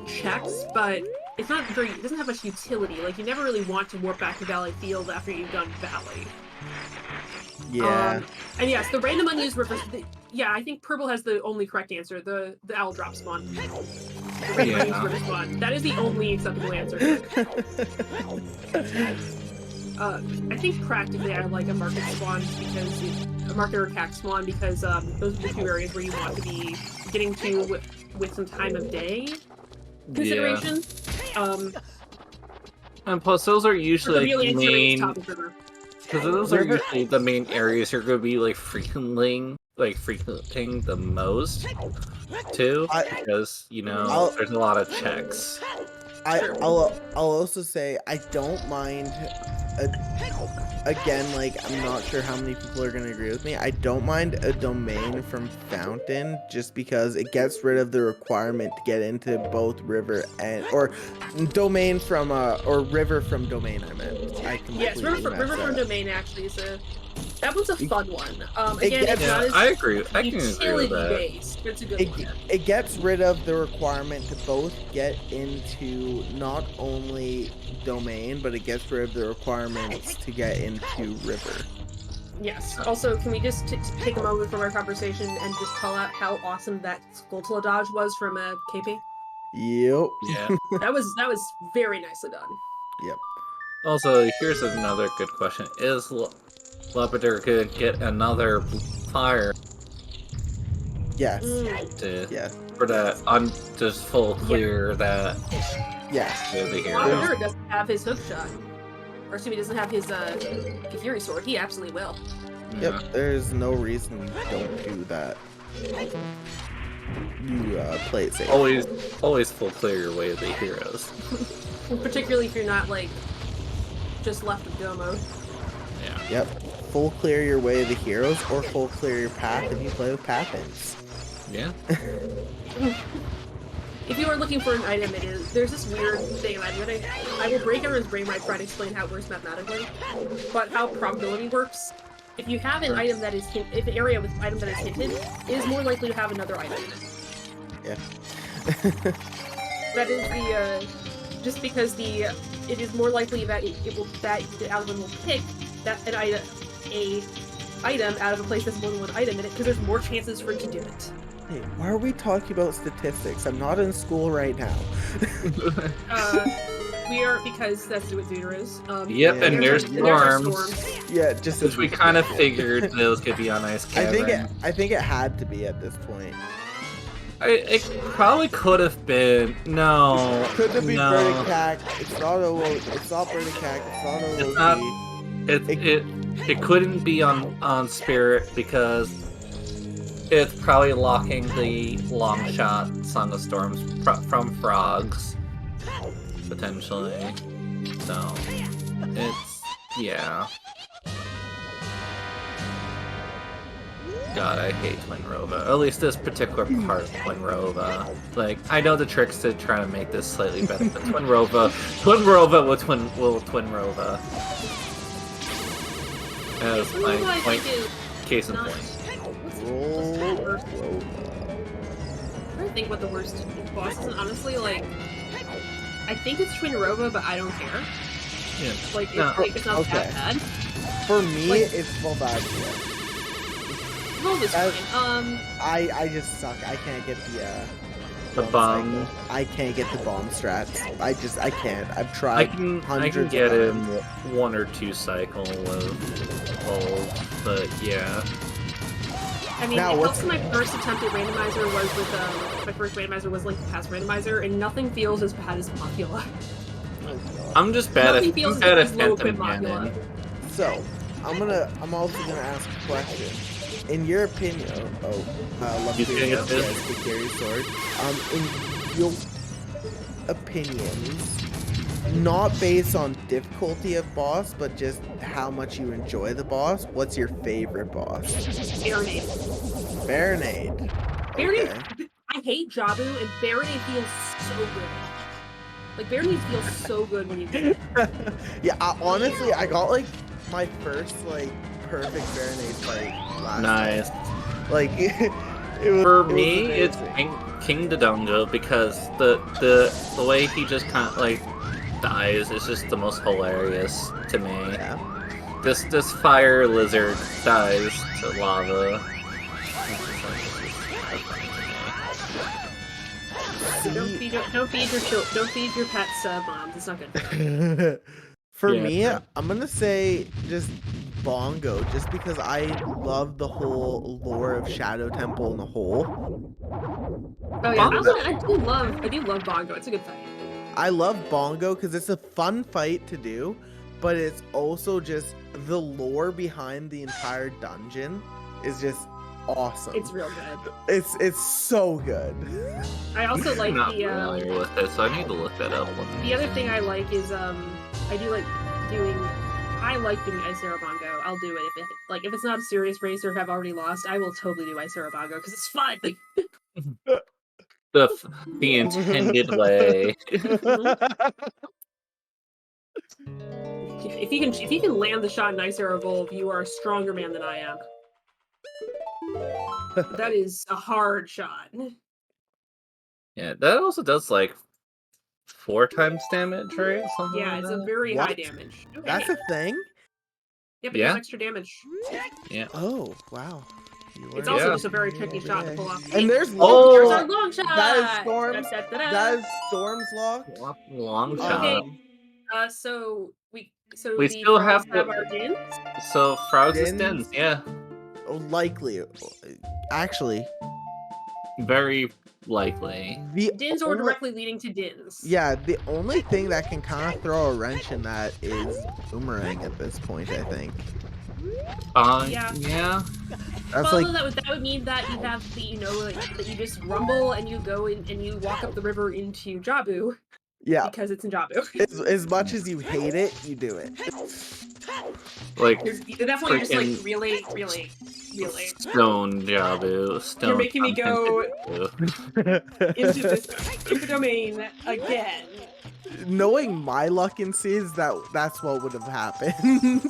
checks, but it doesn't have much utility. Like, you never really want to warp back to Valley Field after you've done Valley. Yeah. And yes, the random unused rivers. Yeah, I think purple has the only correct answer. The owl drop spawn. The random unused river spawn. That is the only acceptable answer. I think practically I like a market spawn because a market or cack spawn because those are the two areas where you want to be getting to with some time of day consideration. And plus, those are usually really the main. Because those are River- usually the main areas you're going to be like frequenting the most, too. Because there's a lot of checks. I'll also say I don't mind. Again, like I'm not sure how many people are gonna agree with me. I don't mind a domain from Fountain just because it gets rid of the requirement to get into both river or domain from or river from domain. I meant. Yes, river from domain actually is that one's a fun one. Again, it's not as I agree. I can agree with utility that. based, but it's a good one. It gets rid of the requirement to both get into not only domain, but it gets rid of the requirements to get into river. Yes. Also, can we just take a moment from our conversation and just call out how awesome that Skulltula dodge was from KP? Yep. Yeah. That was very nicely done. Yep. Also, here's another good question: is LaPedr gonna get another fire? Yes. Yes. For that, just full clear that. Yeah. LaPedr doesn't have his hook shot, or excuse me, doesn't have his Fury sword. He absolutely will. Yep. There's no reason you don't do that. You play it safe. Always full clear your way to the heroes. Particularly if you're not like just left of go mode. Yeah. Yep. Full clear your way to the heroes, or full clear your path if you play with pathins. Yeah. If you are looking for an item, there's this weird thing, and I will break everyone's brain when I try to explain how it works mathematically, but how probability works. If you have an item that is if an area with an item that is hinted, it is more likely to have another item in it. Yeah. That is the just because it is more likely that the algorithm will pick an item out of a place that's more than one item in it because there's more chances for it to do it. Hey, why are we talking about statistics? I'm not in school right now. We are, because that's what Zooter is. Yep, and there's storms. Yeah, just as we kind of figured those could be on Ice Cavern. I think it had to be at this point. It probably could have been. No. Couldn't be Burning Cack. It's not It's not Burning Cack. It's not OoT. It couldn't be on Spirit because it's probably locking the long shot Song of Storms from Frogs, potentially. So, it's, yeah. God, I hate Twin Rova. At least this particular part of Twin Rova. Like, I know the tricks to try to make this slightly better, but Twin Rova will Twin Rova. As my point, case in point. I think what the worst boss is, and honestly, like, I think it's Twin Rova, but I don't care. Yeah. Like, it's not that bad. For me, like, it's Volvagia. Volva's fine. I just suck. I can't get the bomb. I can't get the bomb strats. I can't. I've tried. I can get in 1 or 2 cycle with Volv, but yeah. I mean, also my first attempt at Randomizer was with my first Randomizer was Link to Past Randomizer, and nothing feels as bad as Mocula. I'm just bad at Phantom Ganon. So, I'm also gonna ask a question. In your opinion, love to hear the Carry Sword. In your opinions, not based on difficulty of boss, but just how much you enjoy the boss, what's your favorite boss? Baronade. Baronade. Baronade. I hate Jabu, and Baronade feels so good. Like, Baronade feels so good when you do it. Yeah, honestly, I got, like, my first, like, perfect Baronade fight last Nice. time. Like, For me, it's King Dodongo, because the way he just kind of, like, dies is just the most hilarious to me. Yeah. This fire lizard dies to lava. Don't feed your pets bombs. It's not good. For me, I'm gonna say just Bongo, just because I love the whole lore of Shadow Temple in the whole. Oh yeah, I do love Bongo. It's a good fight. I love Bongo because it's a fun fight to do, but it's also just the lore behind the entire dungeon is just awesome. It's real good. It's so good. I also like not familiar with it, so I need to look that up. The other thing I like is I like doing Icera Bongo. I'll do it if it's not a serious race or if I've already lost, I will totally do Icera Bongo because it's fun. The intended way. If you can land the shot in Icera Evolve, you are a stronger man than I am. That is a hard shot. Yeah, that also does like 4 times damage, right? Something Yeah, like it's that. a very high damage. Okay. That's a thing? Yep, it does extra damage. Yeah. Oh, wow. It's also just a very tricky shot to pull off. And there's there's our long shot! That is Storm's lock. Long shot. Okay. So we still have our Dins? So Frogs is Dins, yeah. Oh, likely. Actually. Very likely. Dins or directly leading to Dins. Yeah, the only thing that can kind of throw a wrench in that is Boomerang at this point, I think. Yeah. That's that would mean that you have that you just rumble and you go in and you walk up the river into Jabu. Yeah. Because it's in Jabu. As much as you hate it, you do it. Like that's why you're just like really. Stone Jabu. Stone. You're making me go into the domain again. Knowing my luck in seeds, that's what would have happened.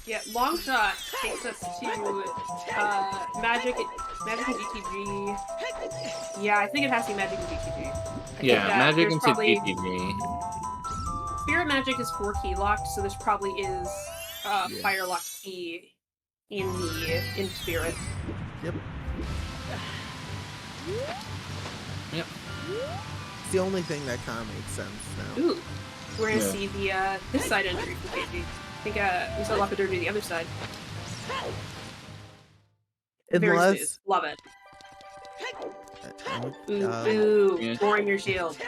Yeah, long shot takes us to Magic and GTG. Yeah, I think it has to be Magic and GTG. Magic and GTG. Spirit Magic is 4 key locked, so this probably is fire locked key in Spirit. Yep. Yep. It's the only thing that kind of makes sense now. Ooh, we're gonna see this side entry for KG. I think we saw LaPedr do the other side. Very smooth. Love it. Ooh, boring your shield.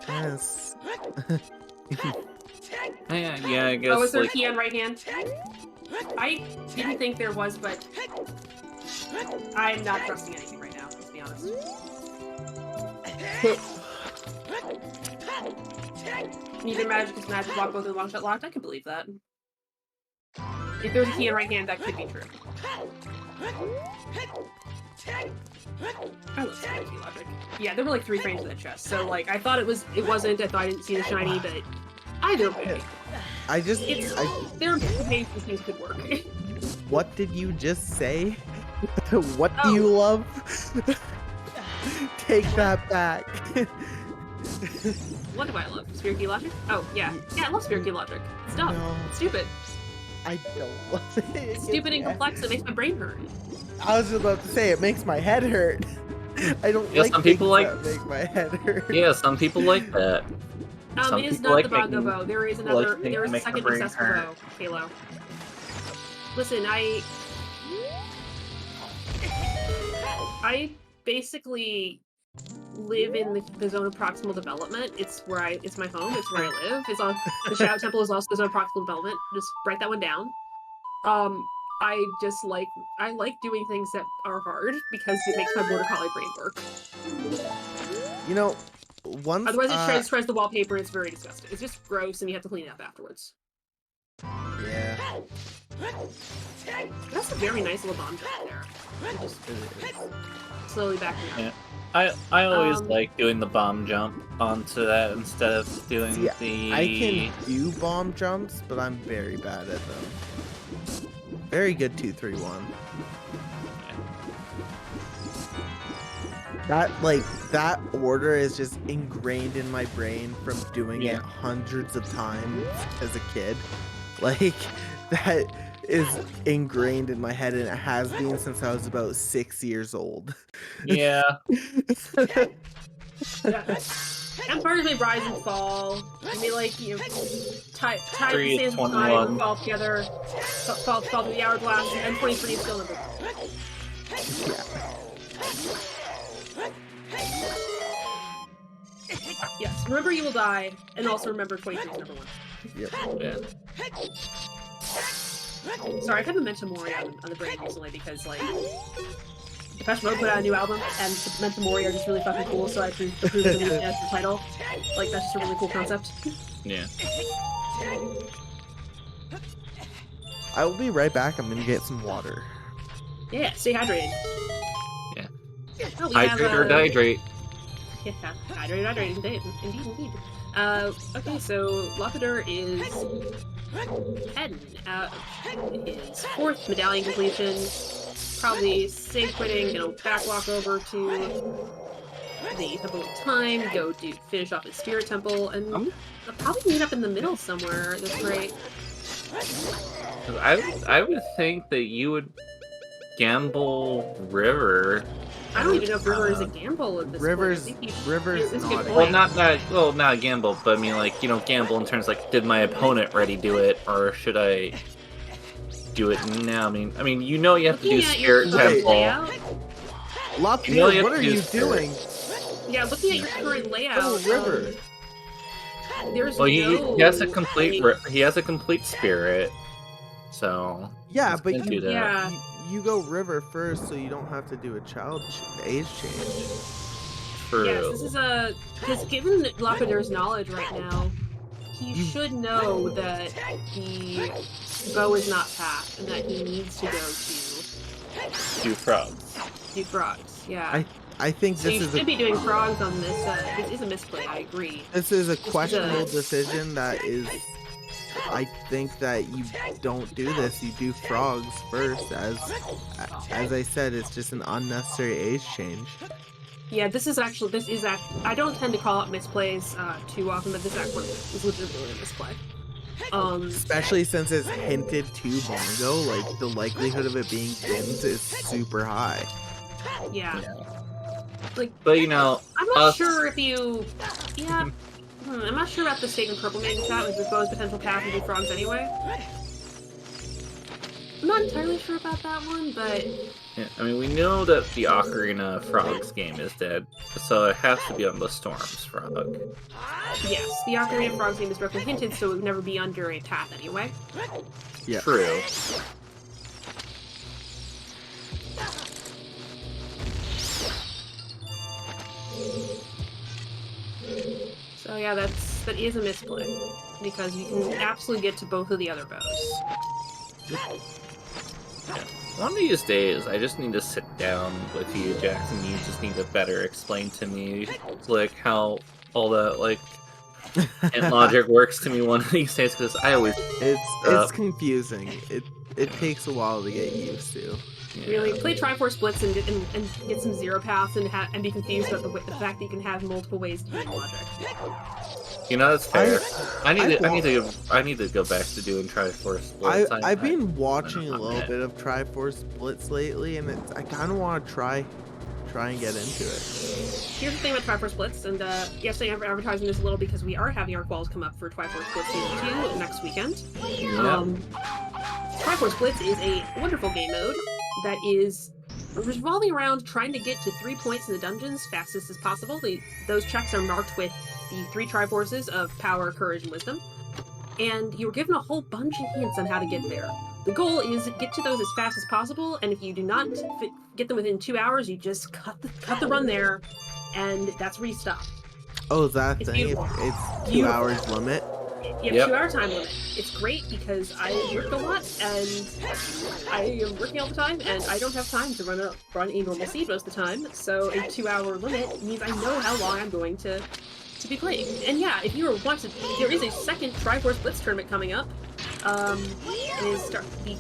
Yes. Yeah, I guess. Oh, is there a key on right hand? I didn't think there was, but I'm not trusting anything right now, let's be honest. Neither magic is magic, walk both in long shot locked. I can believe that. If there's a key in right hand, that could be true. I love Semi logic. Yeah, there were like 3 frames of that chest, so like I thought it wasn't. I thought I didn't see the shiny, but either way, there are ways these things could work. What did you just say? What do you love? Take that back. What do I love? Spirit Key logic? Oh yeah, I love Spirit Key logic. It's dumb. No. It's stupid. I don't love it. It's stupid and complex. It makes my brain hurt. I was about to say it makes my head hurt. I don't Yeah, like some people things like- that make my head hurt. Yeah, some people like that. Some It is people not like the bongo making- bow. There is like another. making- There is a make the second brain accessible hurt. bow. Halo. Listen, I basically live in the zone of proximal development. It's my home. It's where I live. It's on the Shadow Temple is also the zone of proximal development. Just write that one down. I like doing things that are hard because it makes my border collie brain work. You know, once Otherwise, it shreds the wallpaper. And it's very disgusting. It's just gross, and you have to clean it up afterwards. yeah. That's a very nice little bomb drop there. I'm just slowly backing up. Yeah. I always like doing the bomb jump onto that instead of doing See, the. I can do bomb jumps, but I'm very bad at them. Very good 2-3-1. That order is just ingrained in my brain from doing it hundreds of times as a kid. Like that is ingrained in my head, and it has been since I was about 6 years old. Yeah. Yeah. And part of me rise and fall. I mean, like, you know, tie the 3 is sands of 21. time, fall together, fall through the hourglass, and 23 is still number 1. Yes, remember you will die, and also remember 23 is number 1. Yep. Yeah. Sorry, I've had Memento Mori on the brain recently because, like, Depeche Mode put out a new album, and Memento Mori are just really fucking cool, so I approved the as the title. Like, that's just a really cool concept. Yeah. I will be right back. I'm gonna get some water. Yeah, stay hydrated. Yeah. Oh, we Hydrate or have, dihydrate. Yeah, hydrate, indeed. Okay, so LaPedr is heading out his 4th medallion completion. Probably safe quitting, gonna backwalk over to the Temple of Time, finish off his Spirit Temple, and I'll probably meet up in the middle somewhere. That's great. I would think that you would gamble River. I don't even know if River is a gamble at this River's point. River's it's a not. good Well, point. not a gamble, but I mean, like, you know, gamble in terms like, did my opponent already do it, or should I do it now? I mean, you know, you have to do Looking at your Spirit current Temple. layout, LaPedr, what are do you Spirit. doing? yeah, looking at your current layout, Oh, River. There's Well, no... he has a complete Spirit, so Yeah, he's but gonna do that. Yeah. you go River first, so you don't have to do a age change. True. Yes, this is because given LaPedr's knowledge right now, he should know that the bow is not path and that he needs to go to Do frogs. do frogs. Yeah. I think So you this is should be doing frogs on this. This is a misplay. I agree. this is a is questionable a- decision. That is, I think that you don't do this. You do frogs first, as I said, it's just an unnecessary age change. Yeah, this is I don't tend to call out misplays too often, but this actually is legitimately a misplay. Especially since it's hinted to Bongo, like the likelihood of it being Gins is super high. Yeah. Like, But you know, I'm not sure if you. Yeah. I'm not sure about the statement Purple Man just out with Bo's potential path to do frogs anyway. I'm not entirely sure about that one, but Yeah, I mean, we know that the Ocarina Frogs game is dead, so it has to be on the Storms Frog. yes, the Ocarina of Frogs game is roughly hinted, so it would never be under a path anyway. Yeah. True. So yeah, that is a misplay because you can absolutely get to both of the other bows. One of these days, I just need to sit down with you, Jackson. You just need to better explain to me, like, how all that, like, and logic works to me one of these days, because I always... It's confusing. It takes a while to get used to. Yeah. Really, play Triforce Blitz and get some zero paths and be confused about the fact that you can have multiple ways to use logic. You know, that's fair. I need to go back to doing Triforce Blitz. I've been watching a little bit of Triforce Blitz lately, and I kind of want to try and get into it. Here's the thing about Triforce Blitz, and yes, I am advertising this a little because we are having our quals come up for Triforce Blitz Season 2 next weekend. Yeah. Triforce Blitz is a wonderful game mode that is revolving around trying to get to 3 points in the dungeons fastest as possible. Those checks are marked with the 3 Triforces of Power, Courage, and Wisdom, and you're given a whole bunch of hints on how to get there. The goal is to get to those as fast as possible, and if you do not get them within 2 hours, you just cut the run there, and that's where you stop. Oh, is that It's thing? beautiful. It's 2 hours limit. You have 2 hour time limit. It's great because I work a lot and I am working all the time and I don't have time to run a normal seed most of the time. So a 2 hour limit means I know how long I'm going to be playing. And yeah, if you want to, there is a second Triforce Blitz tournament coming up. The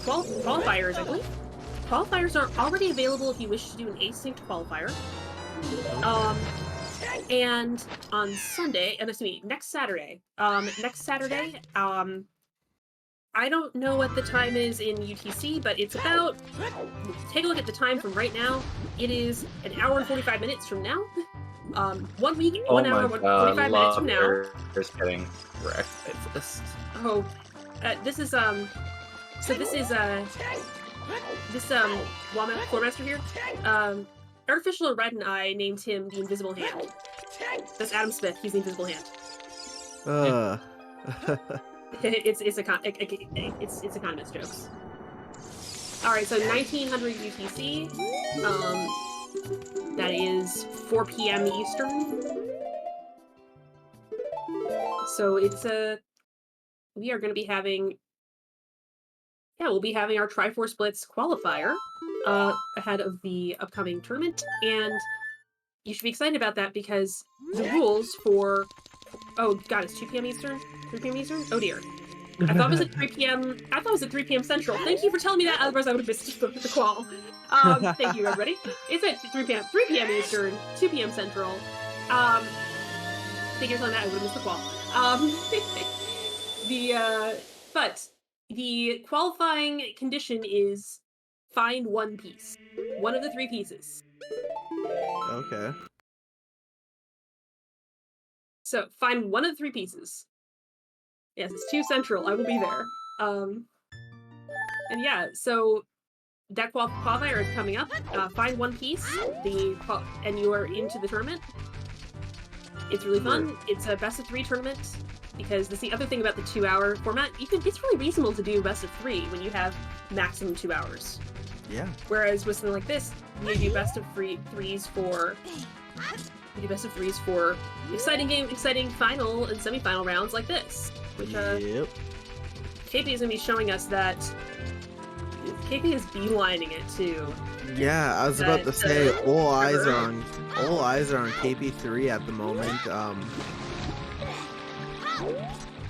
qualifiers, I believe. Qualifiers are already available if you wish to do an async qualifier. And on Sunday, next Saturday, I don't know what the time is in UTC, but it's about, take a look at the time from right now. It is an hour and 45 minutes from now. 1 week, 1 hour, 45 minutes from now. Just getting wrecked by this. Oh, this is Floormaster here. Artificial Red and I named him the Invisible Hand. That's Adam Smith. He's the Invisible Hand. It's economist jokes. All right, so 1900 UTC. That is 4 p.m. Eastern. So it's we are going to be having. Yeah, we'll be having our Triforce Blitz qualifier ahead of the upcoming tournament, and you should be excited about that because the rules for... Oh god, it's 2 p.m. Eastern? 3 p.m. Eastern? Oh dear. I thought it was at 3 p.m. I thought it was at 3 p.m. Central. Thank you for telling me that, otherwise I would have missed the qual. Thank you, everybody. It's at 3 p.m. Eastern, 2 p.m. Central. Thank you for telling me that, I would have missed the qual. But the qualifying condition is find one piece. One of the 3 pieces. Okay. So, find one of the 3 pieces. Yes, it's 2 Central. I will be there. And yeah, so that qualifier is coming up. Find one piece, and you are into the tournament. It's really fun. It's a best of 3 tournament. Because that's the other thing about the 2 hour format. It's really reasonable to do best of 3 when you have maximum 2 hours. Yeah. Whereas with something like this, you do best of threes for exciting final and semifinal rounds like this. Which Yep. Keipi is gonna be showing us that Keipi is beelining it too. Yeah, I was about to say all eyes are on Keipi3 at the moment.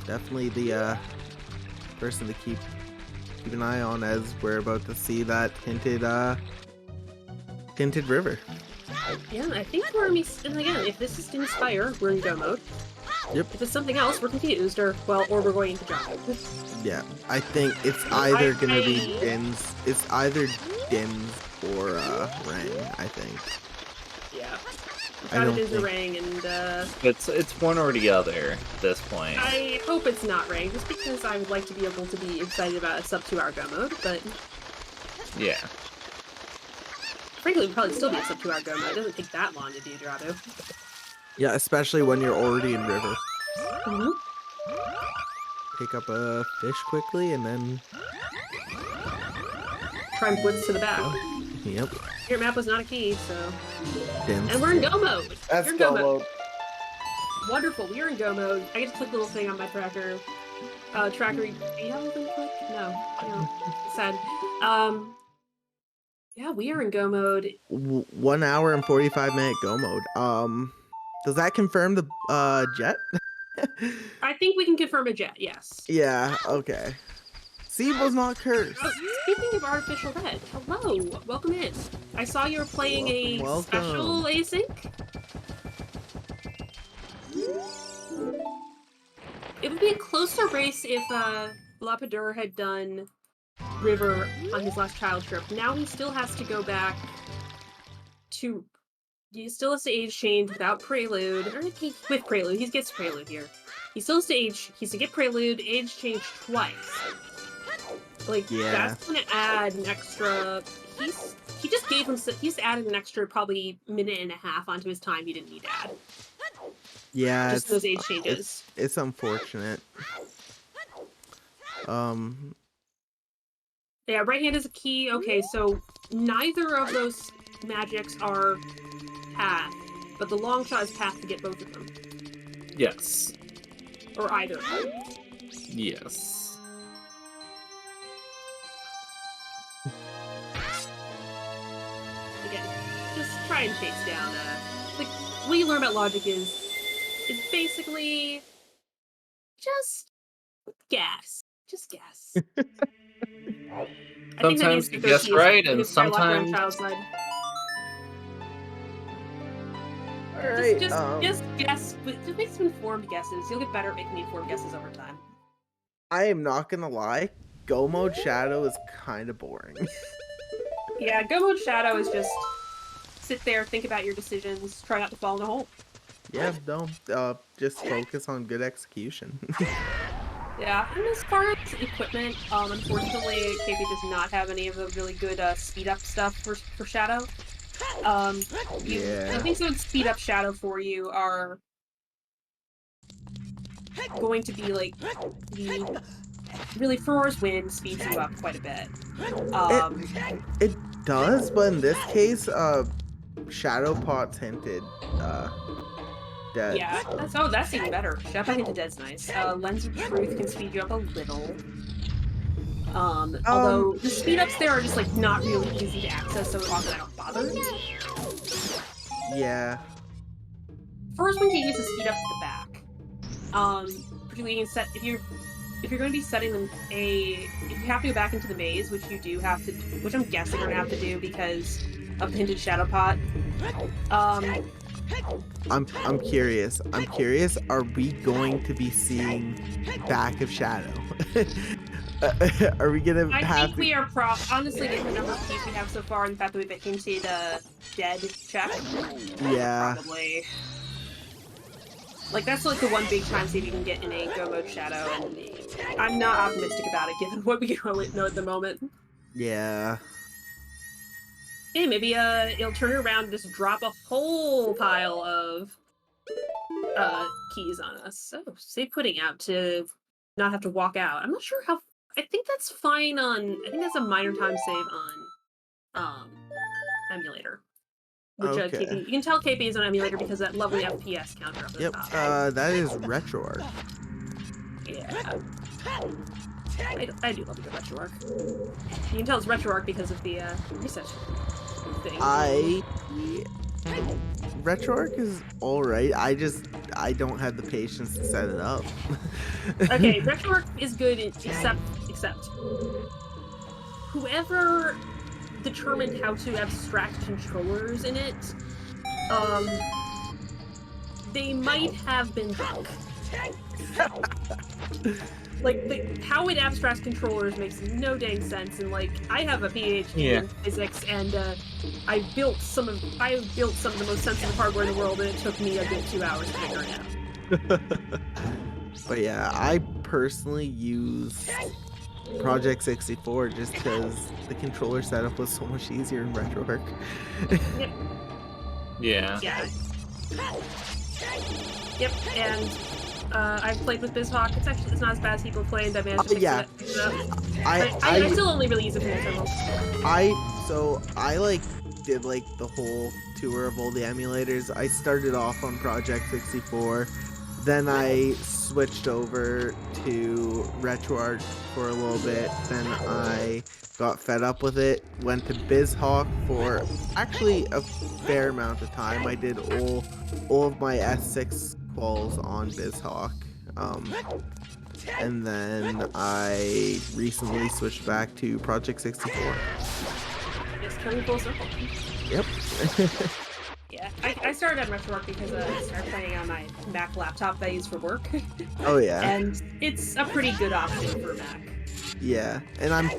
Definitely the person to keep an eye on as we're about to see that tinted river. Yeah, I think we're gonna be, and again, if this is Inspire, we're in go mode. Yep. If it's something else, we're confused, or we're going to jump. Yeah, I think it's either gonna be Dims. It's either Dims or Rang. I think. Yeah. I don't It is think... the Rang, and It's one or the other at this point. I hope it's not Rang, just because I would like to be able to be excited about a sub 2 hour go mode, but Yeah. Frankly, it would probably still be a sub 2-hour go mode. It doesn't take that long to do Drado. Yeah, especially when you're already in river. Mm-hmm. Pick up a fish quickly and then... Try and blitz to the back. Yep. Your map was not a key, so... Dance. And we're in go mode! That's You're in go mode. Wonderful, we are in go mode. I get to click the little thing on my tracker. Tracker, do you have a little click? No. Sad. Yeah, we are in go mode. 1 hour and 45-minute go mode. Does that confirm the jet? I think we can confirm a jet, yes. Yeah, okay. Seed was not cursed. Oh, speaking of artificial red, hello, welcome in. I saw you were playing Welcome. Special async. It would be a closer race if LaPedr had done River on his last child trip. Now he still has to go back to... He still has to age change without Prelude, or with Prelude. He gets Prelude here. He still has to he's to get Prelude, age change twice. Like, yeah. That's gonna add an extra... He's added an extra probably minute and a half onto his time he didn't need to add. Yeah, just those age changes. It's unfortunate. Yeah, right hand is a key. Okay, so neither of those magics are path, but the long shot is path to get both of them. Yes. Or either. Yes. Again, just try and chase down. Like, what you learn about logic is basically just guess. Just guess. Sometimes you guess right, and sometimes... Alright, just guess. Just make some informed guesses. You'll get better at making informed guesses over time. I am not gonna lie. Go mode Shadow is kind of boring. Yeah, go mode Shadow is just sit there, think about your decisions, try not to fall in a hole. Yeah, no. Just focus on good execution. Yeah, and as far as equipment, unfortunately, Keipi does not have any of the really good speed up stuff for Shadow. Yeah. The things that would speed up Shadow for you are going to be like the really Furor's Wind speeds you up quite a bit. It does, but in this case, Shadow Pot's hinted. Dead. Yeah, that's even better. Shadow Pot hinted Dead's nice. Lens of Truth can speed you up a little. Although the speed ups there are just like not really easy to access, so often I don't bother. Yeah. First, when you use the speed ups at the back, particularly you can set if you're going to be setting them if you have to go back into the maze, which you do have to, which I'm guessing you're gonna have to do because of the hinted Shadow Pot. I'm curious. Are we going to be seeing back of Shadow? Are we gonna I think we are honestly, given the number of keys we have so far and the fact that we've hinted dead check. Yeah. Probably. Like, that's like the one big time save you can get in a go mode Shadow, and I'm not optimistic about it given what we can know at the moment. Yeah. Hey, maybe it'll turn it around and just drop a whole pile of keys on us. So, save pudding out to not have to walk out. I'm not sure how... I think that's fine on... I think that's a minor time save on emulator. Which Okay. Keipi, you can tell Keipi is on emulator because of that lovely FPS counter up at the top. That is RetroArch. Yeah. I do love a good RetroArch. You can tell it's RetroArch because of the reset thing. RetroArch is alright. I don't have the patience to set it up. Okay, RetroArch is good except whoever determined how to abstract controllers in it, they might have been drunk. Like, how it abstracts controllers makes no dang sense, and like, I have a PhD in physics, and I built some of the most sensitive hardware in the world, and it took me a good 2 hours to figure it out. But yeah, I personally use Project 64 just because the controller setup was so much easier in RetroArch. Yeah. Yeah. Yep, and I've played with BizHawk. It's not as bad as people claimed. I managed to fix it up. I still only really use it for multi-level. I like did like the whole tour of all the emulators. I started off on Project 64, then I switched over to RetroArch for a little bit, then I got fed up with it, went to BizHawk for actually a fair amount of time. I did all of my S6 quals on BizHawk. And then I recently switched back to Project 64. Just coming full circle. Yep. Yeah, I started on RetroArch because I started playing on my Mac laptop that I use for work. Oh yeah. And it's a pretty good option for Mac. Yeah, and I'm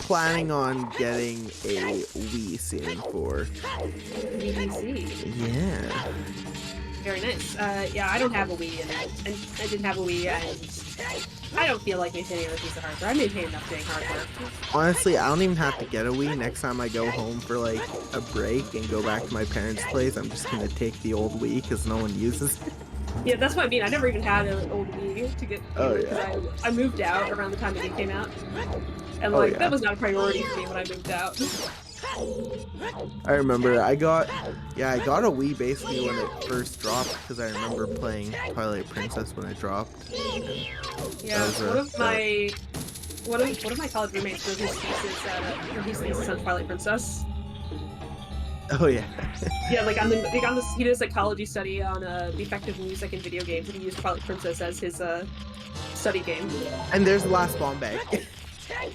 planning on getting a Wii soon for VDC. Yeah. Very nice. Yeah, I don't have a Wii, and I didn't have a Wii, and I don't feel like maintaining another piece of hardware. I maintain enough dang hardware. Honestly, I don't even have to get a Wii. Next time I go home for like a break and go back to my parents' place, I'm just gonna take the old Wii because no one uses it. Yeah, that's what I mean. I never even had an old Wii to get. Oh yeah. I moved out around the time the game came out, and that was not a priority for me when I moved out. I remember I got a Wii basically when it first dropped because I remember playing Twilight Princess when it dropped. Yeah, one of my college roommates wrote his thesis on Twilight Princess. Oh yeah. Yeah, he did a psychology study on the effect of music in video games, and he used Twilight Princess as his study game. And there's the last bomb bag.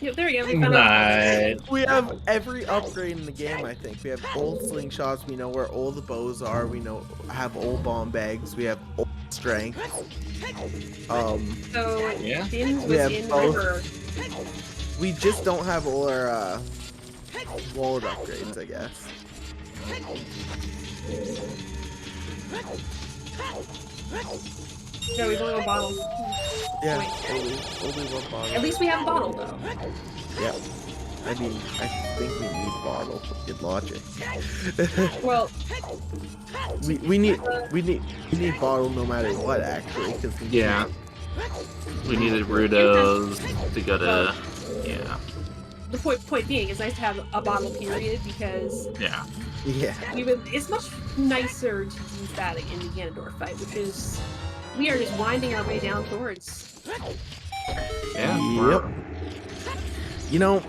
Yeah, there we go. We found out. We have every upgrade in the game, I think. We have all slingshots, we know where all the bows are, we have all bomb bags, we have all strength. So yeah. Din was in River. We just don't have all our wallet upgrades, I guess. No, we've only got bottles. Yeah, only one bottle. At least we have a bottle, though. Yeah. I mean, I think we need bottle. Good logic. Well, we need bottle no matter what, actually. Cause we needed Rudos to go to yeah. The point being, it's nice to have a bottle period because yeah. It's much nicer to use that in the Ganondorf fight, which is we are just winding our way down towards. Yeah. Yep. You know,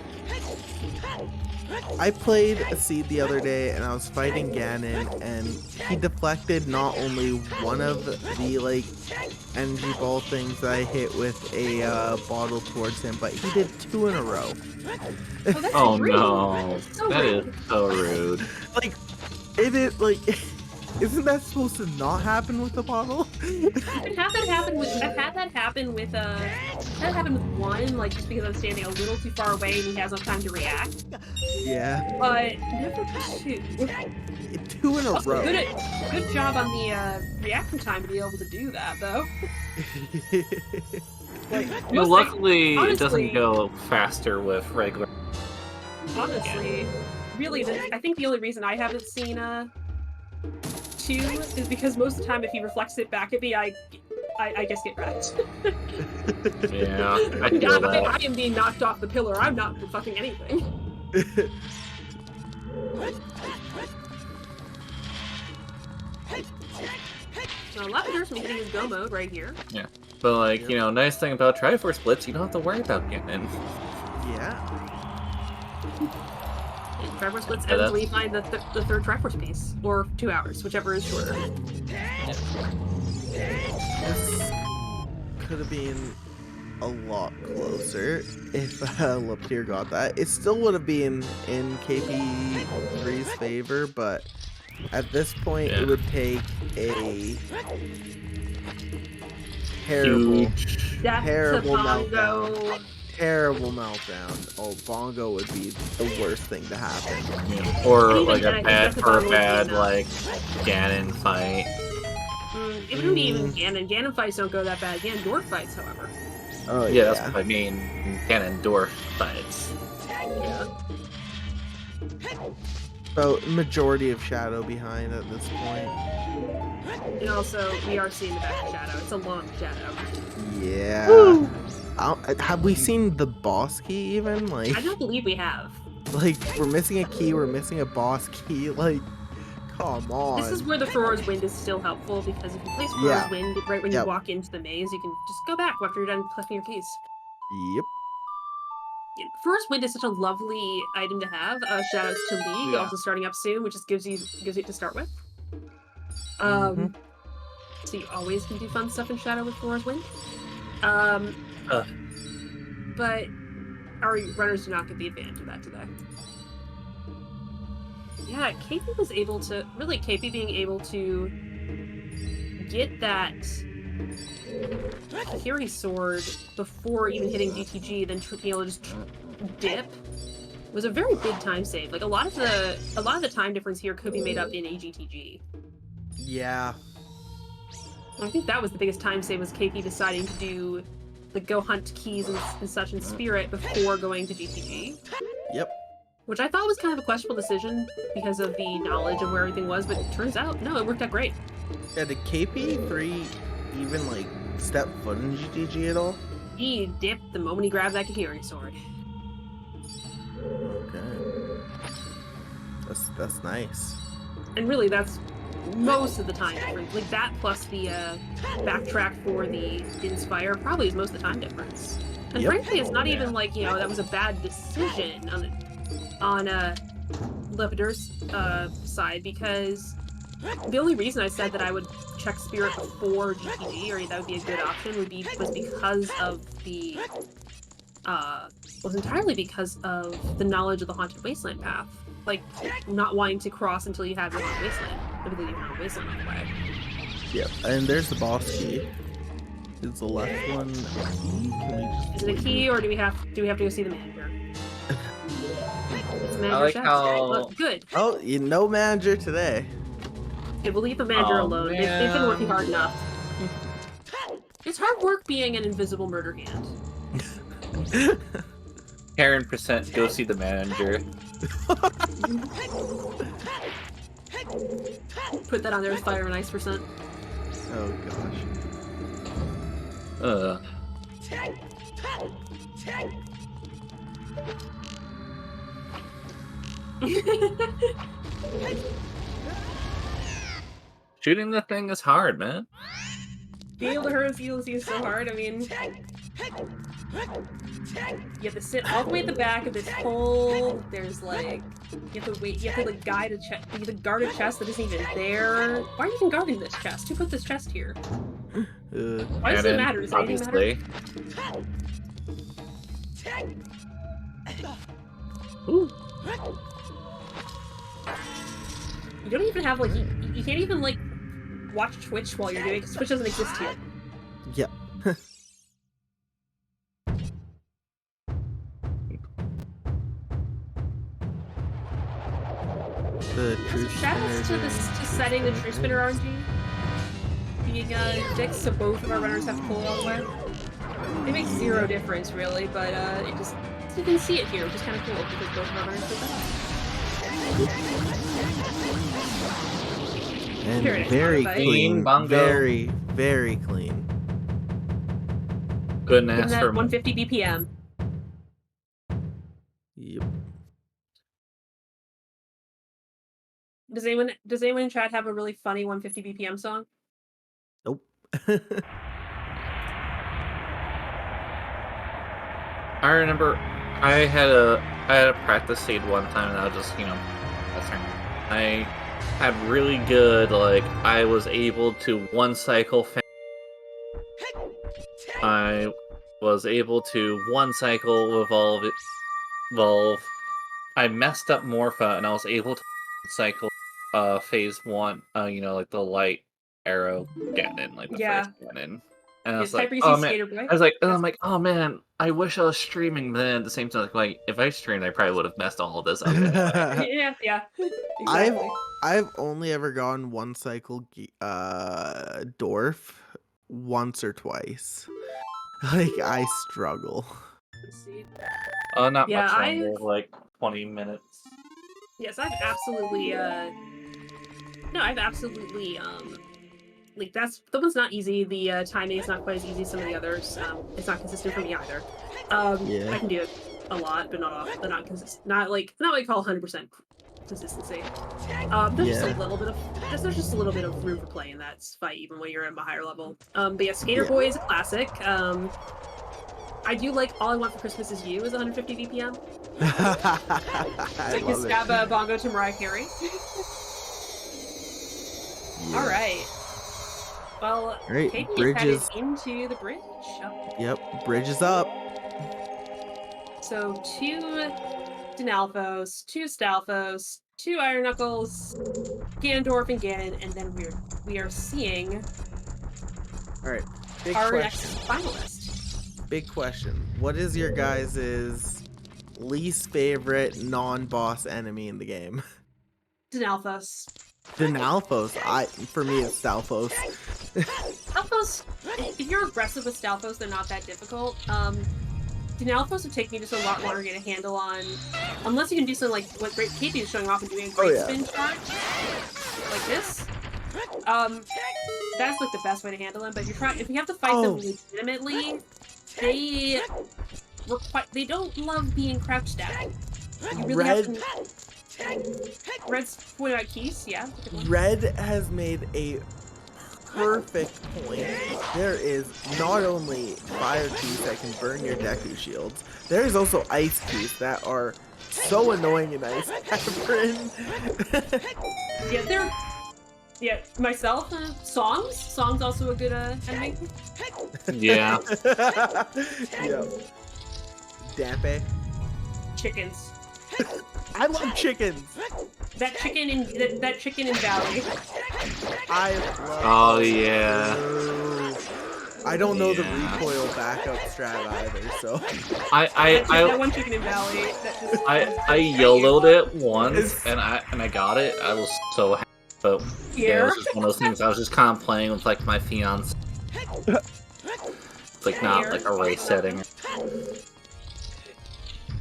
I played a seed the other day and I was fighting Ganon and he deflected not only one of the energy ball things that I hit with a bottle towards him, but he did 2 in a row. Oh no, that is so rude. Isn't that supposed to not happen with the bottle? I've had that happen with one, just because I'm standing a little too far away and he has enough time to react. Yeah. But never 2. 2 in a row. Good job on the reaction time to be able to do that, though. Luckily, it doesn't go faster with regular. Honestly, really, I think the only reason I haven't seen 2 is because most of the time, if he reflects it back at me, I just get wrecked. Yeah, I feel that. I am being knocked off the pillar. I'm not fucking anything. So LaPedr's hitting his go mode right here. Yeah, but nice thing about Triforce Splits, you don't have to worry about Ganon. Yeah. Triforce Splits ends when you find the third Triforce piece, or 2 hours, whichever is shorter. This could have been a lot closer if LaPedr got that. It still would have been in Keipi3's favor, but at this point it would take a terrible meltdown. Terrible meltdown. Oh, Bongo would be the worst thing to happen. Yeah. Or a bad Ganon fight. It wouldn't be even Ganon. Ganon fights don't go that bad. Ganondorf fights, however. Oh Yeah, that's yeah. what I mean. Ganondorf fights. Yeah. So majority of Shadow behind at this point. And also, we are seeing the back of Shadow. It's a long Shadow. Yeah. Have we seen the boss key even? Like, I don't believe we have. like we're missing a key. We're missing a boss key. Like, come on. This is where the Ferora's Wind is still helpful, because if you place Ferora's Yeah. Wind right when you Yep. walk into the maze, you can just go back after you're done collecting your keys. Yep. Ferora's Wind is such a lovely item to have. Shoutouts to League, Yeah. also starting up soon, which just gives you it to start with. Mhm. So you always can do fun stuff in Shadow with Ferora's Wind. But our runners do not get the advantage of that today. Yeah, Keipi was able to Keipi being able to get that Kiri sword before even hitting GTG, then being able to just dip was a very big time save. Like a lot of the time difference here could be made up in a GTG. Yeah. I think that was the biggest time save, was Keipi deciding to do the go hunt keys and such in Spirit before going to GTG. Yep. Which I thought was kind of a questionable decision because of the knowledge of where everything was, but it turns out, no, it worked out great. Yeah, did Keipi3 even like step foot in GTG at all? He dipped the moment he grabbed that Kakiri sword. Okay. That's nice. And really, that's most of the time difference. Like that plus the backtrack for the Inspire probably is most of the time difference. And Yep. frankly, it's not even like, you know, that was a bad decision on LaPedr's side, because the only reason I said that I would check Spirit before GTG, or that would be a good option, was because of the was entirely because of the knowledge of the Haunted Wasteland path. Like, not wanting to cross until you have your Haunted Wasteland. Typically, you have Wasteland on the way. Yep. And there's the boss key. Is the left one a key? Can we just Is it a key, or do we have to go see the manager? It's the manager I like chest. how- Look, good. Oh, no manager today. Okay, we'll leave the manager Oh, alone. They've been working hard man. enough. It's hard work being an invisible murder hand. Karen % go see the manager. Put that on there as fire and ice %. Oh gosh. Shooting the thing is hard, man. Being able to hurt his is so hard. I mean, you have to sit all the way at the back of this hole. There's like, you have to wait. You have to like guard a chest that isn't even there. Why are you even guarding this chest? Who put this chest here? Why does it matter? Does anything matter? Ooh. You don't even have like you can't even like watch Twitch while you're doing it, because Twitch doesn't exist here. Yep. The truth Shoutouts to setting the True Spinner RNG being fixed, so both of our runners have to pull it all the way. It makes zero difference really, but it just, you can see it here, which is kind of cool because both of our runners did that. And Here it is, very Bongo. clean. Bongo. Very, very clean. Couldn't Isn't ask that for 150 BPM? Yep. Does anyone in chat have a really funny 150 BPM song? Nope. I remember I had a practice seed one time, and I was just, I had really good, like, I was able to one cycle I was able to one cycle evolve. I messed up Morpha, and I was able to cycle phase 1, like the light arrow Ganon, like the first Ganon. And I was like, oh man, I'm like, oh man, I wish I was streaming. But then at the same time, like if I streamed, I probably would have messed all this up. Yeah, exactly. I've only ever gone one cycle Dwarf once or twice. Like, I struggle. Let's see. Not Yeah, much longer, like 20 minutes. Yes, I've absolutely no, I've absolutely like that one's not easy. The timing is not quite as easy as some of the others. It's not consistent for me either. Yeah. I can do it a lot, but not consistent. Not what I call 100% consistency. There's just a little bit of there's just a little bit of room for play in that fight, even when you're at a higher level. But yeah, Skater Boy is a classic. I do like All I Want for Christmas Is You is 150 BPM. I Like love his stab it. bongo to Mariah Carey. All right. Well, Right, Keipi is bridges. headed into the bridge. Yep, bridge is up. So 2 Denalphos, 2 Stalfos, 2 Iron Knuckles, Ganondorf and Ganon, and then we are seeing All right, big our question. next finalist. Big question. What is your guys' least favorite non-boss enemy in the game? Denalphos. Denalphos. For me, it's Stalfos. Stalfos, if you're aggressive with Stalfos, they're not that difficult. Denalphos would take me just a lot longer to get a handle on, unless you can do something like what Keipi is showing off and doing a great spin charge, like this. That's like the best way to handle them. But if you have to fight them legitimately, they don't love being crouched at. You really have to. Red's pointed out keys, yeah. Red has made a perfect point. There is not only fire keys that can burn your Deku shields, there is also ice keys that are so annoying in Ice Cavern. Yeah, myself, Song's also a good enemy. Yeah. Yeah. Dampe. Chickens. I love chickens. That chicken in Valley. I love. Oh yeah. I don't know the recoil backup strat either, so. That one chicken in Valley. I YOLO'd it once and I got it. I was so happy. But yeah, it was just one of those things. I was just kind of playing with like my fiance. It's like not like a race setting.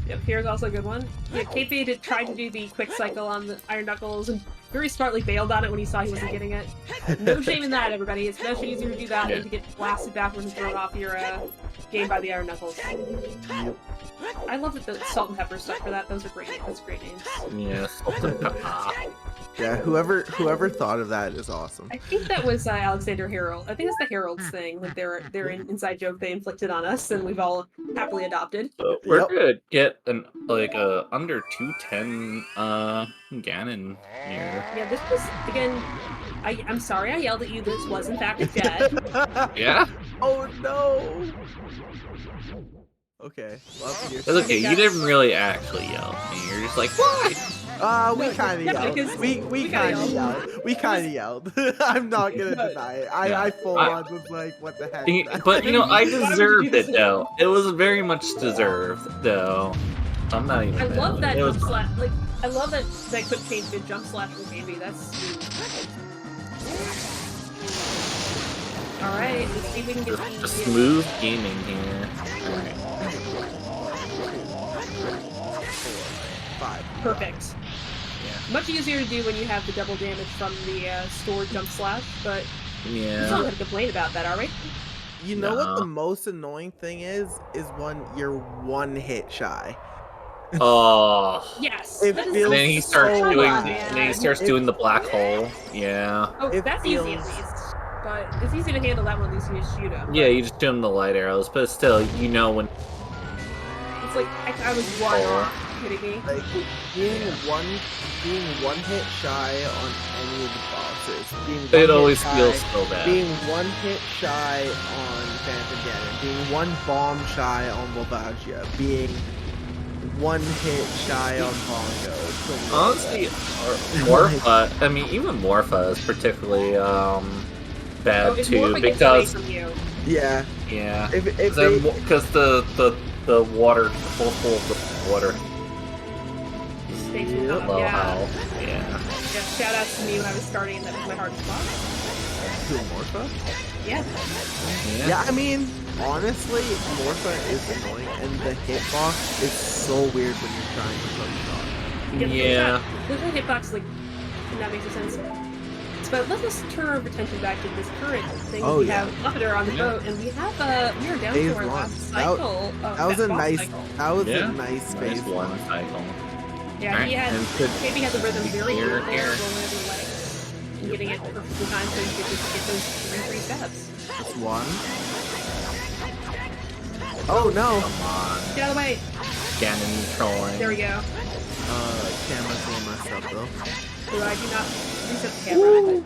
Yep, here's also a good one. Yeah, Keipi tried to do the quick cycle on the Iron Knuckles and very smartly bailed on it when he saw he wasn't getting it. No shame in that, everybody. It's much easier to do that than to get blasted backwards and thrown off your game by the Iron Knuckles. I love that the Salt and Pepper stuck for that. Those are great. That's great names. Yeah, Salt and Pepper. Yeah, whoever thought of that is awesome. I think that was Alexander Harold. I think it's the Herald's thing. Like they're an inside joke they inflicted on us, and we've all happily adopted. So we're gonna get an under 210 Ganon here. Yeah, this was again. I'm sorry I yelled at you. This was in fact a jet. Yeah. Oh no. Okay. It's okay. You didn't really actually yell at me. You're just like, why? We kind of yelled. We kind of yelled. We kind of yelled. I'm not gonna deny it. I full on was like, what the heck? But you know, I deserved it though. It was very much deserved though. I'm not even. I love that jump slash. Like I love that quick change to jump slash from Keipi. That's sweet. All right, let's see if we can get the smooth gaming here. All right. 5. Perfect. Yeah. Much easier to do when you have the double damage from the stored jump slash, but yeah, we're not going to complain about that, are we? You know what the most annoying thing is when you're one hit shy. Oh. Yes. And then he starts doing the black hole. Yeah. Oh, that's easy at least. But it's easy to handle that one, at least you just shoot him. Yeah, you just shoot him the light arrows, but still, you know when. It's like I was one off. Kidding me? Like being one hit shy on any of the bosses. It always feels so bad. Being one hit shy on Phantom Ganon. Being one bomb shy on Volvagia. Being one hit shy on Bongo. Honestly, Morpha. I mean, even Morpha is particularly bad too because yeah. Because the water, the full pool of the water. Low health. Yeah. Shout out to me when I was starting, and that was my hardest boss. Morpha? Yeah. Yeah, I mean, honestly, Morpha is annoying, and the hitbox is so weird when you're trying to throw shot. Yeah. Look at hitbox, like, and that makes sense. But let's just turn our attention back to this current thing. Oh, we yeah. have LaPedr on the boat, and we have we are down Phase to our one. last cycle. That was a boss nice. cycle. That was Yeah. a nice phase one one. cycle. Yeah, Alright, he had. and could- Keipi had the rhythm very Here, good there, here. rolling every leg, and getting it perfectly timed so you could just get those free steps. That's one. Oh no! Come on. Get out of the way. Ganon trolling. There we go. Camera's a little messed up though. So I do not reset the camera.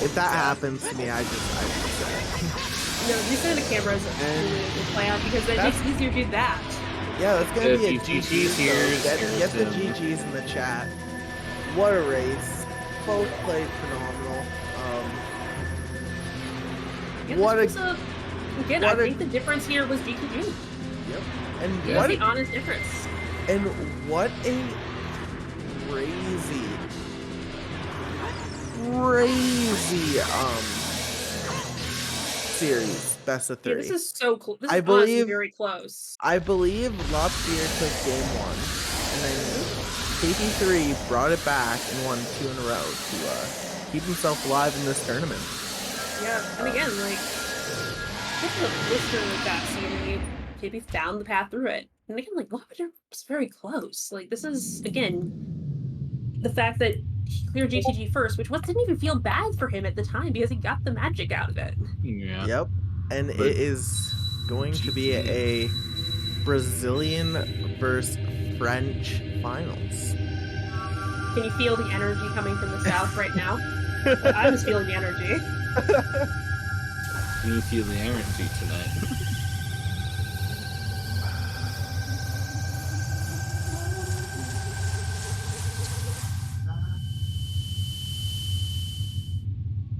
If that happens to me, I just No, resetting the camera is a really good plan because it makes it easier to do that. yeah, that's gonna be a GG's GG's here. here. Get the GG's in the chat. What a race! Both played phenomenal. Yeah, What this was again, I what a- think the difference here was GTG. Yep. And It was what the honest difference. and what a crazy series. Best of 3. Yeah, this is so cool. This I is honestly believe- very close. I believe LaPedr took game 1, and then Keipi3 brought it back and won 2 in a row to keep himself alive in this tournament. Yeah, and again, like, this is a blister like that, so Keipi found the path through it. And again, like, LaPedr was very close. Like, this is, again, the fact that he cleared GTG first, which didn't even feel bad for him at the time because he got the magic out of it. Yeah. Yep. And But- it is going to be a Brazilian versus French finals. Can you feel the energy coming from the south right now? I was feeling the energy. You feel the energy tonight.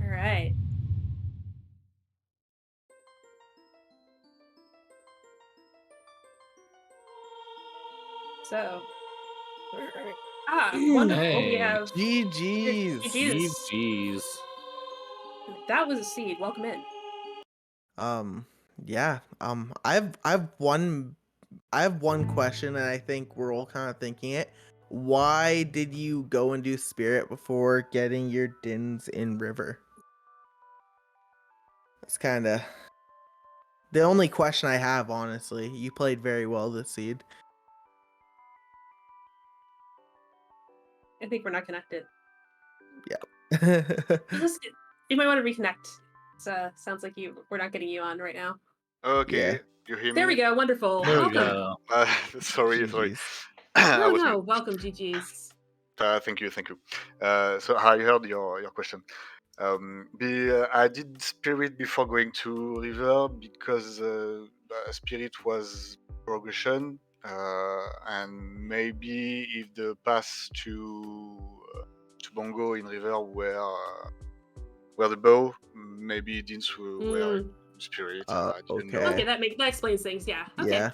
All right. So, wonderful. We Hey. have GG's. GG's. GG's. That was a seed. Welcome in. Yeah. I have one question, and I think we're all kind of thinking it. Why did you go and do Spirit before getting your Dins in River? That's kind of the only question I have, honestly. You played very well this seed. I think we're not connected. Yeah. You might want to reconnect. Sounds like we're not getting you on right now. Okay, Yeah. you hear me? There we go. Wonderful. There we Welcome. go. Sorry. GG's. I No, was no. mute. Welcome, GG's. Thank you. So I heard your question. I did Spirit before going to River because Spirit was progression, and maybe if the pass to Bongo in River were the bow, maybe Dins were in Spirit. I didn't know. Okay. Okay, that explains things. Yeah. Okay.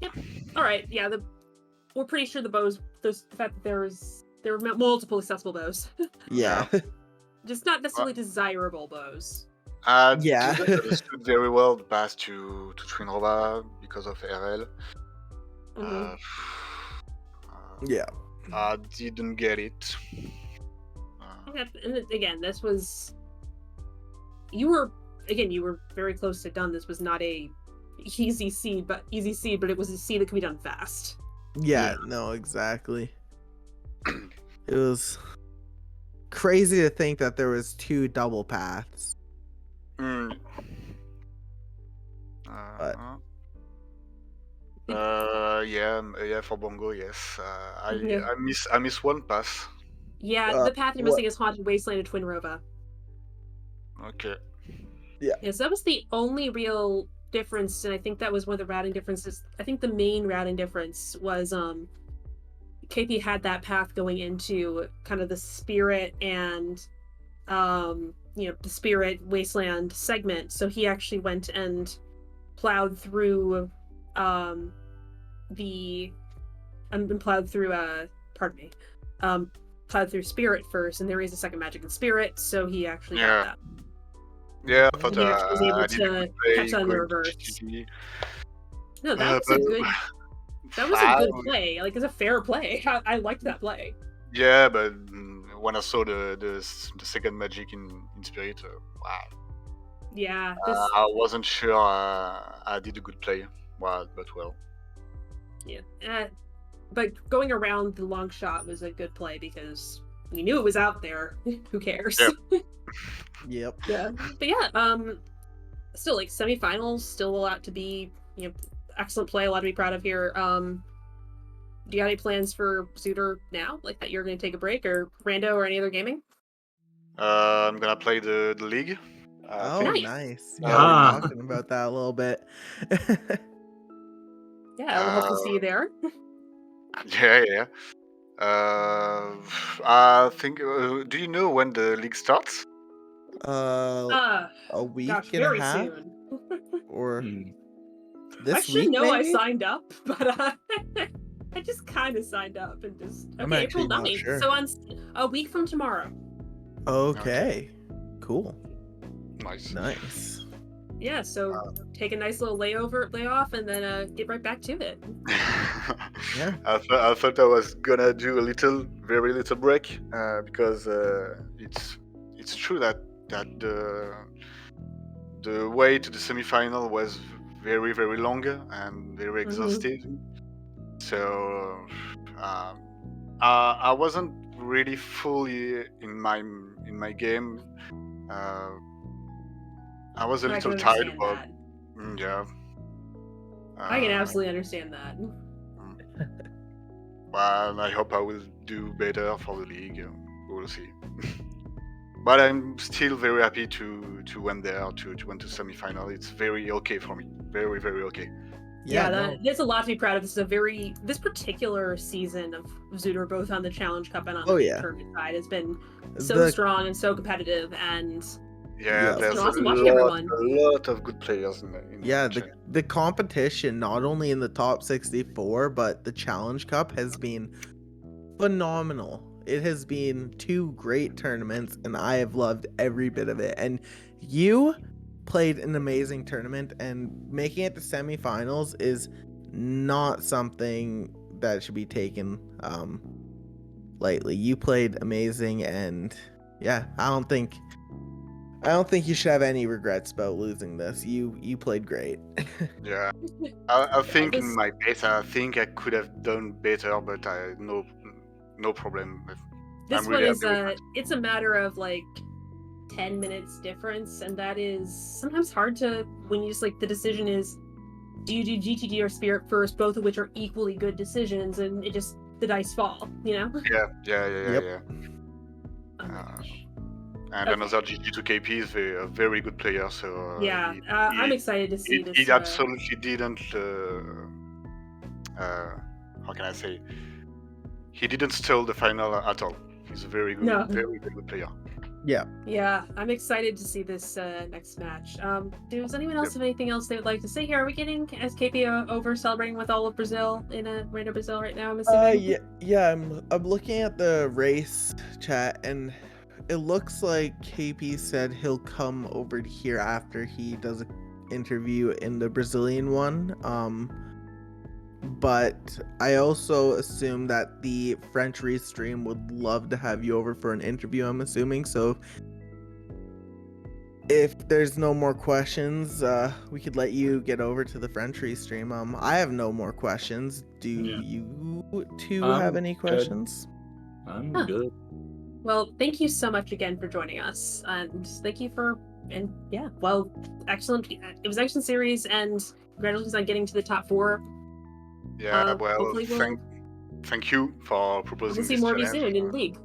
Yeah. All right. Yeah. We're pretty sure the bows. The fact that there were multiple accessible bows, Yeah. just not necessarily desirable bows. I Yeah. didn't understood very well the pass to Twinrova because of RL. Mhm. Yeah. I didn't get it. And again, this was you were very close to done. This was not a easy seed, but it was a seed that could be done fast. Yeah, no, exactly. It was crazy to think that there was 2 double paths. Mm. But- Yeah, for Bongo, yes. Yeah. I miss one pass. Yeah, the path you're what- missing is Haunted Wasteland and Twinrova. Okay. Yeah, so that was the only real difference, and I think that was one of the routing differences. I think the main routing difference was KP had that path going into kind of the Spirit and the Spirit Wasteland segment, so he actually went and plowed through plowed through Spirit first, and there is a second magic in Spirit, so he actually got that. Yeah, I thought And he actually was able I did a to good play catch that in the going to reverse. GG. No, that was But a good. That was a good play. Like, it's a fair play. I liked that play. yeah, but when I saw the second magic in Spirit, wow. Yeah, I wasn't sure I did a good play. Well, but well. Yeah. But going around the long shot was a good play because we knew it was out there. Who cares? Yep. Yep. Yeah. But yeah, still, like, semifinals, still a lot to be, excellent play, a lot to be proud of here. Do you have any plans for Zooter now? Like, that you're going to take a break, or Rando, or any other gaming? I'm gonna play the league. Oh, think. nice. Uh, Yeah, we're Ah. talking about that a little bit. Yeah, we'll hope to see you there. Yeah. I think. Do you know when the league starts? A week Gosh, and a very half, soon. or Hmm. this I should week, know I maybe? signed up, but I just kind of signed up and just I'm okay, actually April not 9th. sure. So on a week from tomorrow. Okay. Cool. Nice. Yeah, so take a nice little layoff, and then get right back to it. Yeah. I thought I was gonna do a very little break because it's true that the way to the semifinal was very long and very exhaustive. So I wasn't really fully in my game. I was a I can little tired understand about that. yeah. I can absolutely understand that. Well, I hope I will do better for the league. We'll see. But I'm still very happy to win there, to win to semifinal. It's very okay for me. Very okay. Yeah, no. there's a lot to be proud of. This particular season of Zooter, both on the Challenge Cup and on the main tournament side, has been so strong and so competitive, and yeah, it's there's been awesome watching everyone. a lot of good players in the competition, not only in the top 64, but the Challenge Cup has been phenomenal. It has been 2 great tournaments, and I have loved every bit of it. And you played an amazing tournament, and making it to semifinals is not something that should be taken lightly. You played amazing, and yeah, I don't think you should have any regrets about losing this. You played great. Yeah, I think in my case, I think I could have done better, but no problem. This I'm really one is happy with that. it's a matter of like 10 minutes difference, and that is sometimes hard to when you just like the decision is do you do GTD or Spirit first, both of which are equally good decisions, and it just the dice fall, Yeah. Yep. And another GG to KP is a very good player, so I'm excited to see this. He absolutely didn't. How can I say? He didn't steal the final at all. He's a very good player. Yeah, I'm excited to see this next match. Does anyone else have anything else they would like to say here? Are we getting SKP over celebrating with all of Brazil in Rando Brazil right now? I'm assuming. Yeah. I'm looking at the race chat, and it looks like KP said he'll come over here after he does an interview in the Brazilian one. But I also assume that the French restream would love to have you over for an interview, I'm assuming. So if there's no more questions, we could let you get over to the French restream. I have no more questions. Do you two have any questions? I'm good. Well, thank you so much again for joining us, and thank you for excellent. It was an excellent series, and congratulations on getting to the top 4. Yeah, hopefully thank you for proposing we'll see this more of you challenge. soon in League.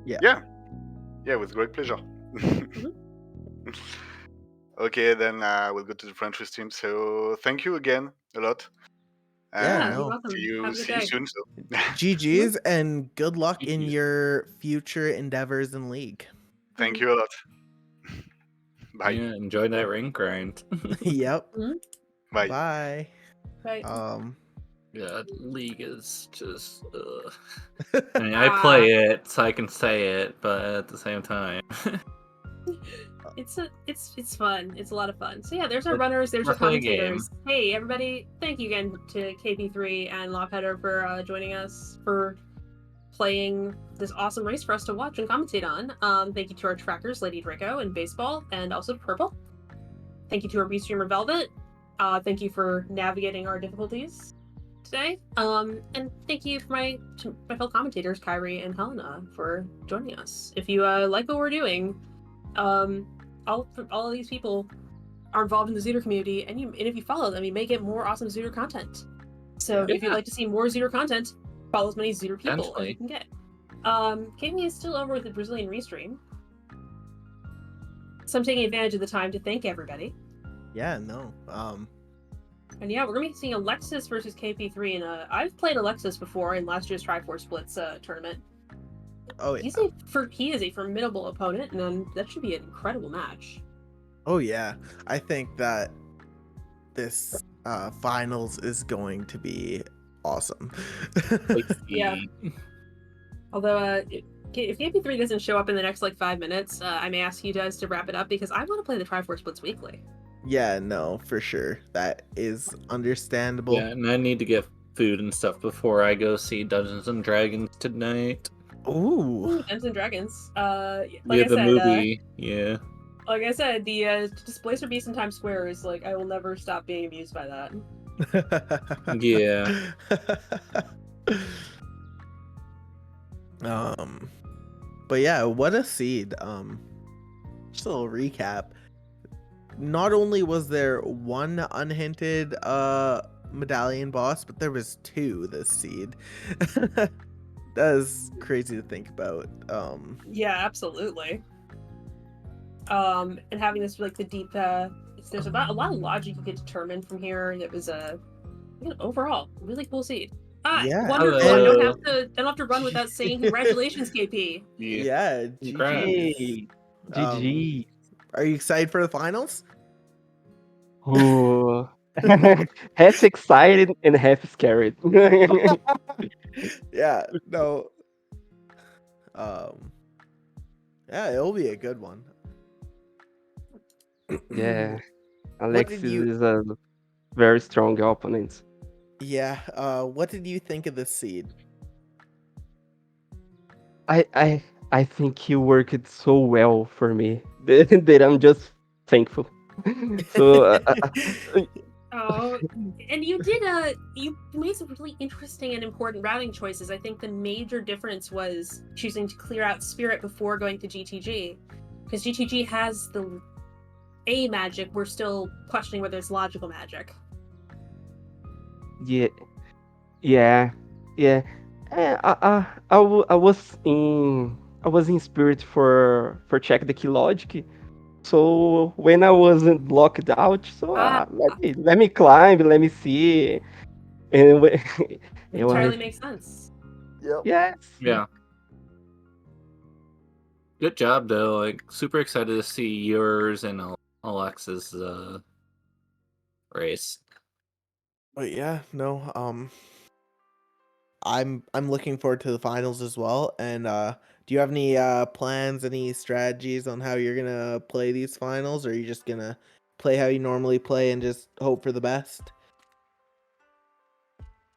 Yeah, with great pleasure. Okay, then we'll go to the French stream. So thank you again a lot. You're welcome. See you Have a good day. soon. So. GG's and good luck in your future endeavors in League. Thank you a lot. Bye. Yeah, enjoy that ring grind. Yep. Bye. Bye. Bye. Yeah, League is just. I mean, I play it, so I can say it, but at the same time. It's fun. It's a lot of fun. So yeah, there's our It's runners. There's our definitely a game. commentators. Hey everybody! Thank you again to Keipi3 and LaPedr for joining us for playing this awesome race for us to watch and commentate on. Thank you to our trackers, Lady Draco and Baseball, and also to Purple. Thank you to our restreamer Velvet. Thank you for navigating our difficulties today. And thank you to my fellow commentators, Keipi and Helena, for joining us. If you like what we're doing, all of these people are involved in the Zooter community, and if you follow them, you may get more awesome Zooter content. So if you'd like to see more Zooter content, follow as many Zooter people as you can get. Keipi is still over with the Brazilian restream, so I'm taking advantage of the time to thank everybody. Yeah, no. And yeah, we're gonna be seeing Alexis versus Keipi3, and I've played Alexis before in last year's Triforce Splits tournament. Oh yeah. He is a formidable opponent, and that should be an incredible match. Oh yeah. I think that this finals is going to be awesome. Yeah. Although if Keipi3 doesn't show up in the next 5 minutes, I may ask you guys to wrap it up because I want to play the Triforce Splits weekly. Yeah, no, for sure. That is understandable. Yeah, and I need to get food and stuff before I go see Dungeons and Dragons tonight. Ooh. Dungeons and Dragons. Movie. Yeah. Like I said, the displays for Beast in Times Square is I will never stop being amused by that. Yeah. But yeah, what a seed. Just a little recap. Not only was there one unhinted medallion boss, but there was two this seed. That is crazy to think about. Yeah, absolutely. And having this the deep there's a lot of logic you could determine from here, and it was overall really cool seed. Yeah. Wonderful. I don't have to run without saying congratulations, KP. Yeah, GG. GG. Are you excited for the finals? Ooh. Half excited and half scared. Yeah, no. Yeah, it'll be a good one. Yeah. Alexis is a very strong opponent. Yeah, what did you think of this seed? I think he worked so well for me that I'm just thankful. So Oh, and you did you made some really interesting and important routing choices. I think the major difference was choosing to clear out Spirit before going to GTG, because GTG has the A magic. We're still questioning whether it's logical magic. yeah. I was in Spirit for check the key logic. So when I wasn't locked out, so let me climb, let me see, and it entirely makes sense. Yep. Yes. Yeah. Good job, though. Super excited to see yours and Alexa's race. But yeah, no. I'm looking forward to the finals as well. And do you have any plans, any strategies on how you're gonna play these finals, or are you just gonna play how you normally play and just hope for the best?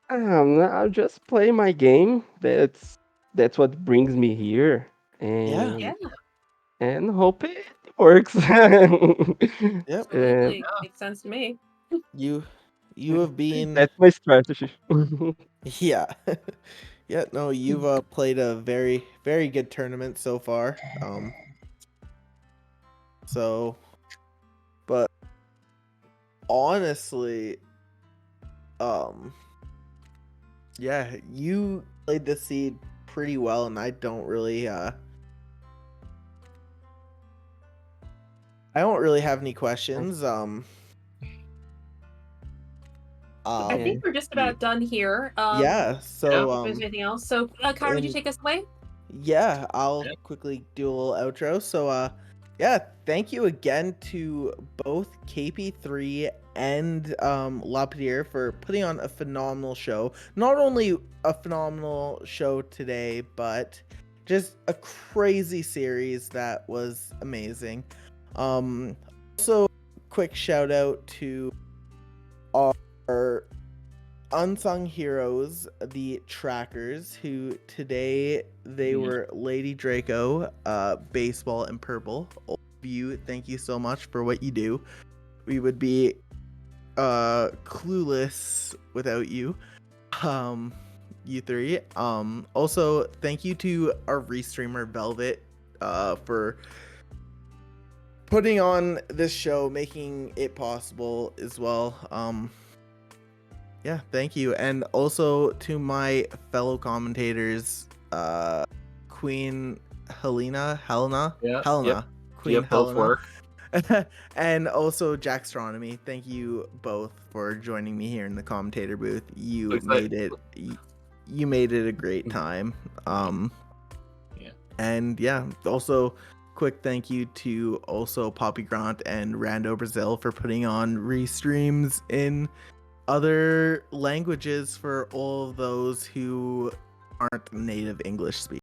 I'll just play my game. That's what brings me here, Yeah. and hope it works. Yep. Absolutely. Makes sense to me. You have been. That's my strategy. Yeah. Yeah, no, you've played a very, very good tournament so far. So, but honestly, yeah, you played the seed pretty well, and I don't really have any questions. I think we're just about done here. Yeah, so if there's anything else. So Keipi, would you take us away? Yeah, I'll quickly do a little outro. So yeah, thank you again to both Keipi3 and LaPedr for putting on a phenomenal show. Not only a phenomenal show today, but just a crazy series that was amazing. Also, quick shout out to our unsung heroes, the trackers, who today they were Lady Draco, Baseball, and Purple. All of you, thank you so much for what you do. We would be clueless without you. You three. Also, thank you to our restreamer Velvet for putting on this show, making it possible as well. Yeah, thank you. And also to my fellow commentators, Queen Helena, Queen both Helena, work. and also jaxstronomy. Thank you both for joining me here in the commentator booth. You made it a great time. And yeah, also quick thank you to also Poppy Grant and Rando Brazil for putting on restreams in other languages for all of those who aren't native English speakers.